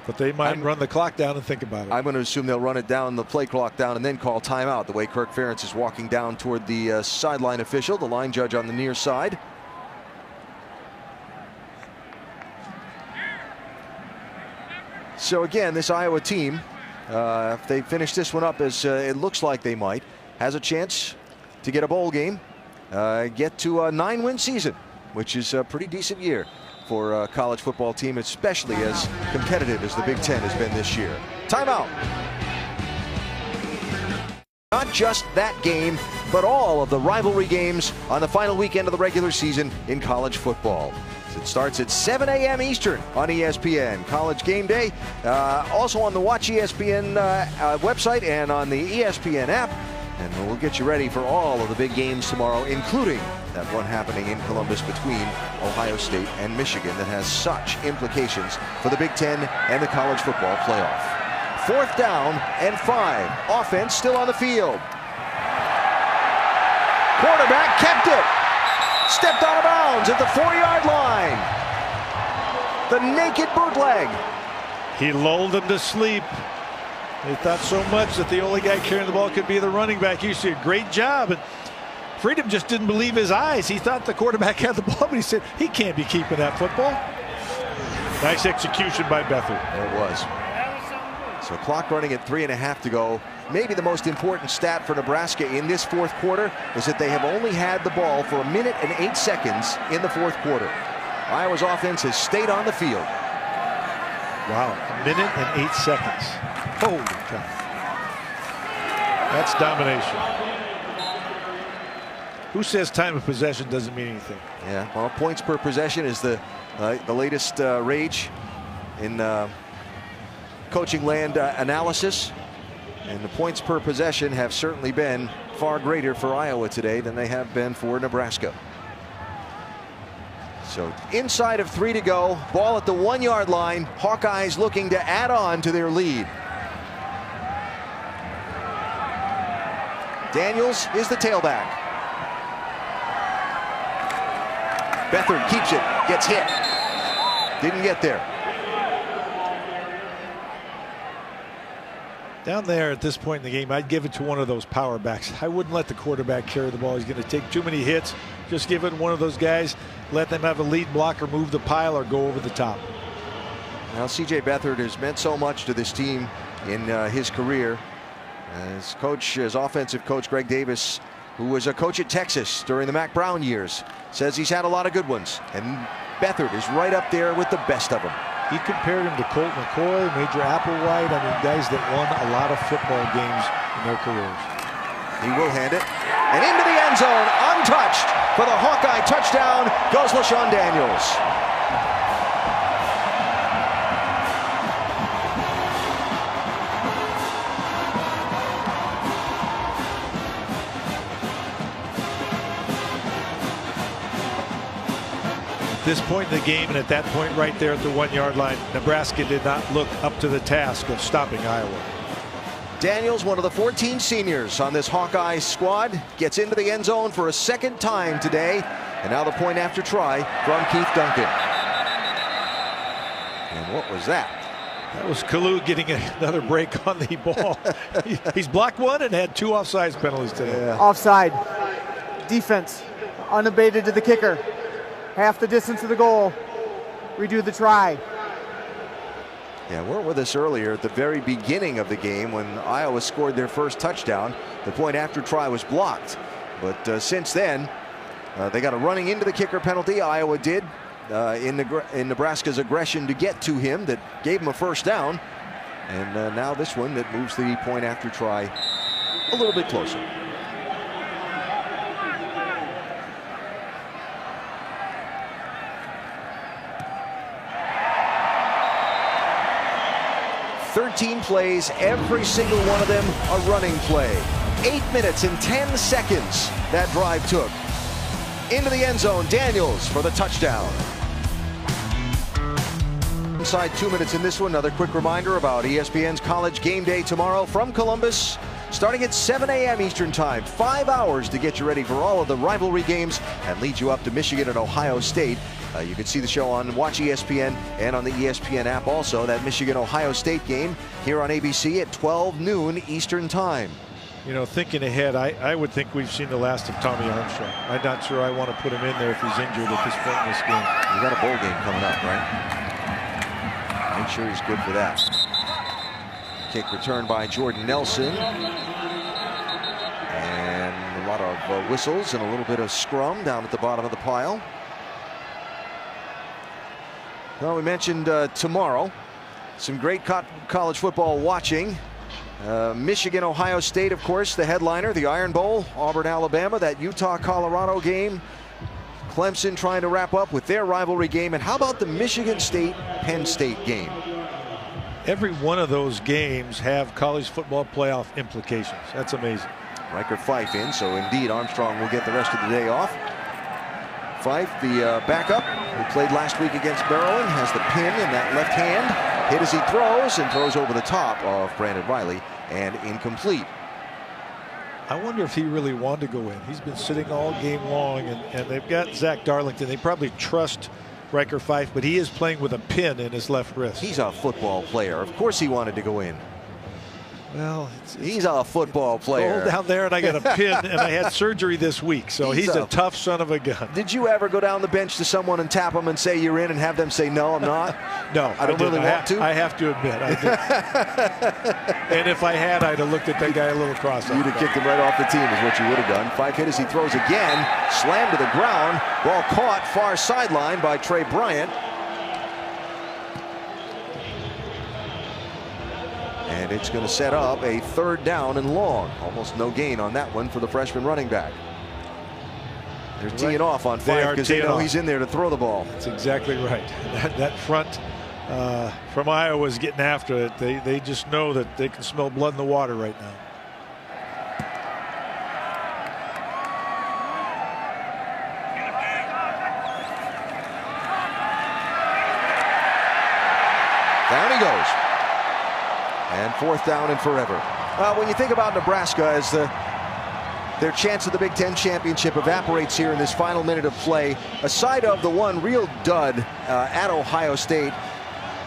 But they might run the clock down and think about it. I'm going to assume they'll run it down, the play clock down, and then call timeout, the way Kirk Ferentz is walking down toward the sideline official, the line judge on the near side. So again, this Iowa team, if they finish this one up as it looks like they might, has a chance to get a bowl game, get to a 9-win season, which is a pretty decent year for a college football team, especially as competitive as the Big Ten has been this year. Timeout. Not just that game, but all of the rivalry games on the final weekend of the regular season in college football. It starts at 7 a.m. Eastern on ESPN. College Game Day, also on the Watch ESPN website and on the ESPN app. And we'll get you ready for all of the big games tomorrow, including that one happening in Columbus between Ohio State and Michigan that has such implications for the Big Ten and the college football playoff. 4th down and 5. Offense still on the field. Quarterback kept it. Stepped out of bounds at the 4-yard line. The naked bootleg. He lulled them to sleep. They thought so much that the only guy carrying the ball could be the running back. He did a great job. And Freedom just didn't believe his eyes. He thought the quarterback had the ball, but he said he can't be keeping that football. Nice execution by Beathard. It was. So clock running at 3.5 to go. Maybe the most important stat for Nebraska in this 4th quarter is that they have only had the ball for 1 minute and 8 seconds in the 4th quarter. Iowa's offense has stayed on the field. Wow, 1 minute and 8 seconds. Holy cow. That's domination. Who says time of possession doesn't mean anything? Yeah, well, points per possession is the latest rage in coaching land analysis. And the points per possession have certainly been far greater for Iowa today than they have been for Nebraska. So inside of 3 to go, ball at the 1-yard line. Hawkeyes looking to add on to their lead. Daniels is the tailback. Beathard keeps it, gets hit. Didn't get there. Down there at this point in the game, I'd give it to one of those power backs. I wouldn't let the quarterback carry the ball. He's going to take too many hits. Just give it to one of those guys. Let them have a lead blocker, move the pile, or go over the top. Now, C.J. Beathard has meant so much to this team in his career. As coach, as offensive coach Greg Davis, who was a coach at Texas during the Mac Brown years, says he's had a lot of good ones. And Beathard is right up there with the best of them. He compared him to Colt McCoy, Major Applewhite. I mean, guys that won a lot of football games in their careers. He will hand it. And into the end zone, untouched. For the Hawkeye touchdown goes LaShawn Daniels. This point in the game, and at that point right there at the 1-yard line, Nebraska did not look up to the task of stopping Iowa. Daniels, one of the 14 seniors on this Hawkeye squad, gets into the end zone for a 2nd time today. And now the point after try from Keith Duncan. And what was that? That was Kalu getting another break on the ball. He's blocked one and had 2 offsides penalties today. Yeah. Offside. Defense unabated to the kicker. Half the distance to the goal. redo the try. Yeah, weren't with us earlier at the very beginning of the game when Iowa scored their first touchdown. The point after try was blocked. But since then, they got a running into the kicker penalty. Iowa did in Nebraska's aggression to get to him that gave him a first down. And now this one that moves the point after try a little bit closer. "13 plays, every single one of them a running play. 8 minutes and 10 seconds that drive took. Into the end zone, Daniels for the touchdown. Inside 2 minutes in this one. Another quick reminder about ESPN's College Game Day tomorrow from Columbus, starting at 7 a.m. Eastern Time. 5 hours to get you ready for all of the rivalry games and lead you up to Michigan and Ohio State. You can see the show on Watch ESPN and on the ESPN app also. That Michigan-Ohio State game here on ABC at 12 noon Eastern Time. You know, thinking ahead, I would think we've seen the last of Tommy Armstrong. I'm not sure I want to put him in there if he's injured at this point in this game. You got a bowl game coming up, right? Make sure he's good for that. Kick returned by Jordan Nelson. And a lot of whistles and a little bit of scrum down at the bottom of the pile. Well, we mentioned tomorrow some great college football watching. Michigan, Ohio State, of course, the headliner, the Iron Bowl, Auburn, Alabama, that Utah, Colorado game. Clemson trying to wrap up with their rivalry game. And how about the Michigan State, Penn State game? Every one of those games have college football playoff implications. That's amazing. Riker Fife in, so indeed Armstrong will get the rest of the day off. Fife, the backup, who played last week against Maryland, has the pin in that left hand. Hit as he throws and throws over the top of Brandon Riley and incomplete. I wonder if he really wanted to go in. He's been sitting all game long, and they've got Zach Darlington. They probably trust Riker Fife, but he is playing with a pin in his left wrist. He's a football player. Of course he wanted to go in. Well, he's a football player. Down there, and I got a pin, and I had surgery this week, so he's a tough son of a gun. Did you ever go down the bench to someone and tap them and say you're in and have them say, no, I'm not? No, I don't really want to. I have to admit, I did. And if I had, I'd have looked at that guy a little cross-eyed. You'd have kicked him right off the team is what you would have done. Fife hit as he throws again. Slammed to the ground. Ball caught far sideline by Trey Bryant. And it's going to set up a 3rd down and long. Almost no gain on that one for the freshman running back. They're teeing off on Fife because they know he's in there to throw the ball. That's exactly right. That front from Iowa is getting after it. They just know that they can smell blood in the water right now. Down he goes. And 4th down and forever. When you think about Nebraska as their chance of the Big Ten championship evaporates here in this final minute of play, aside of the one real dud at Ohio State,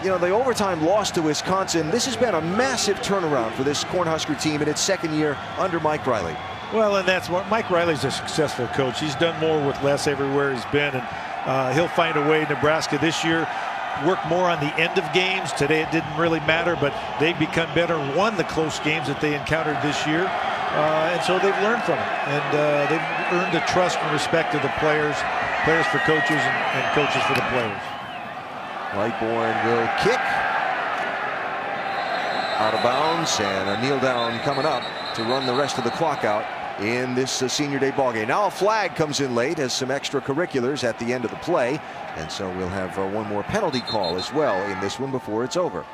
you know, the overtime loss to Wisconsin, this has been a massive turnaround for this Cornhusker team in its 2nd year under Mike Riley. Well, and that's what Mike Riley's a successful coach. He's done more with less everywhere he's been, and he'll find a way. Nebraska this year work more on the end of games. Today it didn't really matter, but they've become better and won the close games that they encountered this year. And so they've learned from it. And they've earned the trust and respect of the players for coaches and coaches for the players. Lightbourne will kick. Out of bounds, and a kneel down coming up to run the rest of the clock out in this senior day ballgame. Now a flag comes in late as some extracurriculars at the end of the play. And so we'll have one more penalty call as well in this one before it's over.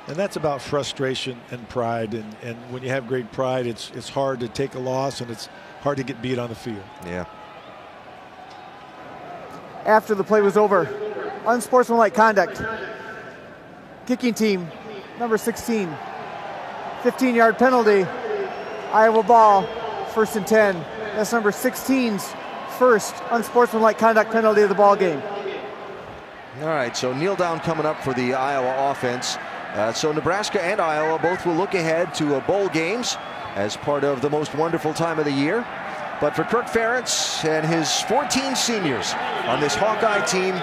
And that's about frustration and pride. And when you have great pride, it's hard to take a loss, and it's hard to get beat on the field. Yeah. After the play was over, unsportsmanlike conduct. Kicking team, number 16. 15-yard penalty. Iowa ball, 1st and 10. That's number 16's first unsportsmanlike conduct penalty of the ball game. All right, so kneel down coming up for the Iowa offense. So Nebraska and Iowa both will look ahead to bowl games as part of the most wonderful time of the year. But for Kirk Ferentz and his 14 seniors on this Hawkeye team,